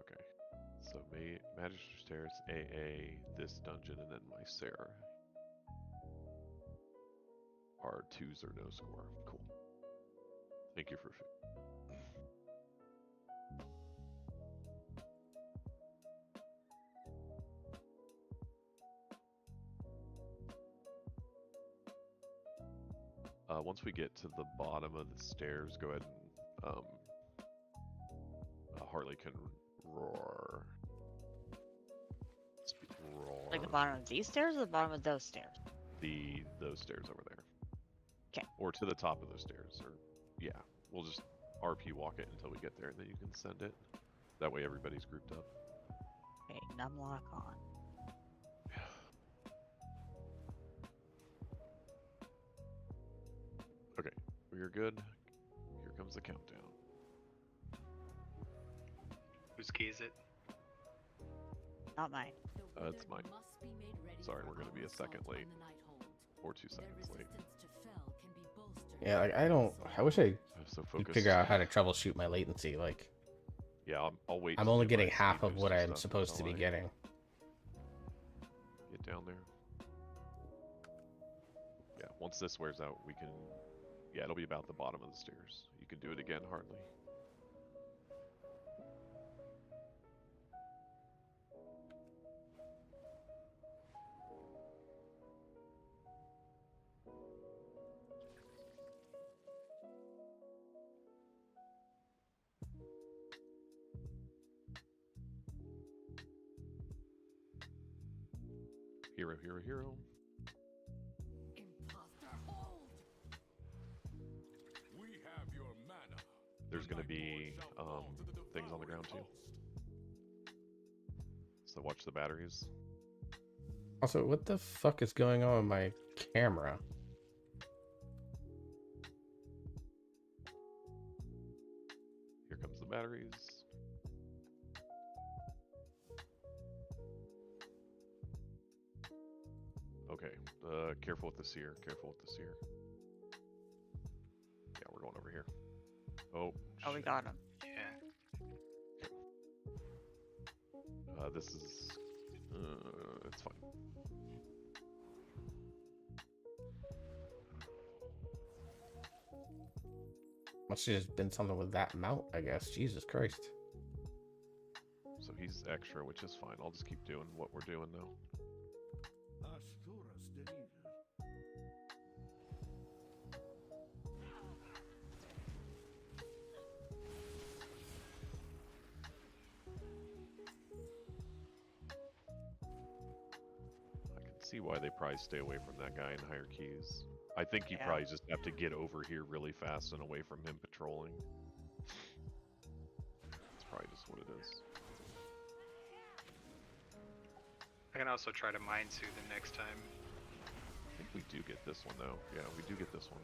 [SPEAKER 14] Okay, so Magister Stairs, AA, this dungeon, and then my Sarah are 2s or no score. Cool. Thank you for food. Once we get to the bottom of the stairs, go ahead and Harley can roar. Roar.
[SPEAKER 18] Like the bottom of these stairs or the bottom of those stairs?
[SPEAKER 14] Those stairs over there.
[SPEAKER 18] Okay.
[SPEAKER 14] Or to the top of those stairs. Or yeah, we'll just RP walk it until we get there, and then you can send it. That way everybody's grouped up.
[SPEAKER 18] Okay, numlock on.
[SPEAKER 14] Okay, we're good. Here comes the countdown.
[SPEAKER 13] Whose key is it?
[SPEAKER 18] Not mine.
[SPEAKER 14] It's mine. Sorry, we're gonna be a second late. Or 2 seconds late.
[SPEAKER 3] Yeah, like I wish I
[SPEAKER 14] so
[SPEAKER 3] could figure out how to troubleshoot my latency. Like,
[SPEAKER 14] yeah, I'll wait.
[SPEAKER 3] I'm only getting half of what I'm supposed to be getting.
[SPEAKER 14] Get down there. Yeah, once this wears out, we can. Yeah, it'll be about the bottom of the stairs. You can do it again, Harley. Hero, hero, hero. there's going to be things on the ground too. So watch the batteries.
[SPEAKER 3] Also, what the fuck is going on with my camera?
[SPEAKER 14] Here comes the batteries. Okay, careful with the seer. Careful with the seer. Yeah, we're going over here. Oh.
[SPEAKER 18] Oh, we got him.
[SPEAKER 13] Yeah.
[SPEAKER 14] This is. It's fine.
[SPEAKER 3] Must have just been something with that mount, I guess. Jesus Christ.
[SPEAKER 14] So he's extra, which is fine. I'll just keep doing what we're doing now. See why they probably stay away from that guy in higher keys. I think you probably just have to get over here really fast and away from him patrolling. That's probably just what it is.
[SPEAKER 13] I can also try to mind soothe him next time.
[SPEAKER 14] I think we do get this one though. Yeah, we do get this one.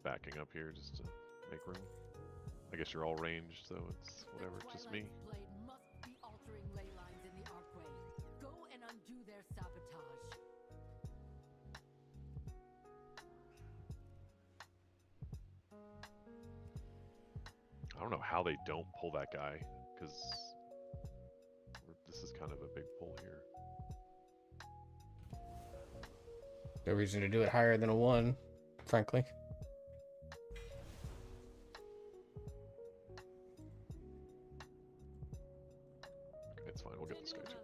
[SPEAKER 14] Backing up here just to make room. I guess you're all ranged, so it's whatever, just me.
[SPEAKER 15] Blade must be altering ley lines in the archway. Go and undo their sabotage.
[SPEAKER 14] I don't know how they don't pull that guy, because this is kind of a big pull here.
[SPEAKER 3] No reason to do it higher than a 1, frankly.
[SPEAKER 14] It's fine, we'll get this guy too.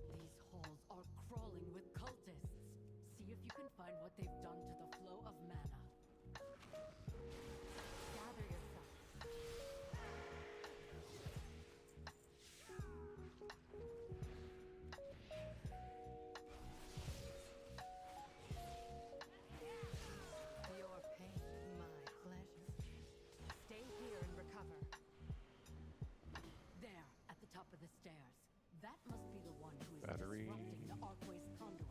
[SPEAKER 15] These halls are crawling with cultists. See if you can find what they've done to the flow of mana. Gather yourself. Your pain, my pleasure. Stay here and recover. There, at the top of the stairs. That must be the one who is disrupting the archway's conduits.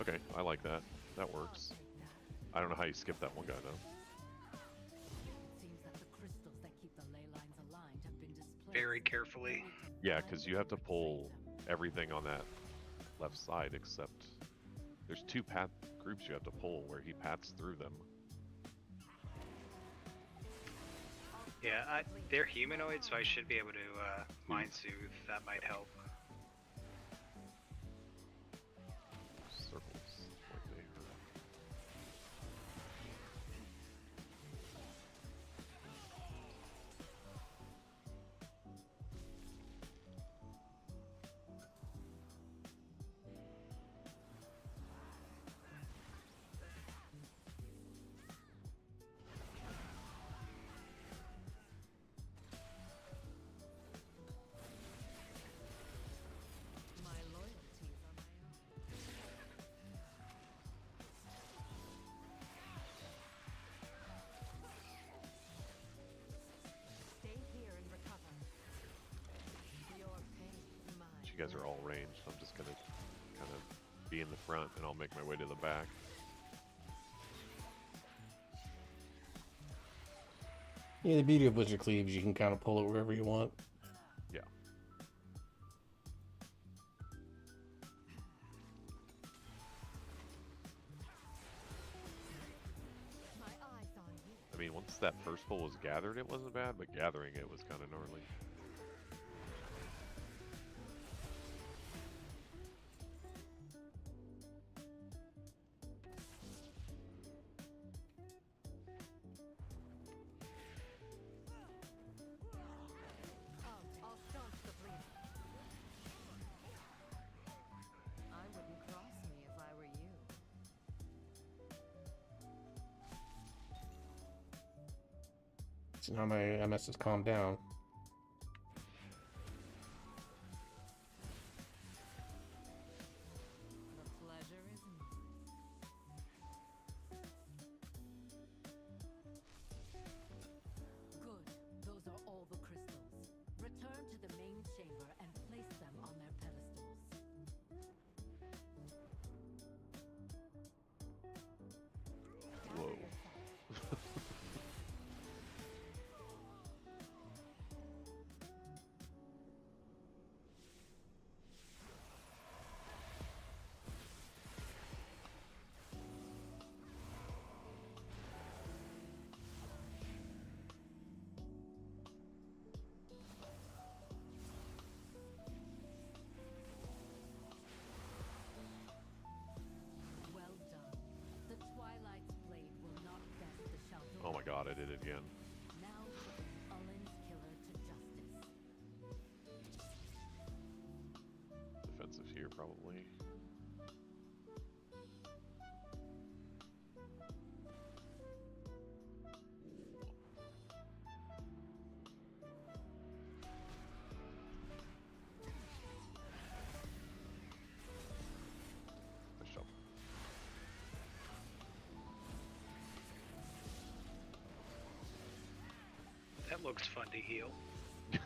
[SPEAKER 14] Okay, I like that. That works. I don't know how you skip that one guy though.
[SPEAKER 15] Seems that the crystals that keep the ley lines aligned have been displaced.
[SPEAKER 13] Very carefully.
[SPEAKER 14] Yeah, because you have to pull everything on that left side except there's 2 path groups you have to pull where he paths through them.
[SPEAKER 13] Yeah, they're humanoid, so I should be able to mind soothe. That might help.
[SPEAKER 14] Circles like they hurt.
[SPEAKER 15] My loyalties are my own. Stay here and recover. Your pain, my
[SPEAKER 14] You guys are all ranged. I'm just gonna kind of be in the front and I'll make my way to the back.
[SPEAKER 3] Yeah, the beauty of Wizard Cleaves, you can kind of pull it wherever you want.
[SPEAKER 14] Yeah.
[SPEAKER 15] my eyes on you.
[SPEAKER 14] I mean, once that first pull was gathered, it wasn't bad, but gathering it was kind of gnarly.
[SPEAKER 3] So now my MS has calmed down.
[SPEAKER 15] The pleasure is good. Those are all the crystals. Return to the main chamber and place them on their pedestals.
[SPEAKER 14] Whoa.
[SPEAKER 15] Well done. The Twilight's blade will not best the Shaldor.
[SPEAKER 14] Oh my god, I did it again.
[SPEAKER 15] Now put Ullin's killer to justice.
[SPEAKER 14] Defensive here, probably. Nice job.
[SPEAKER 13] That looks fun to heal.
[SPEAKER 14] It's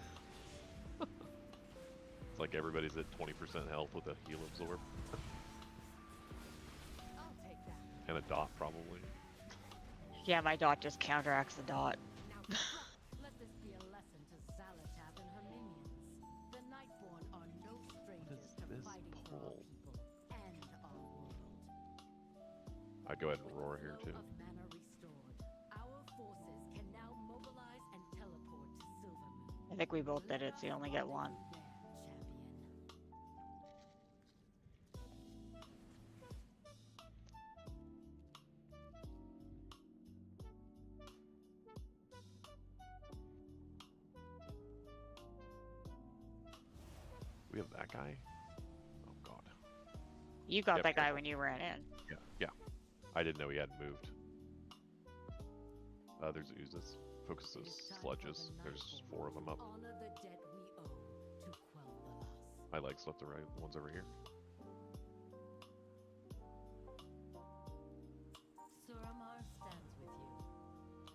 [SPEAKER 14] like everybody's at 20% health with a heal absorb.
[SPEAKER 15] I'll take that.
[SPEAKER 14] And a dot, probably.
[SPEAKER 18] Yeah, my dot just counteracts the dot.
[SPEAKER 15] Let this be a lesson to Zalatab and her minions. The Nightborn are no strangers to fighting for our people and our world.
[SPEAKER 14] I'd go ahead and roar here, too.
[SPEAKER 15] Of mana restored. Our forces can now mobilize and teleport to Silvermoon.
[SPEAKER 18] I think we both did it, so you only get one.
[SPEAKER 14] We have that guy. Oh god.
[SPEAKER 18] You got
[SPEAKER 14] Yep,
[SPEAKER 18] that guy
[SPEAKER 14] careful.
[SPEAKER 18] when you ran in.
[SPEAKER 14] Yeah. I didn't know he hadn't moved. There's oozes, focuses, sludges. There's 4 of them up.
[SPEAKER 15] Honor the debt we owe to quell the loss.
[SPEAKER 14] My legs left the right ones over here.
[SPEAKER 15] Suramar stands with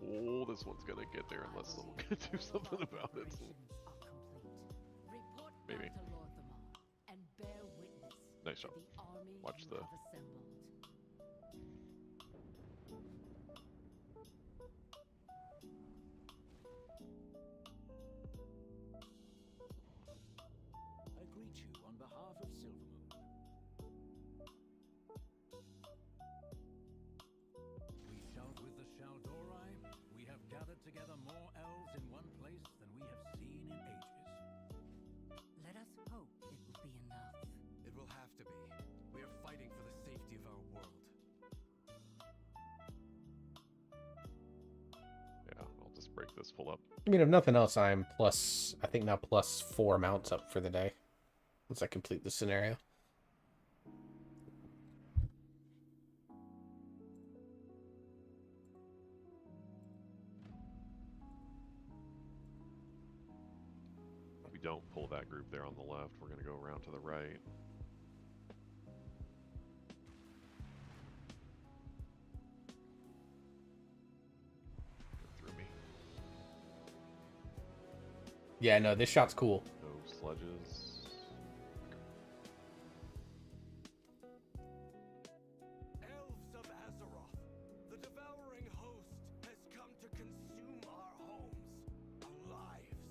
[SPEAKER 15] you.
[SPEAKER 14] Oh, this one's gonna get there unless someone can do something about it.
[SPEAKER 15] Report
[SPEAKER 14] Maybe.
[SPEAKER 15] back to Lorthamar and bear witness
[SPEAKER 14] Nice
[SPEAKER 15] to
[SPEAKER 14] job.
[SPEAKER 15] the army
[SPEAKER 14] Watch
[SPEAKER 15] you
[SPEAKER 14] the.
[SPEAKER 15] have assembled.
[SPEAKER 20] I greet you on behalf of Silvermoon. We shout with the Shaldori. We have gathered together more elves in one place than we have seen in ages.
[SPEAKER 15] Let us hope it will be enough.
[SPEAKER 10] It will have to be. We are fighting for the safety of our world.
[SPEAKER 14] Yeah, I'll just break this full up.
[SPEAKER 3] I mean, if nothing else, I'm plus, I think now plus 4 mounts up for the day. Once I complete the scenario.
[SPEAKER 14] We don't pull that group there on the left. We're gonna go around to the right. Through me.
[SPEAKER 3] Yeah, no, this shot's cool.
[SPEAKER 14] No sludges.
[SPEAKER 10] Elves of Azeroth, the devouring host has come to consume our homes, our lives,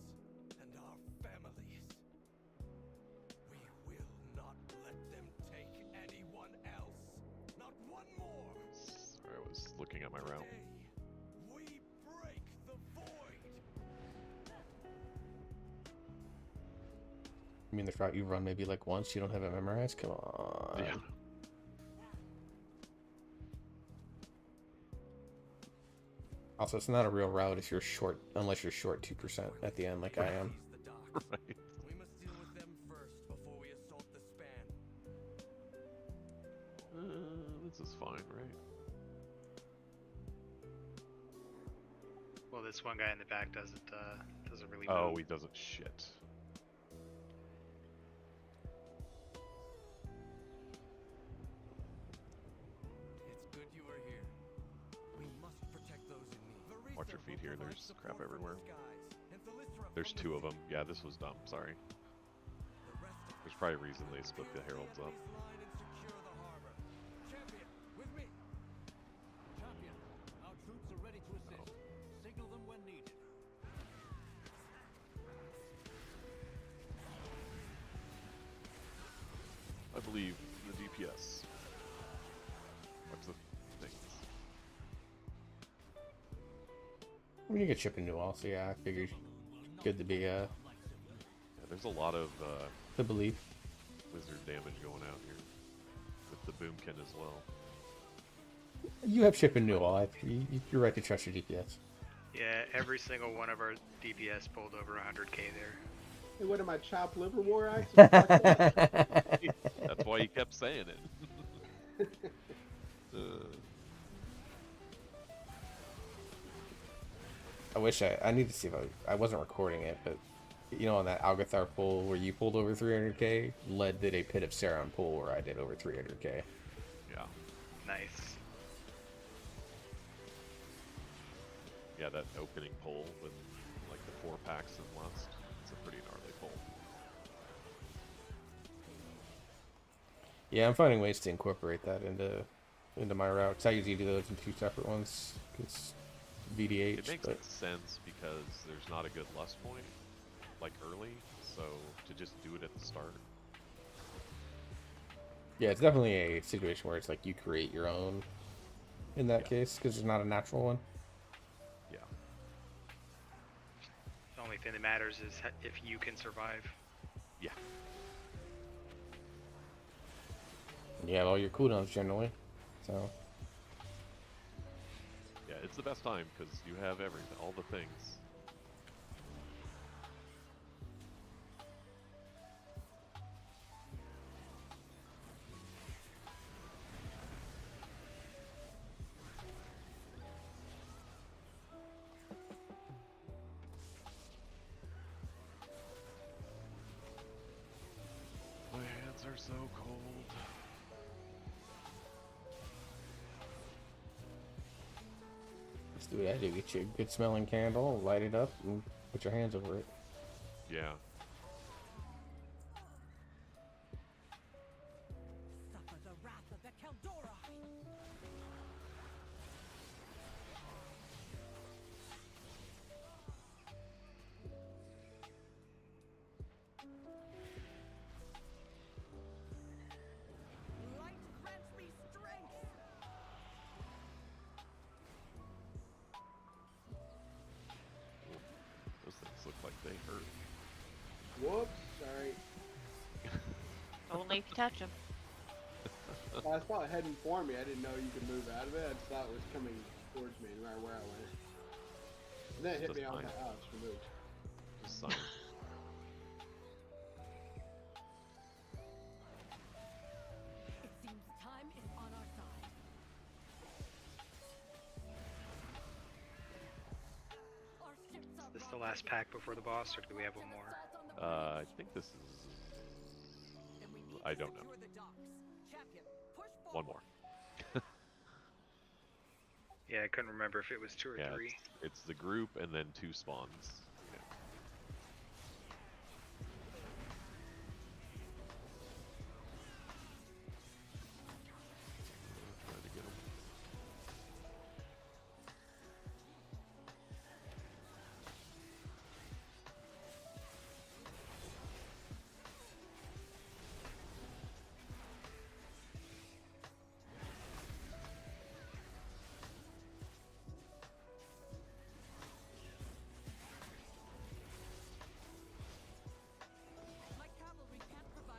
[SPEAKER 10] and our families. We will not let them take anyone else. Not one more.
[SPEAKER 14] Sorry, I was looking at my route.
[SPEAKER 10] We break the void.
[SPEAKER 3] I mean, the route you run maybe like once, you don't have it memorized? Come on.
[SPEAKER 14] Yeah.
[SPEAKER 3] Also, it's not a real route if you're short, unless you're short 2% at the end like I am.
[SPEAKER 14] Right.
[SPEAKER 10] We must deal with them first before we assault the span.
[SPEAKER 14] This is fine, right?
[SPEAKER 13] Well, this one guy in the back doesn't really move.
[SPEAKER 14] Oh, he doesn't shit.
[SPEAKER 10] It's good you are here. We must protect those in need.
[SPEAKER 14] Watch your feet here. There's crap everywhere. There's two of them. Yeah, this was dumb. Sorry. There's probably a reason they split the heralds up.
[SPEAKER 20] Champion, with me. Champion, our troops are ready to assist. Signal them when needed.
[SPEAKER 14] I believe the DPS. What's the things?
[SPEAKER 3] I mean, you get shipping new all, so yeah, I figured good to be
[SPEAKER 14] Yeah, there's a lot of
[SPEAKER 3] to believe.
[SPEAKER 14] wizard damage going out here with the boomkin as well.
[SPEAKER 3] You have shipping new all. You're right to trust your DPS.
[SPEAKER 13] Yeah, every single one of our DPS pulled over 100k there.
[SPEAKER 17] Hey, what am I, chopped livermore axe?
[SPEAKER 14] That's why you kept saying it.
[SPEAKER 3] I wish I need to see if I wasn't recording it, but you know, on that Algathar pull where you pulled over 300k, Led did a Pit of Sauron pull where I did over 300k.
[SPEAKER 14] Yeah.
[SPEAKER 13] Nice.
[SPEAKER 14] Yeah, that opening pull with like the 4 packs and lust. It's a pretty gnarly pull.
[SPEAKER 3] Yeah, I'm finding ways to incorporate that into my routes. I usually do those in 2 separate ones because VDH.
[SPEAKER 14] It makes sense because there's not a good lust point like early, so to just do it at the start.
[SPEAKER 3] Yeah, it's definitely a situation where it's like you create your own in that case because there's not a natural one.
[SPEAKER 14] Yeah.
[SPEAKER 13] The only thing that matters is if you can survive.
[SPEAKER 14] Yeah.
[SPEAKER 3] You have all your cooldowns generally, so.
[SPEAKER 14] Yeah, it's the best time because you have everything, all the things. My hands are so cold.
[SPEAKER 3] Let's do what I do. Get you a good smelling candle, light it up, and put your hands over it.
[SPEAKER 14] Yeah.
[SPEAKER 15] Suffer the wrath of the Keldori. Light grants me strength.
[SPEAKER 14] Those things look like they hurt.
[SPEAKER 17] Whoops, sorry.
[SPEAKER 18] Only if you touch them.
[SPEAKER 17] I saw it heading for me. I didn't know you could move out of it. I just thought it was coming towards me, no matter where I went. And then it hit
[SPEAKER 14] Just
[SPEAKER 17] me on
[SPEAKER 14] fine.
[SPEAKER 17] the house, removed.
[SPEAKER 14] Just science.
[SPEAKER 15] It seems time is on our side. Our ships are
[SPEAKER 13] Is this the last pack before the boss, or do we have one more?
[SPEAKER 14] I think this is... I don't know. One more.
[SPEAKER 13] Yeah, I couldn't remember if it was 2 or
[SPEAKER 14] Yeah,
[SPEAKER 13] 3.
[SPEAKER 14] it's the group and then 2 spawns. Yeah. Trying to get 'em.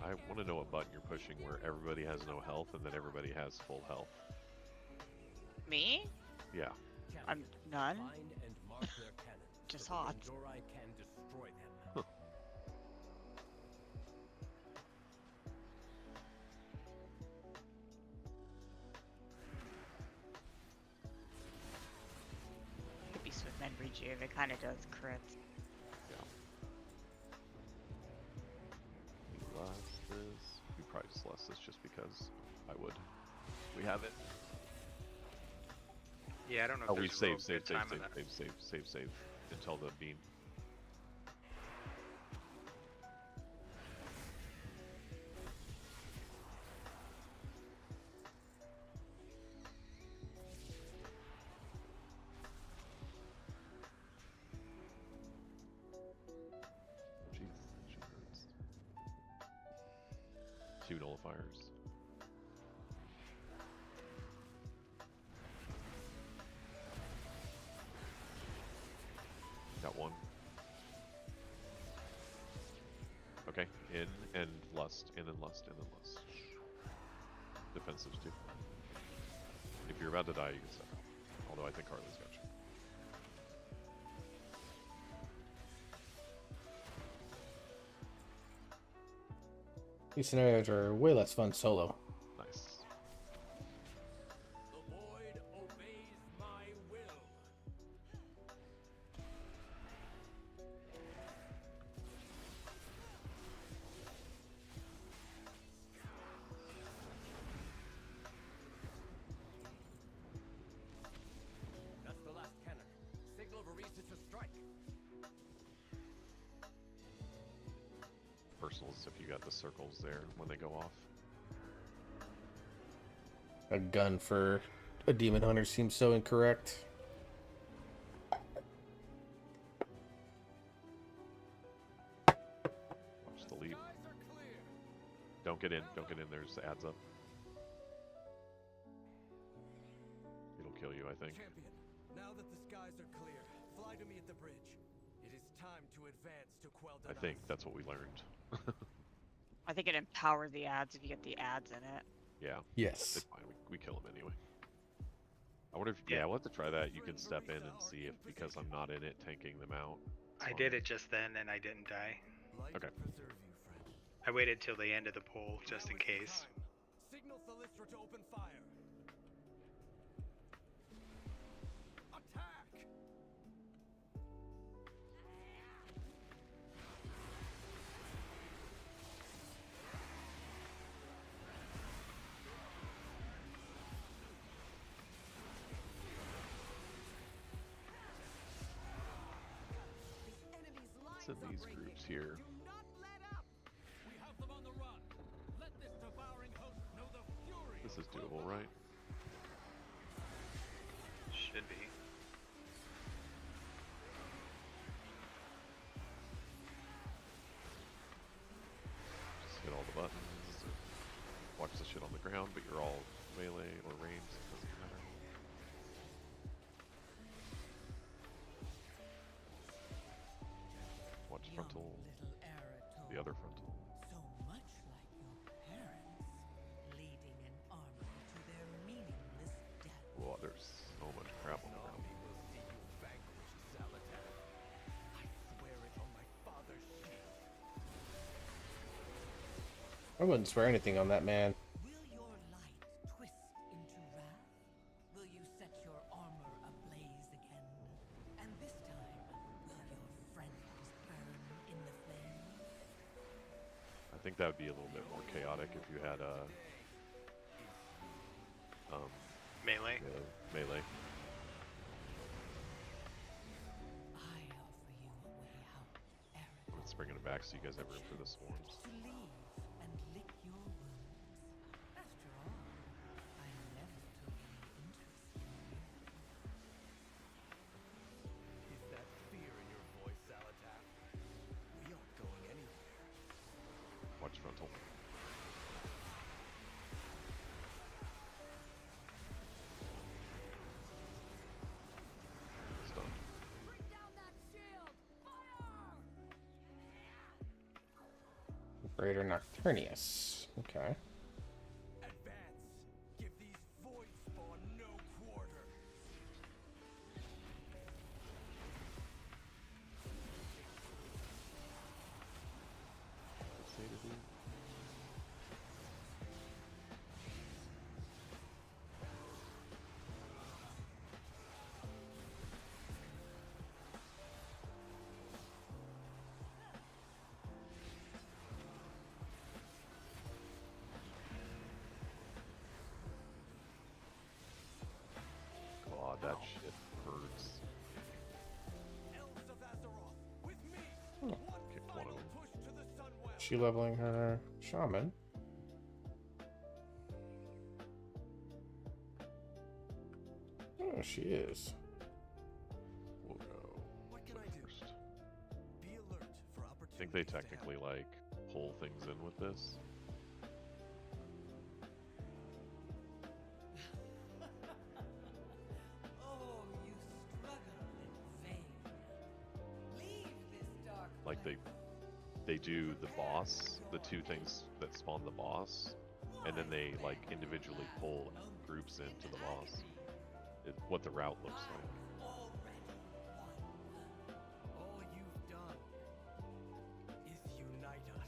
[SPEAKER 14] I want to know what button you're pushing where everybody has no health and then everybody has full health.
[SPEAKER 18] Me?
[SPEAKER 14] Yeah.
[SPEAKER 18] I'm none.
[SPEAKER 20] Find and mark their cannons.
[SPEAKER 18] Just
[SPEAKER 20] so the
[SPEAKER 18] hot.
[SPEAKER 20] Keldori can destroy them.
[SPEAKER 14] Huh.
[SPEAKER 18] Could be Swift Memory damage you. It kind of does crits.
[SPEAKER 14] Yeah. Lost this. We probably just lost this just because I would. We have it.
[SPEAKER 13] Yeah, I don't know
[SPEAKER 14] Oh,
[SPEAKER 13] if
[SPEAKER 14] we
[SPEAKER 13] there's a real
[SPEAKER 14] save
[SPEAKER 13] good time of that.
[SPEAKER 14] until the beam. Jeez, that shit hurts. 2 nullifiers. Got 1. Okay, in and lust, in and lust, in and lust. Defensives too. If you're about to die, you can step out. Although I think Harley's got you.
[SPEAKER 3] These scenarios are way less fun solo.
[SPEAKER 14] Nice.
[SPEAKER 10] The void obeys my will. That's the last cannon. Signal Varese to strike.
[SPEAKER 14] Personals if you got the circles there when they go off.
[SPEAKER 3] A gun for a demon hunter seems so incorrect.
[SPEAKER 14] Watch the lead. Don't get in. Don't get in. There's adds up. It'll kill you, I think.
[SPEAKER 10] Champion, now that the skies are clear, fly to me at the bridge. It is time to advance to quell
[SPEAKER 14] I think that's what we learned.
[SPEAKER 18] I think it empowers the ads if you get the ads in it.
[SPEAKER 14] Yeah.
[SPEAKER 3] Yes.
[SPEAKER 14] It's fine. We kill him anyway. I wonder if yeah, we'll have to try that. You can step in and see if because I'm not in it, tanking them out.
[SPEAKER 13] I did it just then and I didn't die.
[SPEAKER 14] Okay.
[SPEAKER 13] I waited till the end of the poll just in case.
[SPEAKER 10] Signal Thalystra to open fire. Attack!
[SPEAKER 14] It's in these groups here.
[SPEAKER 20] We have them on the run. Let this devouring host know the fury.
[SPEAKER 14] This is doable, right?
[SPEAKER 13] Should be.
[SPEAKER 14] Just hit all the buttons. Watch the shit on the ground, but you're all melee or ranged. It doesn't matter. Watch frontal. The other frontal.
[SPEAKER 15] So much like your parents, leading an army to their meaningless death.
[SPEAKER 14] Whoa, there's so much crap on the ground.
[SPEAKER 3] I wouldn't swear anything on that man.
[SPEAKER 15] Will your light twist into wrath? Will you set your armor ablaze again? And this time, will your friends burn in the flames?
[SPEAKER 14] I think that would be a little bit more chaotic if you had a
[SPEAKER 13] melee.
[SPEAKER 14] Yeah, melee.
[SPEAKER 15] I offer you a way out, Eric.
[SPEAKER 14] Let's bring it back so you guys have room for the swarms.
[SPEAKER 15] To leave and lick your wounds. After all, I never took any interest in you.
[SPEAKER 10] Is that fear in your voice, Salatap? We aren't going anywhere.
[SPEAKER 14] Watch frontal. Stunned.
[SPEAKER 19] Bring down that shield! Fire!
[SPEAKER 3] Greater Nocturnius. Okay.
[SPEAKER 10] Advance. Give these void spawn no quarter.
[SPEAKER 14] Let's say to do.
[SPEAKER 3] she leveling her shaman? Oh, she is.
[SPEAKER 14] We'll go
[SPEAKER 10] What can I do?
[SPEAKER 14] first.
[SPEAKER 10] Be alert for
[SPEAKER 14] I think they technically like pull things in with this.
[SPEAKER 15] Oh, you struggle in vain. Leave this dark
[SPEAKER 14] Like they do the boss, the two things that spawn the boss, and then they like individually pull groups into the boss. What the route looks like.
[SPEAKER 10] All you've done is unite us.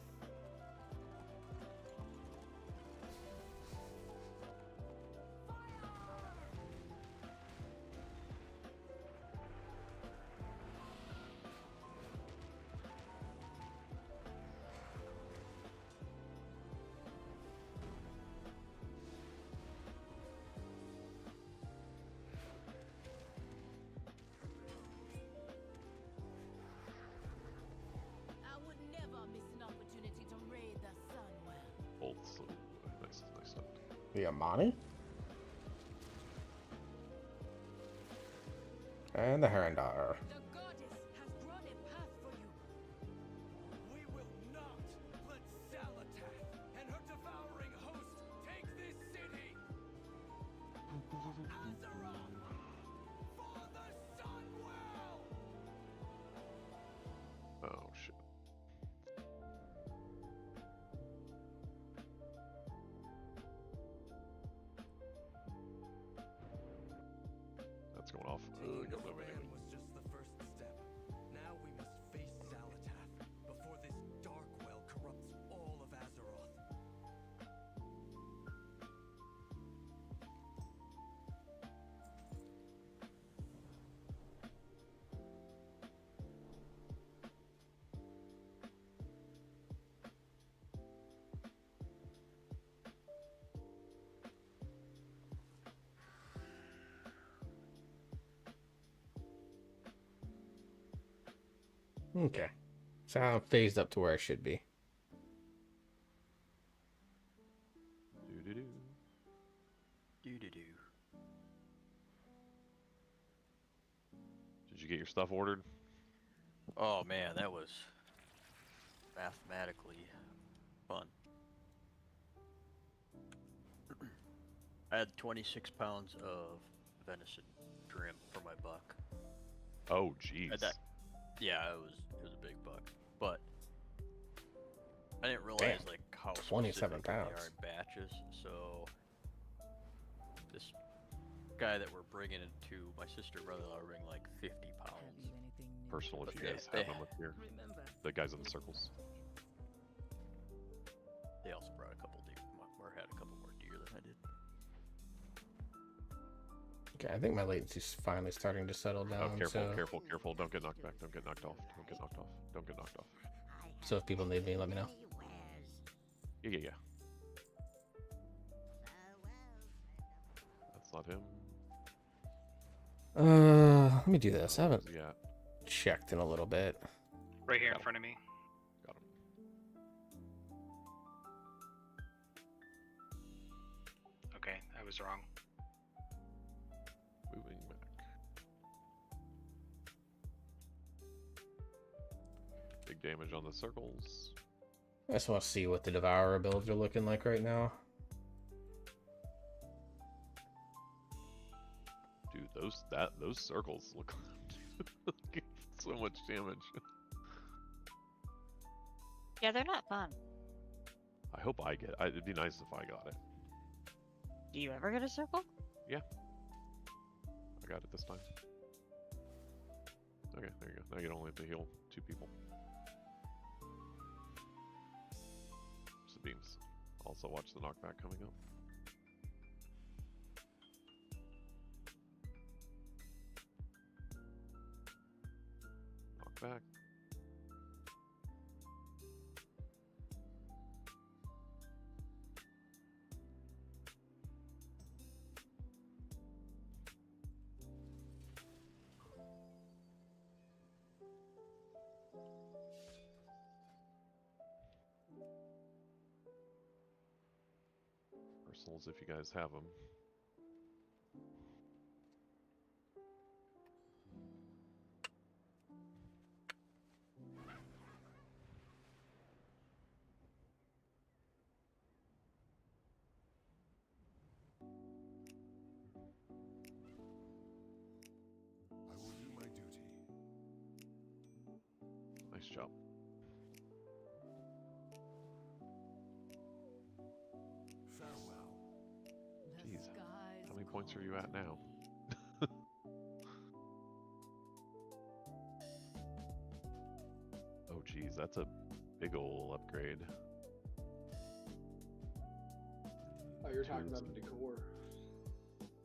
[SPEAKER 19] I would never miss an opportunity to raid the Sunwell.
[SPEAKER 14] Bolts. Nice stuff.
[SPEAKER 3] The Amani? And the Herondar.
[SPEAKER 19] The goddess has drawn a path for you.
[SPEAKER 10] We will not let Salatath and her devouring host take this city. Azeroth for the Sunwell.
[SPEAKER 14] Oh shit. That's going off.
[SPEAKER 10] Taking
[SPEAKER 14] Go
[SPEAKER 10] the
[SPEAKER 14] moving.
[SPEAKER 10] fan was just the first step. Now we must face Salatath before this dark well corrupts all of Azeroth.
[SPEAKER 3] Okay. So I'm phased up to where I should be.
[SPEAKER 14] Doo-doo-doo.
[SPEAKER 21] Do-do-do.
[SPEAKER 14] Did you get your stuff ordered?
[SPEAKER 21] Oh man, that was mathematically fun. I had 26 pounds of venison trim for my buck.
[SPEAKER 14] Oh jeez.
[SPEAKER 21] Yeah, it was a big buck, but I didn't realize
[SPEAKER 3] Damn,
[SPEAKER 21] like how
[SPEAKER 3] 27
[SPEAKER 21] specific they are
[SPEAKER 3] pounds.
[SPEAKER 21] in batches. So this guy that we're bringing it to, my sister and brother-in-law are bringing like 50 pounds.
[SPEAKER 14] Personal, if
[SPEAKER 21] But
[SPEAKER 14] you guys have them up here. The guys in the circles.
[SPEAKER 21] They also brought a couple deer, or had a couple more deer than I did.
[SPEAKER 3] Okay, I think my latency's finally starting to settle down.
[SPEAKER 14] Oh, careful,
[SPEAKER 3] so...
[SPEAKER 14] careful. Don't get knocked back. Don't get knocked off. Don't get knocked off. Don't get knocked off.
[SPEAKER 3] So if people need me, let me know.
[SPEAKER 14] Yeah. That's not him.
[SPEAKER 3] Let me do this. I haven't
[SPEAKER 14] Yeah.
[SPEAKER 3] checked in a little bit.
[SPEAKER 13] Right here in front of me.
[SPEAKER 14] Got him.
[SPEAKER 13] Okay, I was wrong.
[SPEAKER 14] Moving back. Big damage on the circles.
[SPEAKER 3] I just want to see what the Devourer builds are looking like right now.
[SPEAKER 14] Dude, those circles look so much damage.
[SPEAKER 18] Yeah, they're not fun.
[SPEAKER 14] I hope I get. It'd be nice if I got it.
[SPEAKER 18] Do you ever get a circle?
[SPEAKER 14] Yeah. I got it this time. Okay, there you go. Now you don't only have to heal 2 people. Just the beams. Also watch the knockback coming up. Knockback. arsenals if you guys have them.
[SPEAKER 12] I will do my duty.
[SPEAKER 14] Nice job.
[SPEAKER 12] Farewell.
[SPEAKER 14] Jeez, how many points are you at now? Oh geez, that's a big ole upgrade.
[SPEAKER 17] Oh, you're talking about the decor.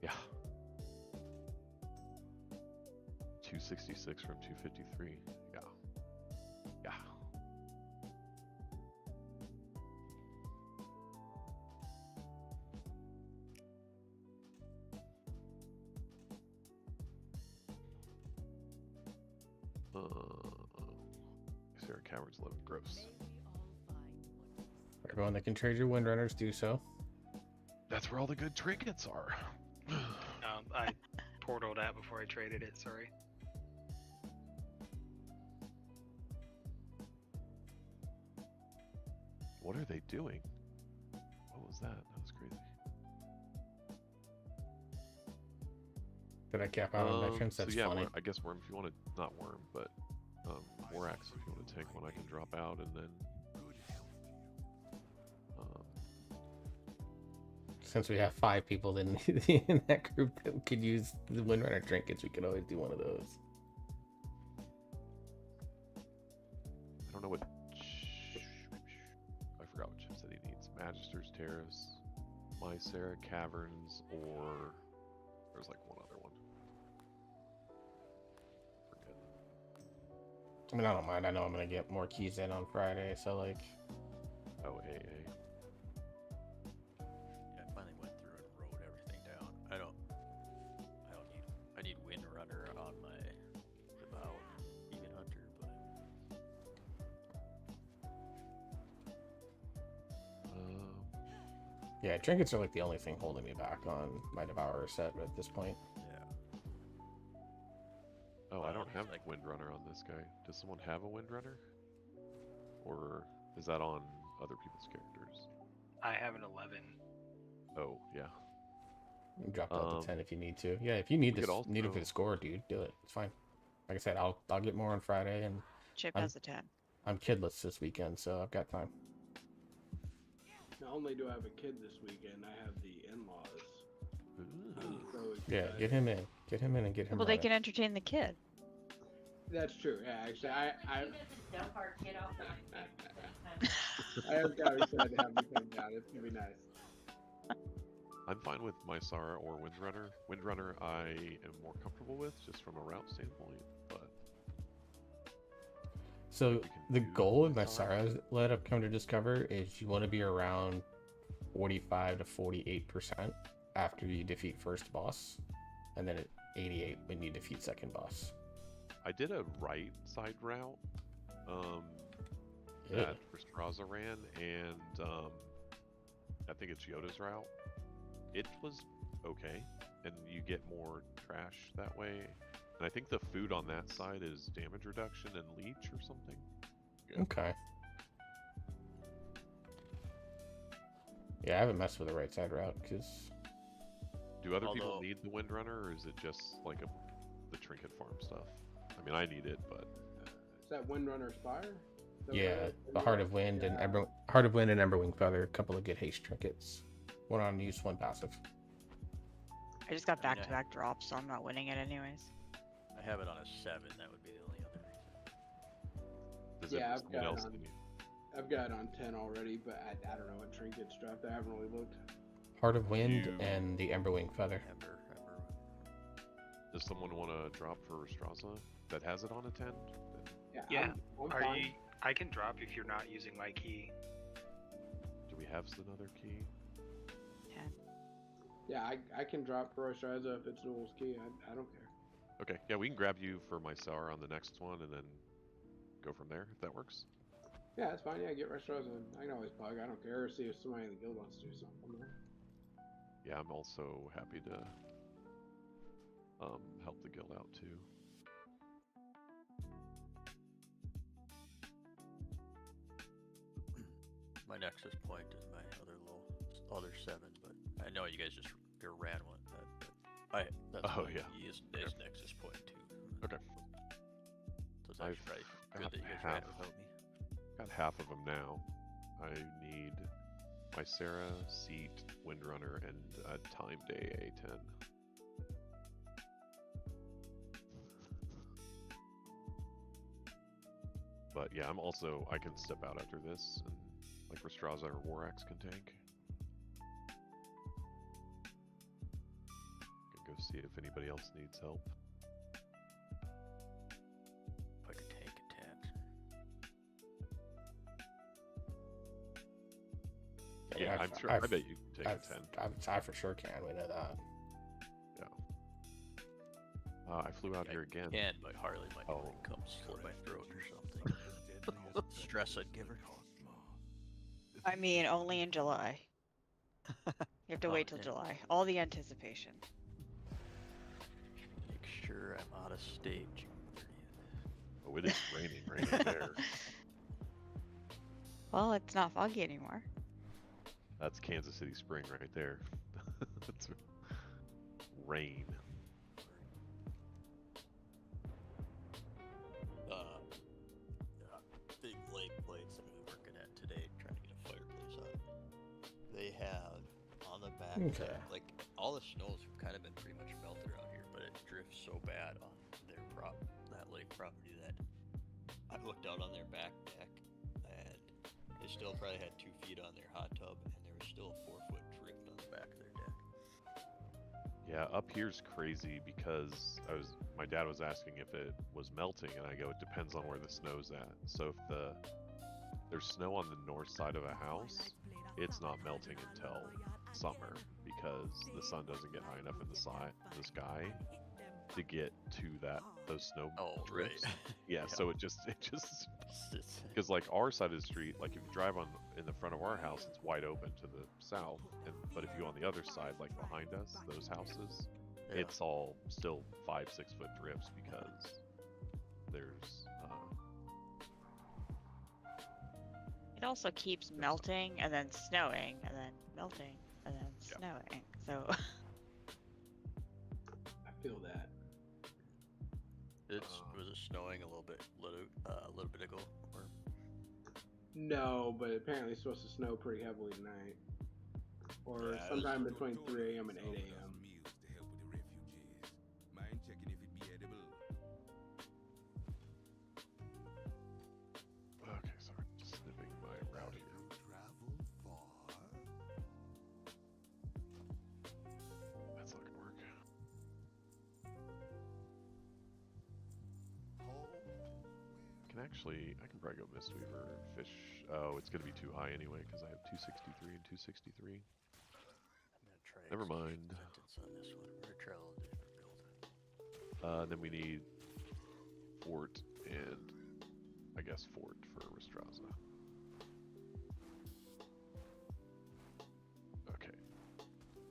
[SPEAKER 14] Yeah. 266 from 253. Yeah. Yeah. Sarah Coward's 11. Gross.
[SPEAKER 3] Everyone that can trade your windrunners, do so.
[SPEAKER 14] That's where all the good trinkets are.
[SPEAKER 13] I portaled that before I traded it, sorry.
[SPEAKER 14] What are they doing? What was that? That was crazy.
[SPEAKER 3] Did I cap out on veterans? That's
[SPEAKER 14] so yeah,
[SPEAKER 3] funny.
[SPEAKER 14] I guess Worm if you want to, not Worm, but Morax if you want to take one, I can drop out and then.
[SPEAKER 3] Since we have 5 people in that group that could use the windrunner trinkets, we could always do one of those.
[SPEAKER 14] I don't know what. I forgot what chip set he needs. Magister's Terrace, Mycera Caverns, or there's like one other one. Forget.
[SPEAKER 3] I mean, I don't mind. I know I'm gonna get more keys in on Friday, so like.
[SPEAKER 14] Oh, AA.
[SPEAKER 21] Yeah, I finally went through and wrote everything down. I need Windrunner on my Devour, even Hunter, but.
[SPEAKER 3] Yeah, trinkets are like the only thing holding me back on my Devourer set at this point.
[SPEAKER 21] Yeah.
[SPEAKER 14] Oh, I don't have Windrunner on this guy. Does someone have a Windrunner? Or is that on other people's characters?
[SPEAKER 13] I have an 11.
[SPEAKER 14] Oh, yeah.
[SPEAKER 3] You can drop out to 10 if you need to. Yeah, if you need this,
[SPEAKER 14] also...
[SPEAKER 3] need it for the score, dude, do it. It's fine. Like I said, I'll get more on Friday, and
[SPEAKER 18] Chip has a 10.
[SPEAKER 3] I'm kidless this weekend, so I've got time.
[SPEAKER 17] Not only do I have a kid this weekend, I have the in-laws. So
[SPEAKER 3] Yeah, get him in. Get him in and get him
[SPEAKER 18] Well, they
[SPEAKER 3] running.
[SPEAKER 18] can entertain the kid.
[SPEAKER 17] That's true. Yeah, actually, I have got excited to have him come down. It's gonna be nice.
[SPEAKER 14] I'm fine with Mycera or Windrunner. Windrunner I am more comfortable with, just from a route standpoint, but...
[SPEAKER 3] So the goal of Mycera, let up come to discover, is you want to be around 45 to 48% after you defeat first boss, and then at 88 when you defeat second boss.
[SPEAKER 14] I did a right side route that Rastraza ran, and I think it's Yoda's route. It was okay, and you get more trash that way. And I think the food on that side is damage reduction and leech or something.
[SPEAKER 3] Yeah. Okay. Yeah, I haven't messed with the right side route because.
[SPEAKER 14] Do other people need the Windrunner, or is it just like the trinket farm stuff? I mean, I need it, but.
[SPEAKER 17] Is that Windrunner Spire?
[SPEAKER 3] Yeah, the Heart of Wind and Heart of Wind and Emberwing Feather, a couple of good haste trinkets. One on use, one passive.
[SPEAKER 18] I just got back-to-back drops, so I'm not winning it anyways.
[SPEAKER 21] I have it on a 7. That would be the only other reason.
[SPEAKER 17] Yeah, I've got it on 10 already, but I don't know what trinkets dropped. I haven't really looked.
[SPEAKER 3] Heart of Wind and the Emberwing Feather.
[SPEAKER 14] Does someone want to drop for Rastraza that has it on a 10?
[SPEAKER 13] Yeah.
[SPEAKER 17] I'm
[SPEAKER 13] Are
[SPEAKER 17] fine.
[SPEAKER 13] you? I can drop if you're not using my key.
[SPEAKER 14] Do we have another key?
[SPEAKER 18] 10.
[SPEAKER 17] Yeah, I can drop for Rastraza if it's Noel's key. I don't care.
[SPEAKER 14] Okay, yeah, we can grab you for Mycera on the next one and then go from there, if that works.
[SPEAKER 17] Yeah, that's fine. Yeah, get Rastraza. I can always bug. I don't care. Or see if somebody in the guild wants to do something.
[SPEAKER 14] yeah, I'm also happy to help the guild out too.
[SPEAKER 21] My nexus point is my other 7, but I know you guys just ran one. That's his nexus point too.
[SPEAKER 14] Okay.
[SPEAKER 21] So it's actually probably good that you guys ran it without me.
[SPEAKER 14] Got half of them now. I need my Sarah, Seat, Windrunner, and a Time Day A10. But yeah, I can step out after this, and like Restraza or Warax can tank. Can go see if anybody else needs help.
[SPEAKER 21] If I could tank a 10.
[SPEAKER 14] Yeah, I'm sure. I bet you can take a 10.
[SPEAKER 3] I for sure can. We know that.
[SPEAKER 14] Yeah. I flew out here again.
[SPEAKER 21] And my Harley might come slit my throat or something. Stress I'd give her.
[SPEAKER 18] I mean, only in July. You have to wait till July. All the anticipation.
[SPEAKER 21] Make sure I'm out of state June 30th.
[SPEAKER 14] Oh, it is raining there.
[SPEAKER 18] Well, it's not foggy anymore.
[SPEAKER 14] That's Kansas City Spring right there. That's rain.
[SPEAKER 21] Big lake place that I'm working at today, trying to get a fireplace out. They have on the back, like all the snows have kind of been pretty much melted around here, but it drifts so bad on that lake property that I looked out on their back deck, and they still probably had 2 feet on their hot tub, and there was still a 4-foot drift on the back of their deck.
[SPEAKER 14] Yeah, up here's crazy because my dad was asking if it was melting, and I go, it depends on where the snow's at. So if there's snow on the north side of a house, it's not melting until summer because the sun doesn't get high enough in the sky to get to those snow drifts.
[SPEAKER 21] Right.
[SPEAKER 14] Yeah, so it just because like our side of the street, like if you drive in the front of our house, it's wide open to the south, but if you go on the other side, like behind us, those houses, it's all still 5-6 foot drifts because there's
[SPEAKER 18] It also keeps melting and then snowing and then melting and then snowing. So
[SPEAKER 17] I feel that.
[SPEAKER 21] Was it snowing a little bit ago? Or?
[SPEAKER 17] No, but apparently it's supposed to snow pretty heavily tonight, or sometime between 3 a.m. and 8 a.m.
[SPEAKER 12] Mind checking if it be edible.
[SPEAKER 14] Okay, sorry, just snipping my route here.
[SPEAKER 12] Travel far.
[SPEAKER 14] That's not gonna work. I can probably go Mistweaver, Fish. Oh, it's gonna be too high anyway because I have 263 and 263.
[SPEAKER 21] I'm gonna try.
[SPEAKER 14] Never mind.
[SPEAKER 21] On this one, we're gonna travel a different build.
[SPEAKER 14] Then we need Fort and I guess Fort for Restraza. Okay.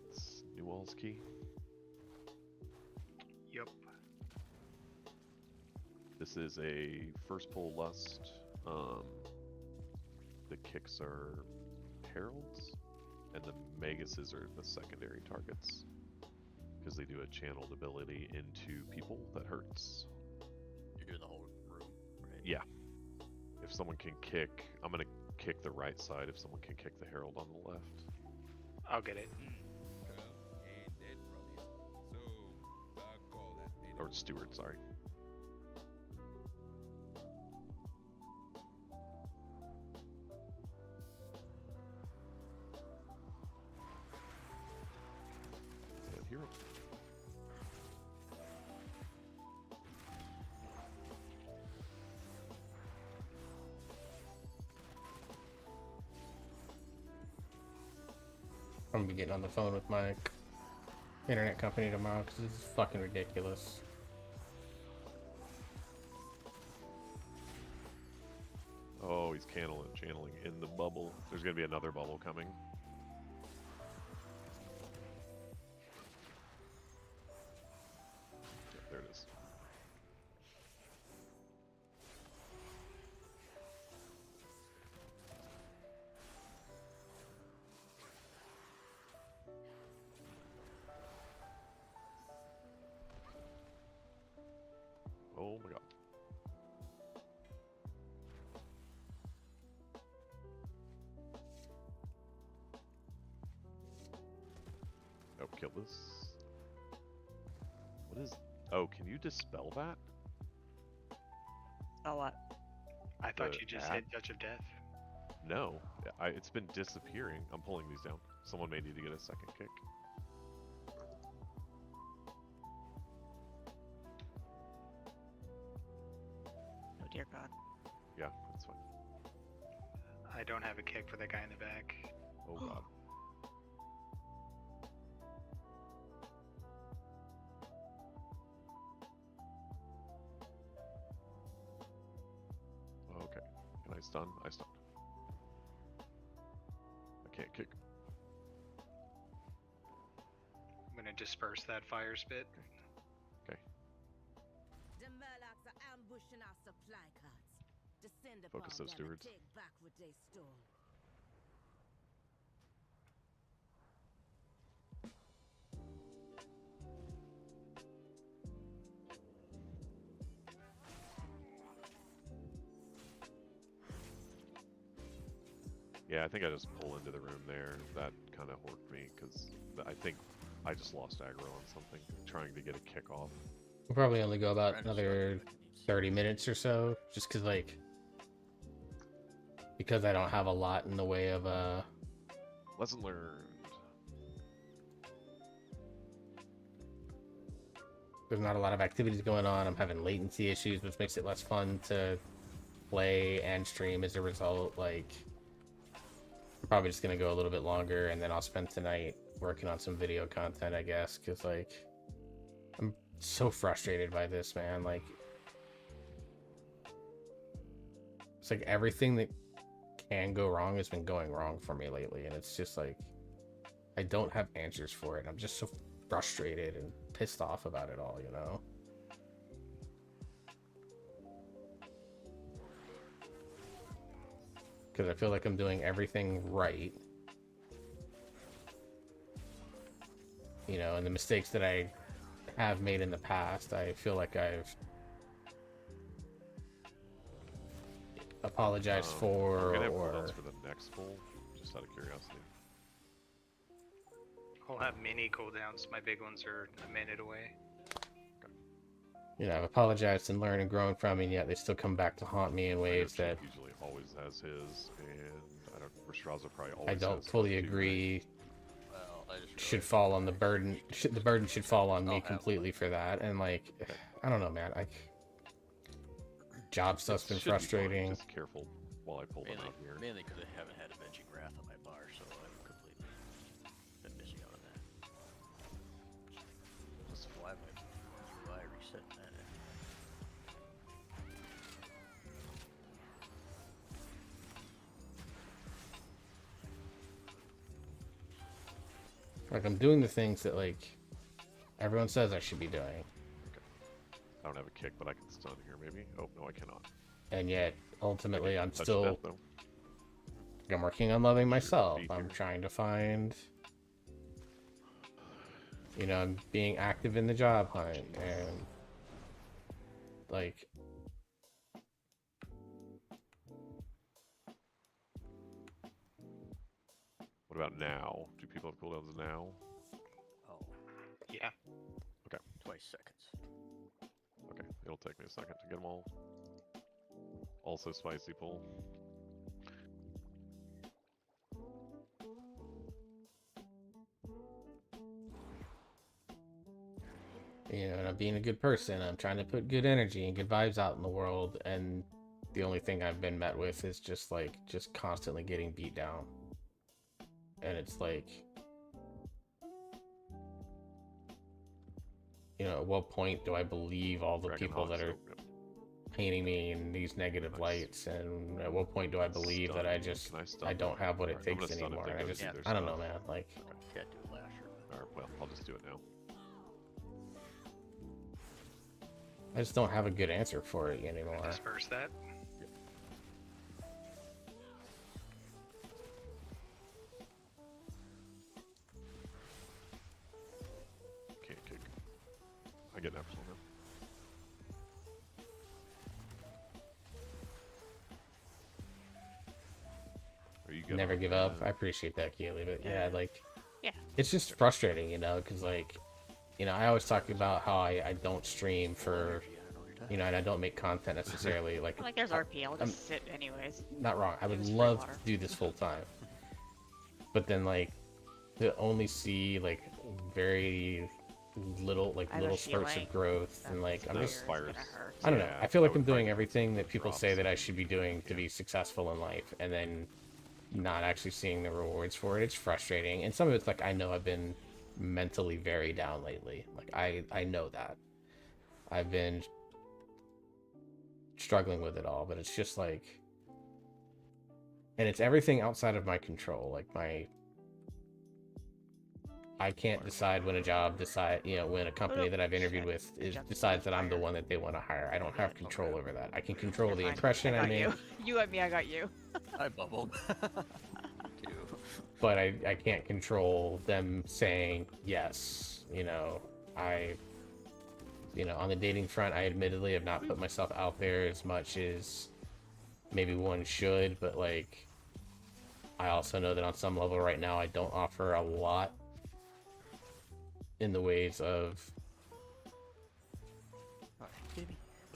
[SPEAKER 14] It's New Walls key.
[SPEAKER 13] Yep.
[SPEAKER 14] This is a first pull lust. The kicks are heralds, and the maguses are the secondary targets because they do a channeled ability into people that hurts.
[SPEAKER 21] You're doing the whole room, right?
[SPEAKER 14] Yeah. If someone can kick, I'm gonna kick the right side. If someone can kick the herald on the left,
[SPEAKER 13] I'll get it.
[SPEAKER 14] or steward, sorry. Hero.
[SPEAKER 3] I'm gonna be getting on the phone with my internet company tomorrow because this is fucking ridiculous.
[SPEAKER 14] Oh, he's channeling in the bubble. There's gonna be another bubble coming. Don't kill this. What is... Oh, can you dispel that?
[SPEAKER 18] Oh, what?
[SPEAKER 13] I thought you just hit Touch of Death.
[SPEAKER 14] No, it's been disappearing. I'm pulling these down. Someone may need to get a second kick.
[SPEAKER 18] Oh dear God.
[SPEAKER 14] Yeah, that's fine.
[SPEAKER 13] I don't have a kick for the guy in the back.
[SPEAKER 14] Oh God. Okay. Can I stun? I stun. I can't kick.
[SPEAKER 13] I'm gonna disperse that fire spit.
[SPEAKER 14] Okay.
[SPEAKER 19] The Murlocs are ambushing our supply carts. Descend
[SPEAKER 14] Focus
[SPEAKER 19] upon
[SPEAKER 14] those
[SPEAKER 19] them and
[SPEAKER 14] stewards.
[SPEAKER 19] take back what they stole.
[SPEAKER 14] Yeah, I think I just pull into the room there. That kind of horked me because I think I just lost aggro on something, trying to get a kick off.
[SPEAKER 3] We'll probably only go about another 30 minutes or so, just because I don't have a lot in the way of
[SPEAKER 14] Lesson learned.
[SPEAKER 3] There's not a lot of activities going on. I'm having latency issues, which makes it less fun to play and stream as a result. Like, I'm probably just gonna go a little bit longer, and then I'll spend tonight working on some video content, I guess, because like I'm so frustrated by this, man. Like, it's like everything that can go wrong has been going wrong for me lately, and it's just like I don't have answers for it. I'm just so frustrated and pissed off about it all, you know? Because I feel like I'm doing everything right, you know, and the mistakes that I have made in the past, I feel like I've apologized for,
[SPEAKER 14] I'm gonna have
[SPEAKER 3] or
[SPEAKER 14] cooldowns for the next pull, just out of curiosity.
[SPEAKER 13] I'll have mini cooldowns. My big ones are a minute away.
[SPEAKER 3] you know, I've apologized and learned and grown from, and yet they still come back to haunt me in ways that
[SPEAKER 14] Usually always has his, and I don't. Rastraza probably always.
[SPEAKER 3] I don't
[SPEAKER 14] has
[SPEAKER 3] fully
[SPEAKER 14] his too,
[SPEAKER 3] agree.
[SPEAKER 21] Well, I just
[SPEAKER 3] Should fall on the burden. The burden should fall on me completely for that. And like, I don't know, man. Like, job stuff's been frustrating.
[SPEAKER 14] Just careful while I pull them out here.
[SPEAKER 21] Mainly because I haven't had Avenging Wrath on my bar, so I've completely been missing out on that. Just why my UI reset that.
[SPEAKER 3] Like, I'm doing the things that like everyone says I should be doing.
[SPEAKER 14] Okay. I don't have a kick, but I can stun here, maybe. Oh no, I cannot.
[SPEAKER 3] And yet, ultimately, I'm
[SPEAKER 14] Touch
[SPEAKER 3] still.
[SPEAKER 14] death, though.
[SPEAKER 3] I'm working on loving myself. I'm trying to find. You know, I'm being active in the job hunt, and like.
[SPEAKER 14] What about now? Do people have cooldowns now?
[SPEAKER 21] Oh.
[SPEAKER 13] Yeah.
[SPEAKER 14] Okay.
[SPEAKER 21] 20 seconds.
[SPEAKER 14] Okay, it'll take me a second to get them all. Also spicy pull.
[SPEAKER 3] You know, and I'm being a good person. I'm trying to put good energy and good vibes out in the world, and the only thing I've been met with is just constantly getting beat down. And it's like, you know, at what point do I believe all the people that are painting me in these negative lights, and at what point do I believe that I don't have what it takes anymore? And I don't know, man. Like,
[SPEAKER 21] Can't do a lasher.
[SPEAKER 14] Alright, well, I'll just do it now.
[SPEAKER 3] I just don't have a good answer for it anymore.
[SPEAKER 13] Disperse that.
[SPEAKER 14] Can't kick. I get an absolute now.
[SPEAKER 3] Never give up. I appreciate that, Keely, but yeah, like,
[SPEAKER 18] Yeah.
[SPEAKER 3] it's just frustrating, you know, because like, you know, I always talk about how I don't stream for, you know, and I don't make content necessarily. Like
[SPEAKER 18] there's RP. I'll just sit anyways.
[SPEAKER 3] Not wrong. I would love to do this full time, but then like to only see like very little spurts of growth, and like I'm just I don't know. I feel like I'm doing everything that people say that I should be doing to be successful in life, and then not actually seeing the rewards for it. It's frustrating, and some of it's like I know I've been mentally very down lately. Like I know that I've been struggling with it all, but it's just like, and it's everything outside of my control. Like I can't decide when when a company that I've interviewed with decides that I'm the one that they want to hire. I don't have control over that. I can control the impression I make.
[SPEAKER 18] You and me, I got you.
[SPEAKER 21] I bubbled.
[SPEAKER 3] But I can't control them saying yes. You know, on the dating front, I admittedly have not put myself out there as much as maybe one should, but like, I also know that on some level right now, I don't offer a lot in the ways of...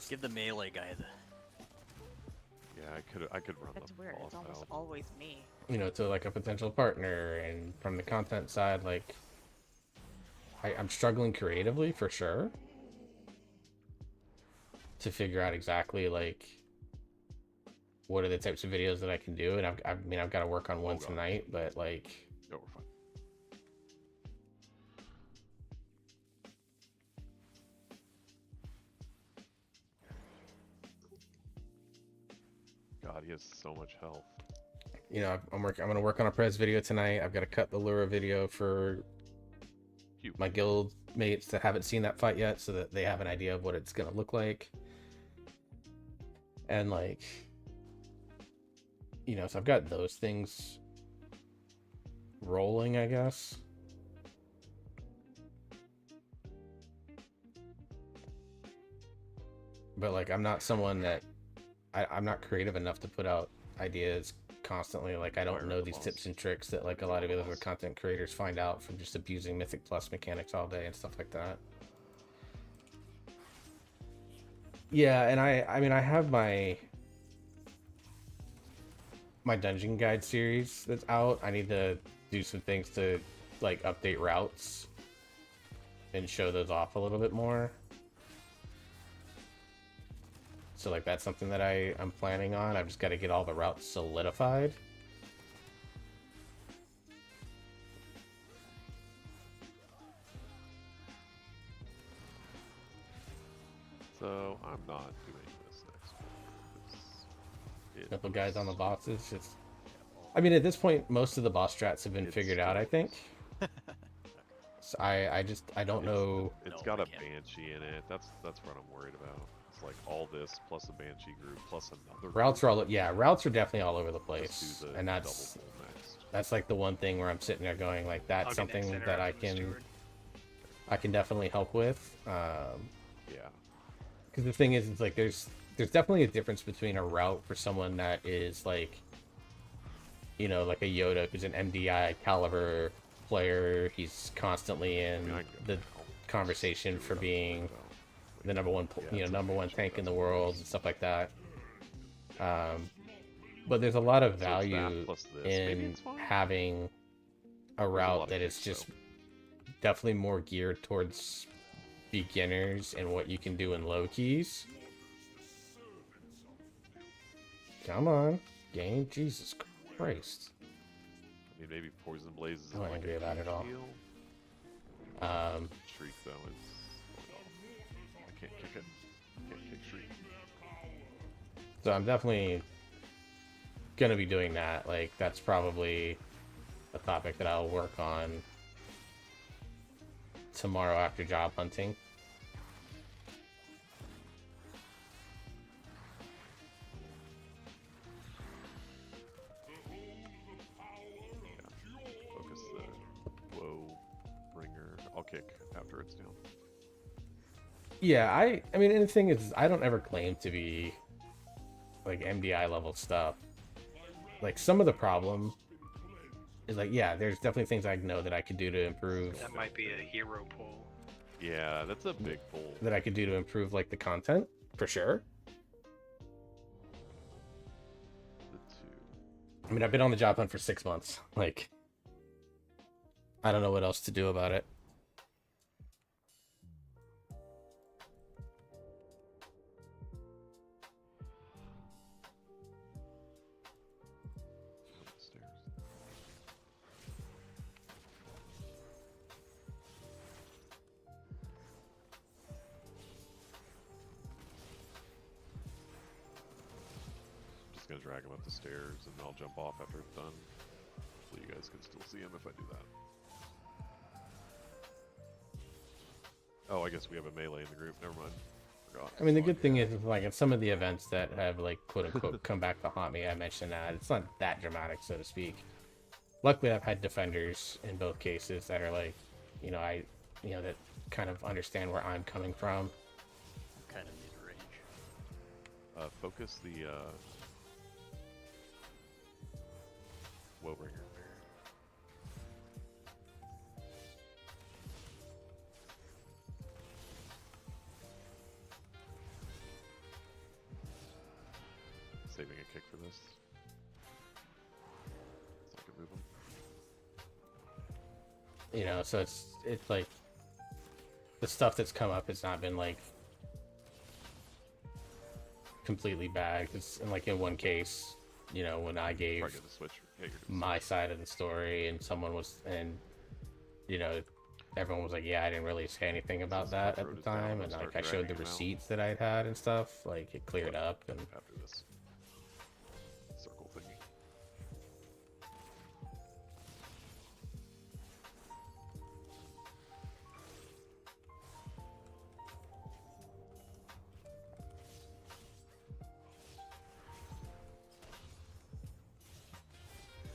[SPEAKER 21] Give the melee guy the...
[SPEAKER 14] Yeah, I could run
[SPEAKER 18] That's weird. It's almost always me.
[SPEAKER 3] You know, to like a potential partner, and from the content side, like, I'm struggling creatively for sure to figure out exactly like what are the types of videos that I can do, and I've got to work on one tonight, but like,
[SPEAKER 14] no, we're fine. God, he has so much health.
[SPEAKER 3] You know, I'm gonna work on a Prez video tonight. I've got to cut the Lura video for my guild mates that haven't seen that fight yet, so that they have an idea of what it's gonna look like. And like, you know, so I've got those things rolling, I guess. But like, I'm not someone that I'm not creative enough to put out ideas constantly. Like, I don't know these tips and tricks that like a lot of other content creators find out from just abusing Mythic Plus mechanics all day and stuff like that. Yeah, and I mean, I have my dungeon guide series that's out. I need to do some things to like update routes and show those off a little bit more. So like, that's something that I'm planning on. I've just got to get all the routes solidified.
[SPEAKER 14] So I'm not doing this next one.
[SPEAKER 3] Couple guys on the bosses. Just, I mean, at this point, most of the boss strats have been figured out, I think. So I don't know.
[SPEAKER 14] It's got a Banshee in it. That's what I'm worried about. It's like all this plus a Banshee group plus another.
[SPEAKER 3] Routes are routes are definitely all over the place, and that's like the one thing where I'm sitting there going like, that's something that I can definitely help with.
[SPEAKER 14] Yeah.
[SPEAKER 3] Because the thing is, it's like there's definitely a difference between a route for someone that is like, you know, like a Yoda who's an MDI caliber player. He's constantly in the conversation for being the number one tank in the world and stuff like that. But there's a lot of value in having a route that is just definitely more geared towards beginners and what you can do in low keys. Come on, game, Jesus Christ.
[SPEAKER 14] I mean, maybe Poison Blaze is
[SPEAKER 3] I'm not
[SPEAKER 14] like
[SPEAKER 3] angry about it all.
[SPEAKER 14] Shriek though is. I can't kick it. Can't kick Shriek.
[SPEAKER 3] So I'm definitely gonna be doing that. Like, that's probably a topic that I'll work on tomorrow after job hunting.
[SPEAKER 14] Focus the WoW bringer. I'll kick after it's down.
[SPEAKER 3] Yeah, I mean, and the thing is, I don't ever claim to be like MDI level stuff. Like, some of the problem is like, yeah, there's definitely things I know that I could do to improve.
[SPEAKER 13] That might be a hero poll.
[SPEAKER 14] Yeah, that's a big poll.
[SPEAKER 3] That I could do to improve like the content, for sure. I mean, I've been on the job hunt for 6 months. Like, I don't know what else to do about it.
[SPEAKER 14] Just gonna drag him up the stairs and I'll jump off after it's done. So you guys can still see him if I do that. Oh, I guess we have a melee in the group. Never mind. Forgot.
[SPEAKER 3] I mean, the good thing is, like, in some of the events that have, like, quote-unquote, come back to haunt me, I mentioned that. It's not that dramatic, so to speak. Luckily, I've had defenders in both cases that are, like, that kind of understand where I'm coming from.
[SPEAKER 21] Kind of mid-range.
[SPEAKER 14] Focus the, Woe Bringer. Saving a kick for this. So I can move him.
[SPEAKER 3] You know, so it's like the stuff that's come up has not been like completely bad. It's like in one case, you know, when I gave my side of the story and everyone was like, yeah, I didn't really say anything about that at the time, and like I showed the receipts that I'd had and stuff, like it cleared up. And
[SPEAKER 14] after this circle thingy.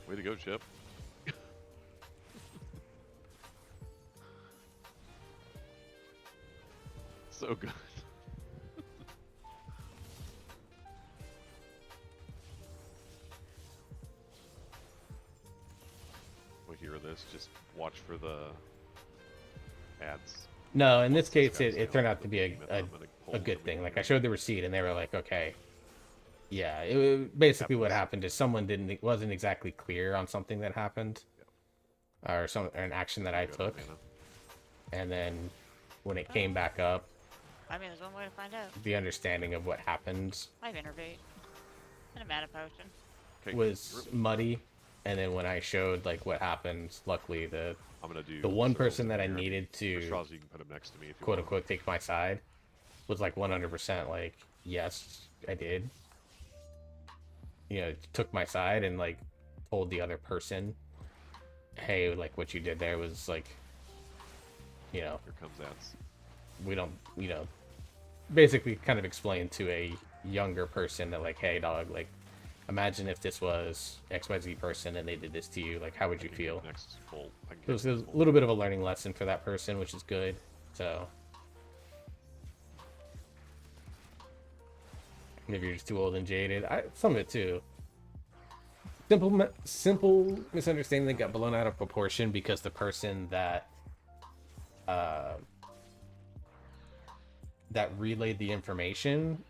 [SPEAKER 14] Way to go, Chip. So good. We hear this, just watch for the ads.
[SPEAKER 3] no, in this case, it turned out to be a good thing. Like, I showed the receipt, and they were like, okay. Yeah, basically what happened is someone wasn't exactly clear on something that happened, or an action that I took, and then when it came back up,
[SPEAKER 18] I mean, there's one way to find out.
[SPEAKER 3] the understanding of what happened
[SPEAKER 18] I have Innervate. And a mana potion.
[SPEAKER 3] was muddy, and then when I showed like what happened, luckily the
[SPEAKER 14] do
[SPEAKER 3] one person that I needed to
[SPEAKER 14] you can put him next to me if you
[SPEAKER 3] quote unquote take my side was like 100% like, yes, I did. You know, took my side and like told the other person, hey, like what you did there was like, you know,
[SPEAKER 14] here comes ads.
[SPEAKER 3] We don't, you know, basically kind of explain to a younger person that like, hey dog, like imagine if this was XYZ person and they did this to you, like how would you feel? It was a little bit of a learning lesson for that person, which is good. So maybe you're just too old and jaded. Some of it too. Simple misunderstanding that got blown out of proportion because the person that relayed the information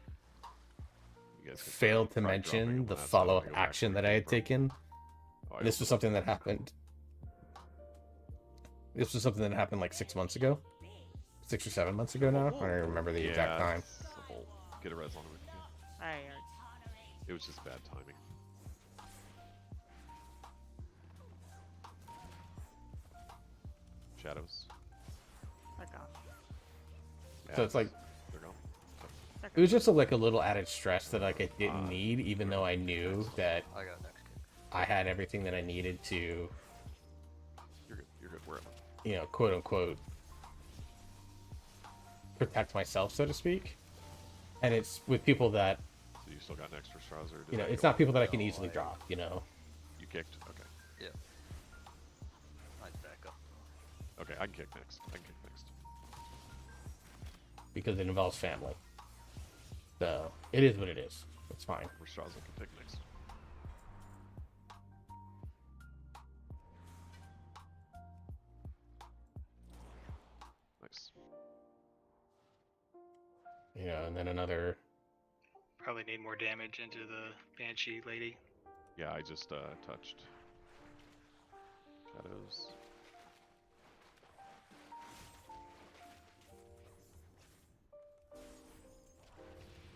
[SPEAKER 3] failed to mention the follow-up action that I had taken. This was something that happened. This was something that happened like 6 months ago. 6 or 7 months ago now. I don't remember the exact time.
[SPEAKER 14] Get a res on him. It was just bad timing. Shadows.
[SPEAKER 3] So it's like
[SPEAKER 14] they're gone.
[SPEAKER 3] it was just a little added stress that like I didn't need, even though I knew that I had everything that I needed to.
[SPEAKER 14] You're good. You're good. Wherever.
[SPEAKER 3] You know, quote unquote, protect myself, so to speak. And it's with people that.
[SPEAKER 14] So you still got an extra straws, or
[SPEAKER 3] you know, it's not people that I can easily drop. You know.
[SPEAKER 14] You kicked. Okay.
[SPEAKER 21] Yeah. I'd back up.
[SPEAKER 14] Okay, I can kick next.
[SPEAKER 3] Because it involves family. So, it is what it is. It's fine.
[SPEAKER 14] Straws I can pick next.
[SPEAKER 3] You know, and then another.
[SPEAKER 13] Probably need more damage into the Banshee lady.
[SPEAKER 14] Yeah, I just touched shadows.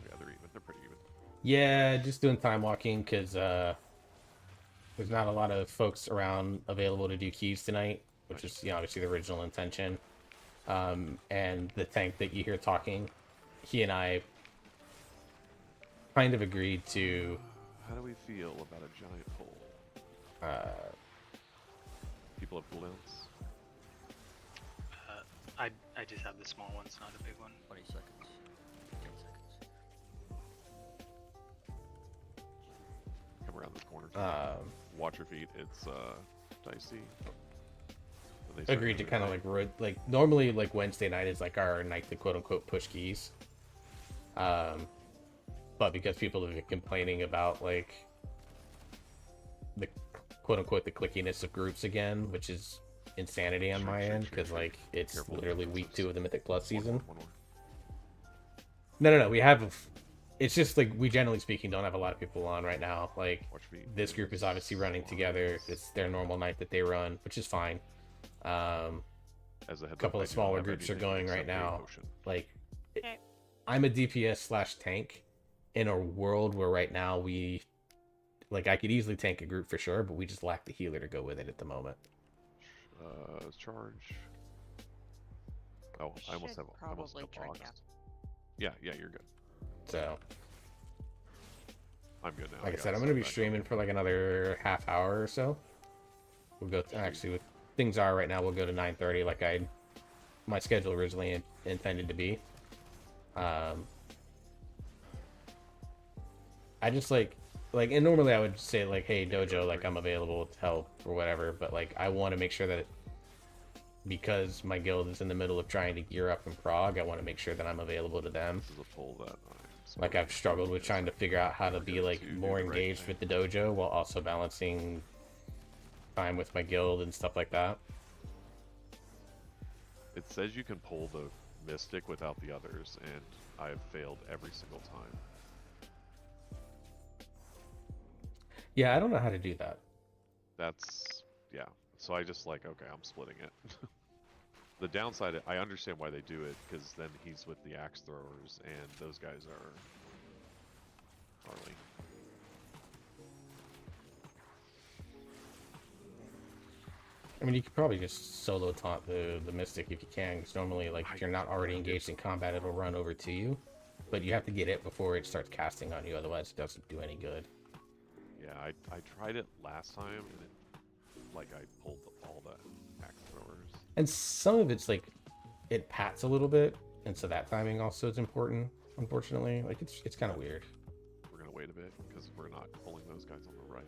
[SPEAKER 14] Yeah, they're even. They're pretty even.
[SPEAKER 3] Yeah, just doing time walking because there's not a lot of folks around available to do keys tonight, which is, you know, obviously the original intention. And the tank that you hear talking, he and I kind of agreed to.
[SPEAKER 14] How do we feel about a giant pole? People have cooldowns.
[SPEAKER 13] I just have the small ones, not a big one.
[SPEAKER 21] 20 seconds. 10 seconds.
[SPEAKER 14] Come around this corner. Watch your feet. It's dicey.
[SPEAKER 3] Agreed to kind of like normally like Wednesday night is like our night to quote unquote push keys. But because people have been complaining about like the quote unquote the clickiness of groups again, which is insanity on my end because like it's literally week 2 of the Mythic Plus season. No, we have. It's just like we generally speaking don't have a lot of people on right now. Like this group is obviously running together. It's their normal night that they run, which is fine. A couple of smaller groups are going right now. Like I'm a DPS / tank in a world where right now we like I could easily tank a group for sure, but we just lack the healer to go with it at the moment.
[SPEAKER 14] Charge. Oh, I almost have boxed. Yeah, you're good.
[SPEAKER 3] So
[SPEAKER 14] I'm good now.
[SPEAKER 3] Like I said, I'm gonna be streaming for like another half hour or so. We'll go actually with things are right now. We'll go to 9:30, like my schedule originally intended to be. I just like, and normally I would say like, hey Dojo, like I'm available to help or whatever, but like I want to make sure that because my guild is in the middle of trying to gear up in Prague, I want to make sure that I'm available to them.
[SPEAKER 14] This is a pull that
[SPEAKER 3] like I've struggled with trying to figure out how to be like more engaged with the dojo while also balancing time with my guild and stuff like that.
[SPEAKER 14] It says you can pull the Mystic without the others, and I have failed every single time.
[SPEAKER 3] Yeah, I don't know how to do that.
[SPEAKER 14] Yeah. So I just like, okay, I'm splitting it. The downside, I understand why they do it, because then he's with the axe throwers, and those guys are Harley.
[SPEAKER 3] I mean, you could probably just solo taunt the Mystic if you can, because normally, like, if you're not already engaged in combat, it'll run over to you. But you have to get it before it starts casting on you, otherwise it doesn't do any good.
[SPEAKER 14] Yeah, I tried it last time, and it, like, I pulled all the axe throwers.
[SPEAKER 3] And some of it's, like, it pats a little bit, and so that timing also is important, unfortunately. Like, it's kind of weird.
[SPEAKER 14] We're going to wait a bit, because we're not pulling those guys on the right.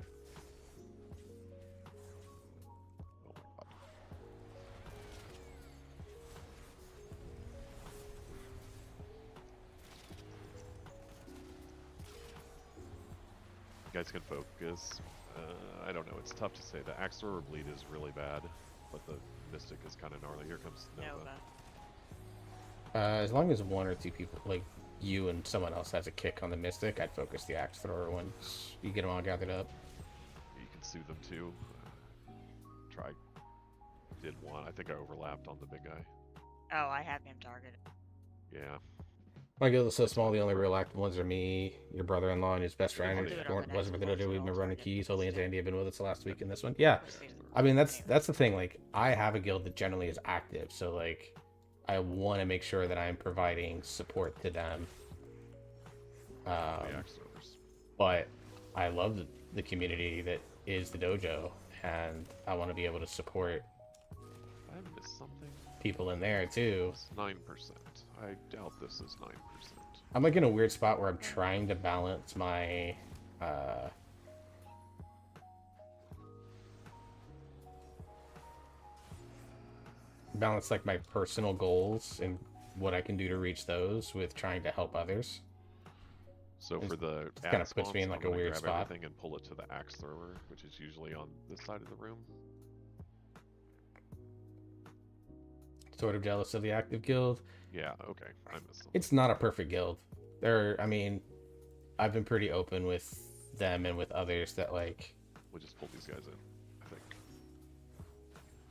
[SPEAKER 14] You guys can focus. I don't know, it's tough to say. The axe thrower bleed is really bad, but the Mystic is kind of gnarly. Here comes Nova.
[SPEAKER 3] As long as 1 or 2 people, like you and someone else, has a kick on the Mystic, I'd focus the axe thrower once you get them all gathered up.
[SPEAKER 14] You can soothe them too. Did one. I think I overlapped on the big guy.
[SPEAKER 18] Oh, I have him targeted.
[SPEAKER 14] Yeah.
[SPEAKER 3] My guild is so small, the only real active ones are me, your brother-in-law, and his best friend. Wasn't for the dojo, we've been running keys. Holy and Zandy have been with us the last week in this one. Yeah, I mean, that's the thing. Like, I have a guild that generally is active, so, like, I want to make sure that I'm providing support to them. But I love the community that is the dojo, and I want to be able to support people in there, too.
[SPEAKER 14] 9%. I doubt this is 9%.
[SPEAKER 3] I'm like in a weird spot where I'm trying to balance my like my personal goals and what I can do to reach those with trying to help others.
[SPEAKER 14] So for the
[SPEAKER 3] it kind of puts me in like a weird spot.
[SPEAKER 14] Everything and pull it to the axe thrower, which is usually on this side of the room.
[SPEAKER 3] sort of jealous of the active guild.
[SPEAKER 14] Yeah, okay. I missed them.
[SPEAKER 3] It's not a perfect guild. I mean, I've been pretty open with them and with others that, like...
[SPEAKER 14] We'll just pull these guys in, I think.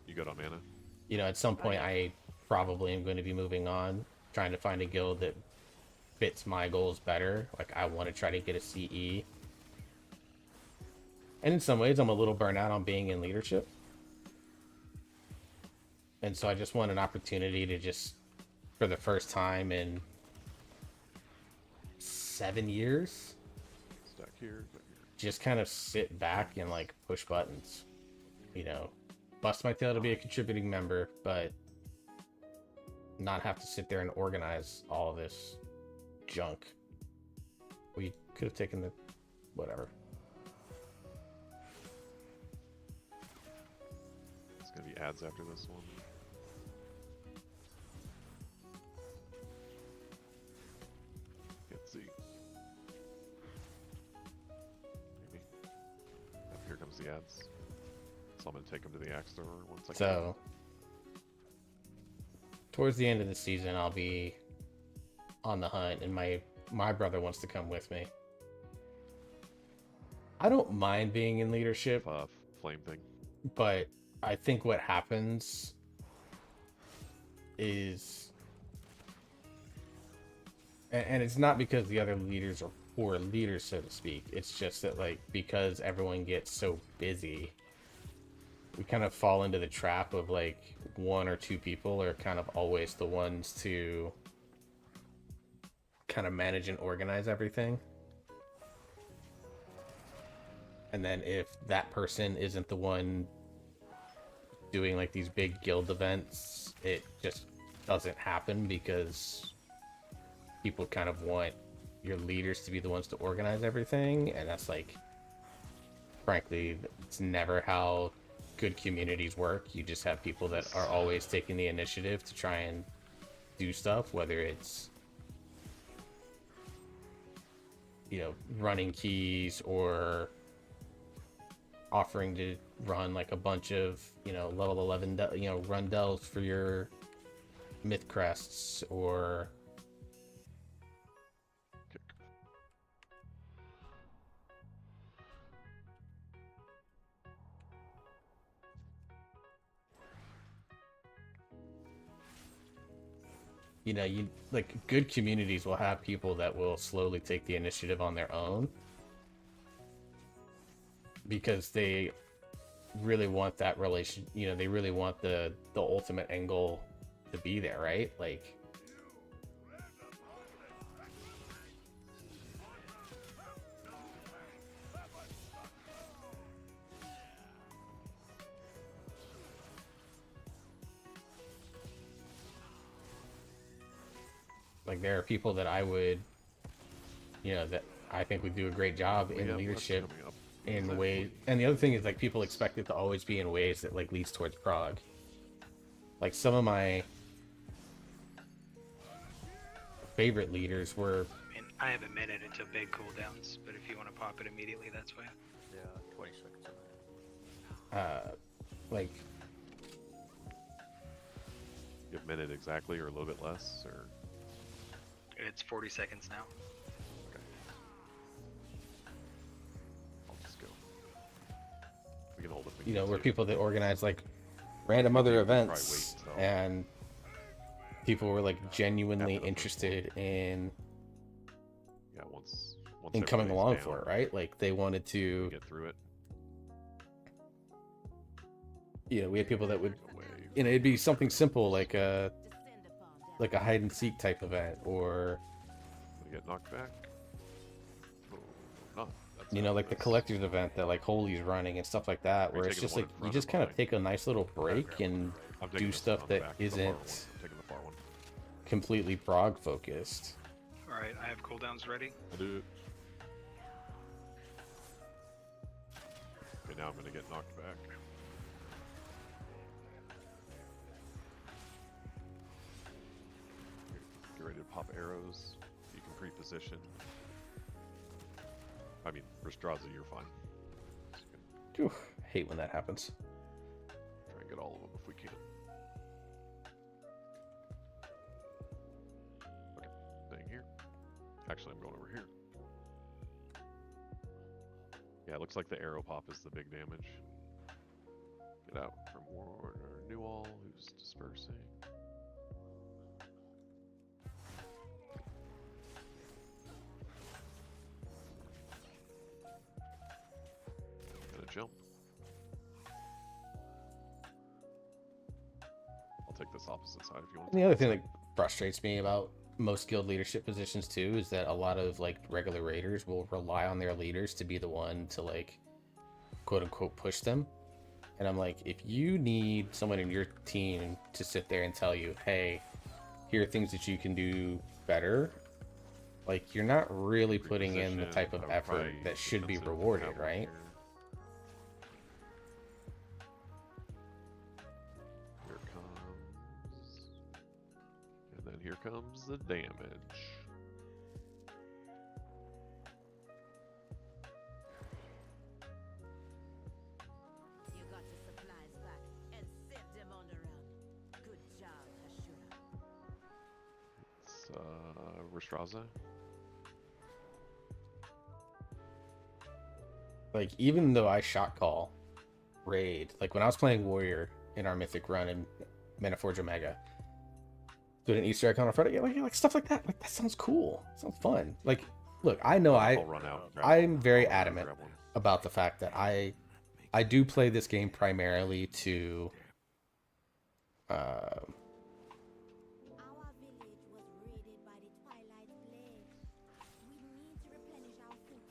[SPEAKER 14] You good on mana?
[SPEAKER 3] You know, at some point I probably am going to be moving on, trying to find a guild that fits my goals better. Like, I want to try to get a CE. And in some ways, I'm a little burnt out on being in leadership. And so I just want an opportunity to just, for the first time in 7 years,
[SPEAKER 14] stack here,
[SPEAKER 3] just kind of sit back and like push buttons, you know, bust my tail to be a contributing member, but not have to sit there and organize all of this junk. We could have taken the whatever.
[SPEAKER 14] It's gonna be ads after this one. Let's see. Maybe. Yep, here comes the ads. So I'm gonna take them to the Axe Store once I
[SPEAKER 3] So, towards the end of the season, I'll be on the hunt, and my brother wants to come with me. I don't mind being in leadership,
[SPEAKER 14] flame thing,
[SPEAKER 3] but I think what happens is, and it's not because the other leaders are poor leaders, so to speak. It's just that, like, because everyone gets so busy, we kind of fall into the trap of, like, one or two people are kind of always the ones to kind of manage and organize everything. And then if that person isn't the one doing like these big guild events, it just doesn't happen because people kind of want your leaders to be the ones to organize everything. And that's, like, frankly, it's never how good communities work. You just have people that are always taking the initiative to try and do stuff, whether it's, you know, running keys or offering to run like a bunch of, you know, level 11 run delves for your myth crests, or you know, you like good communities will have people that will slowly take the initiative on their own because they really want that relation, you know, they really want the ultimate end goal to be there, right? Like, there are people that I would, you know, that I think would do a great job in leadership in ways. And the other thing is, like, people expect it to always be in ways that, like, leads towards prog. Like, some of my favorite leaders were...
[SPEAKER 13] I mean, I have a minute until big cooldowns, but if you want to pop it immediately, that's fine.
[SPEAKER 21] Yeah, 20 seconds.
[SPEAKER 3] Like...
[SPEAKER 14] You have a minute exactly, or a little bit less, or...
[SPEAKER 13] It's 40 seconds now.
[SPEAKER 14] Okay. I'll just go. We can hold it.
[SPEAKER 3] You know, we're people that organize, like, random other events, and people were, like, genuinely interested in in coming along for it, right? Like, they wanted to
[SPEAKER 14] get through it.
[SPEAKER 3] You know, we had people that would, you know, it'd be something simple like a hide and seek type event, or
[SPEAKER 14] get knocked back. Oh, no,
[SPEAKER 3] you know, like the collector's event that, like, Holy's running and stuff like that, where it's just like you just kind of take a nice little break and do stuff that isn't completely prog focused.
[SPEAKER 13] All right, I have cooldowns ready.
[SPEAKER 14] I'll do it. Okay, now I'm gonna get knocked back. Get ready to pop arrows. You can pre-position. I mean, for Straza, you're fine.
[SPEAKER 3] Whew, hate when that happens.
[SPEAKER 14] Try and get all of them if we can. Actually, I'm going over here. Yeah, it looks like the arrow pop is the big damage. Get out from Warlord or Newall, who's dispersing. Gonna jump. I'll take this opposite side if you want.
[SPEAKER 3] And the other thing that frustrates me about most guild leadership positions too is that a lot of like regular raiders will rely on their leaders to be the one to like quote unquote push them. And I'm like, if you need someone in your team to sit there and tell you, hey, here are things that you can do better, like you're not really putting in the type of effort that should be rewarded, right?
[SPEAKER 14] Here comes, and then here comes the damage.
[SPEAKER 19] You got your supplies back and sent them on the run. Good job, Hashura.
[SPEAKER 14] It's Restraza.
[SPEAKER 3] Like, even though I shot call raid, like when I was playing warrior in our mythic run in Metaforge Omega, doing an Easter egg on a Friday, like stuff like that, like that sounds cool, sounds fun. Like, look, I know I'm very adamant about the fact that I do play this game primarily to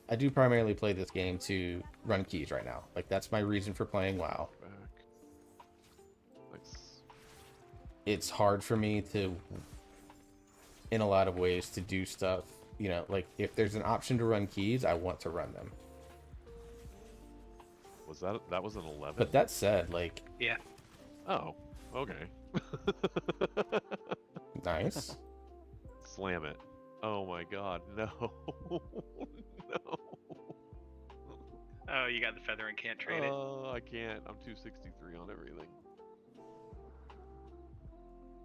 [SPEAKER 3] I do primarily play this game to run keys right now. Like, that's my reason for playing WoW. It's hard for me to, in a lot of ways, to do stuff. You know, like, if there's an option to run keys, I want to run them.
[SPEAKER 14] Was that was an 11?
[SPEAKER 3] But that said, like...
[SPEAKER 13] Yeah.
[SPEAKER 14] Oh, okay.
[SPEAKER 3] Nice.
[SPEAKER 14] Slam it. Oh my god, no. No.
[SPEAKER 13] Oh, you got the feather and can't trade it.
[SPEAKER 14] Oh, I can't. I'm 263 on everything.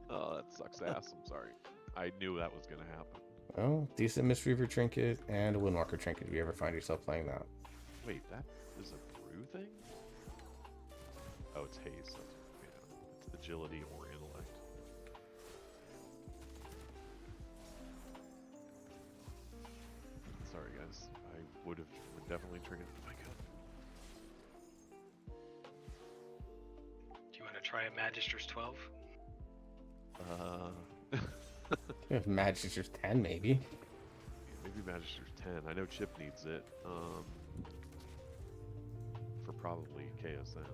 [SPEAKER 14] Oh, that sucks ass. I'm sorry. I knew that was going to happen.
[SPEAKER 3] Oh, decent Mistweaver trinket and a Windwalker trinket if you ever find yourself playing that.
[SPEAKER 14] Wait, that is a brew thing? Oh, it's haste. Yeah. It's agility or intellect. Sorry, guys. I would definitely triggered if I could.
[SPEAKER 13] Do you want to try a Magister's 12?
[SPEAKER 3] If Magister's 10, maybe.
[SPEAKER 14] Yeah, maybe Magister's 10. I know Chip needs it. For probably KSN.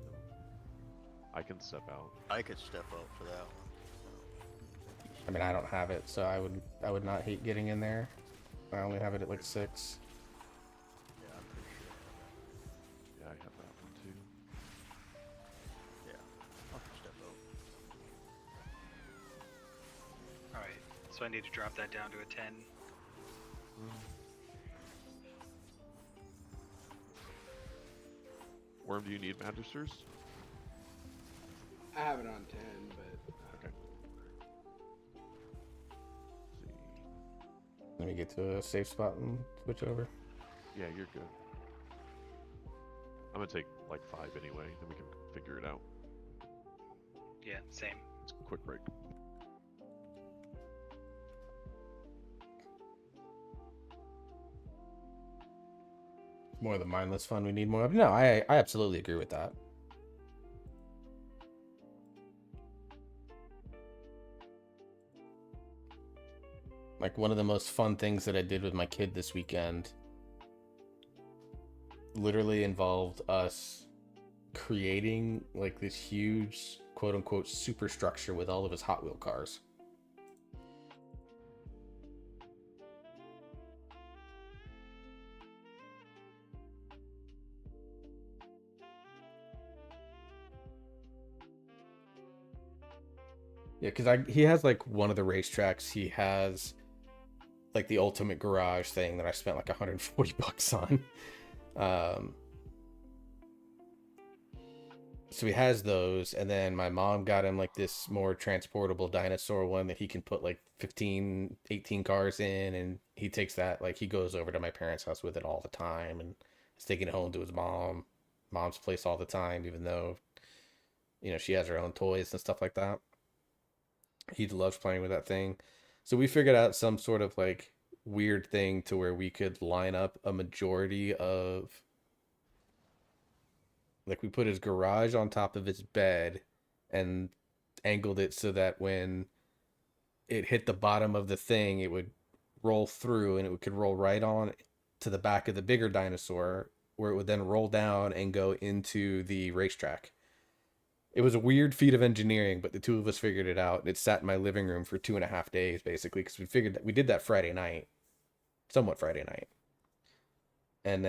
[SPEAKER 14] I can step out.
[SPEAKER 21] I could step out for that one.
[SPEAKER 3] I mean, I don't have it, so I would not hate getting in there. I only have it at like 6.
[SPEAKER 21] Yeah, I'm pretty sure.
[SPEAKER 14] Yeah, I have that one too.
[SPEAKER 21] Yeah, I'll step out.
[SPEAKER 13] Alright, so I need to drop that down to a 10.
[SPEAKER 14] Worm, do you need Magisters?
[SPEAKER 17] I have it on 10, but...
[SPEAKER 14] Okay.
[SPEAKER 3] Let me get to a safe spot and switch over.
[SPEAKER 14] Yeah, you're good. I'm gonna take like 5 anyway, then we can figure it out.
[SPEAKER 13] Yeah, same.
[SPEAKER 14] It's a quick break.
[SPEAKER 3] More of the mindless fun we need more of. No, I absolutely agree with that. Like, one of the most fun things that I did with my kid this weekend literally involved us creating like this huge quote-unquote superstructure with all of his Hot Wheel cars. Yeah, because he has like one of the racetracks. He has like the ultimate garage thing that I spent like $140 on. So he has those, and then my mom got him like this more transportable dinosaur one that he can put like 15, 18 cars in, and he takes that, like he goes over to my parents' house with it all the time, and he's taking it home to his mom's place all the time, even though, you know, she has her own toys and stuff like that. He loves playing with that thing. So we figured out some sort of like weird thing to where we could line up a majority of, like, we put his garage on top of his bed and angled it so that when it hit the bottom of the thing, it would roll through and it could roll right on to the back of the bigger dinosaur, where it would then roll down and go into the racetrack. It was a weird feat of engineering, but the two of us figured it out. It sat in my living room for 2.5 days, basically, because we figured that we did that Friday night, somewhat Friday night. And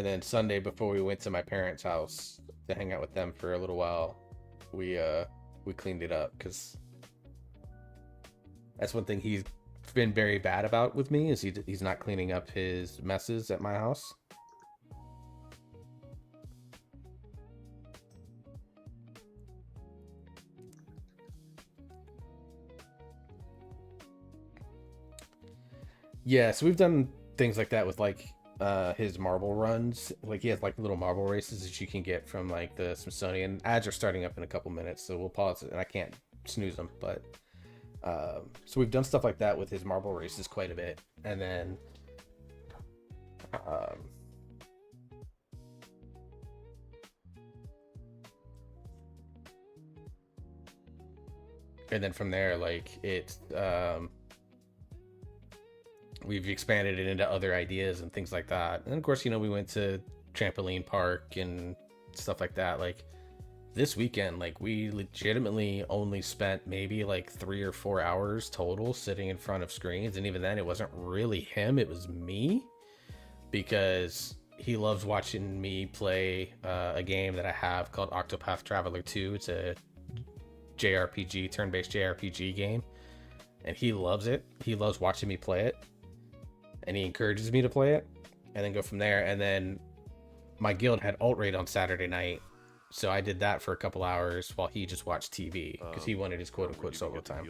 [SPEAKER 3] then Sunday, before we went to my parents' house to hang out with them for a little while, we cleaned it up, because that's one thing he's been very bad about with me, is he's not cleaning up his messes at my house. Yeah, so we've done things like that with like his marble runs. Like he has like little marble races that you can get from like the Smithsonian. Ads are starting up in a couple minutes, so we'll pause it, and I can't snooze them, but so we've done stuff like that with his marble races quite a bit. And then from there, like it's we've expanded it into other ideas and things like that. And of course, you know, we went to trampoline park and stuff like that. Like this weekend, like we legitimately only spent maybe like 3 or 4 hours total sitting in front of screens. And even then, it wasn't really him, it was me, because he loves watching me play a game that I have called Octopath Traveler 2. It's a JRPG, turn-based JRPG game, and he loves it. He loves watching me play it, and he encourages me to play it, and then go from there. And then my guild had alt raid on Saturday night, so I did that for a couple hours while he just watched TV, because he wanted his quote-unquote solo time.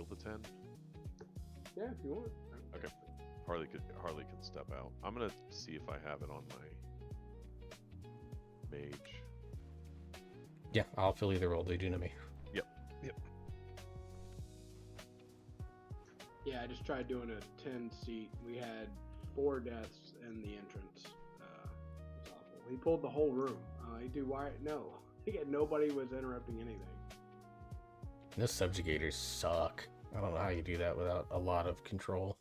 [SPEAKER 17] Yeah, if you want.
[SPEAKER 14] Okay. Harley can step out. I'm gonna see if I have it on my mage.
[SPEAKER 3] Yeah, I'll fill either role. They do know me.
[SPEAKER 14] Yep.
[SPEAKER 17] Yeah, I just tried doing a 10 seat. We had 4 deaths in the entrance. It was awful. He pulled the whole room. Nobody was interrupting anything.
[SPEAKER 3] Those subjugators suck. I don't know how you do that without a lot of control.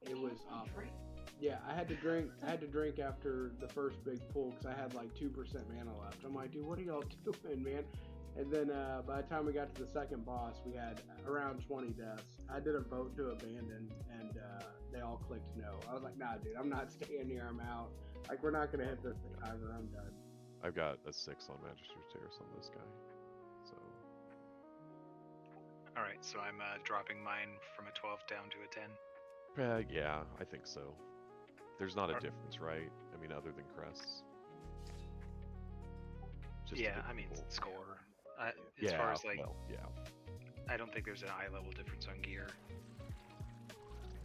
[SPEAKER 17] It was awful. Yeah, I had to drink after the first big pull because I had like 2% mana left. I'm like, dude, what are y'all doing, man? And then by the time we got to the second boss, we had around 20 deaths. I did a vote to abandon, and they all clicked no. I was like, nah, dude, I'm not staying here. I'm out. Like, we're not going to hit this thing either. I'm done.
[SPEAKER 14] I've got a 6 on Magister's Terrace on this guy. So.
[SPEAKER 13] Alright, so I'm dropping mine from a 12 down to a 10.
[SPEAKER 14] Yeah, I think so. There's not a difference, right? I mean, other than crests.
[SPEAKER 13] Just yeah, I mean, score. As far as like, I don't think there's an eye level difference on gear.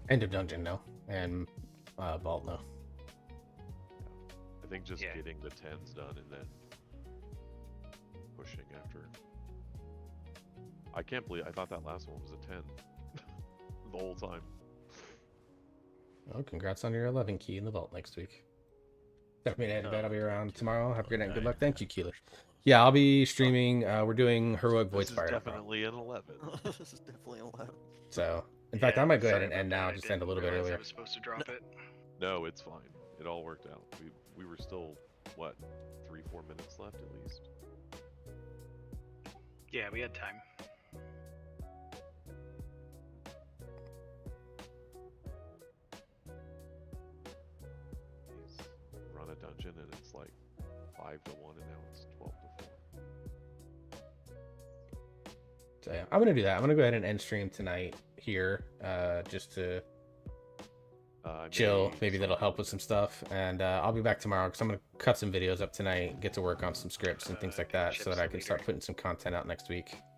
[SPEAKER 3] End of dungeon, no. And vault, no.
[SPEAKER 14] I think just getting the 10s done and then pushing after. I can't believe I thought that last one was a 10 the whole time.
[SPEAKER 3] Oh, congrats on your 11 key in the vault next week. Definitely head to bed. I'll be around tomorrow. Have a great night. Good luck. Thank you, Keeler. Yeah, I'll be streaming. We're doing Heroic Void Fire.
[SPEAKER 14] This is definitely an 11.
[SPEAKER 21] This is definitely an 11.
[SPEAKER 3] So, in fact, I might go ahead and end now. Just end a little bit earlier.
[SPEAKER 13] I was supposed to drop it.
[SPEAKER 14] No, it's fine. It all worked out. We were still, what, 3-4 minutes left at least?
[SPEAKER 13] Yeah, we had time.
[SPEAKER 14] Run a dungeon and it's like 5 to 1, and now it's 12 to 4.
[SPEAKER 3] So yeah, I'm gonna do that. I'm gonna go ahead and end stream tonight here, just to chill. Maybe that'll help with some stuff, and I'll be back tomorrow because I'm gonna cut some videos up tonight, get to work on some scripts and things like that, so that I can start putting some content out next week.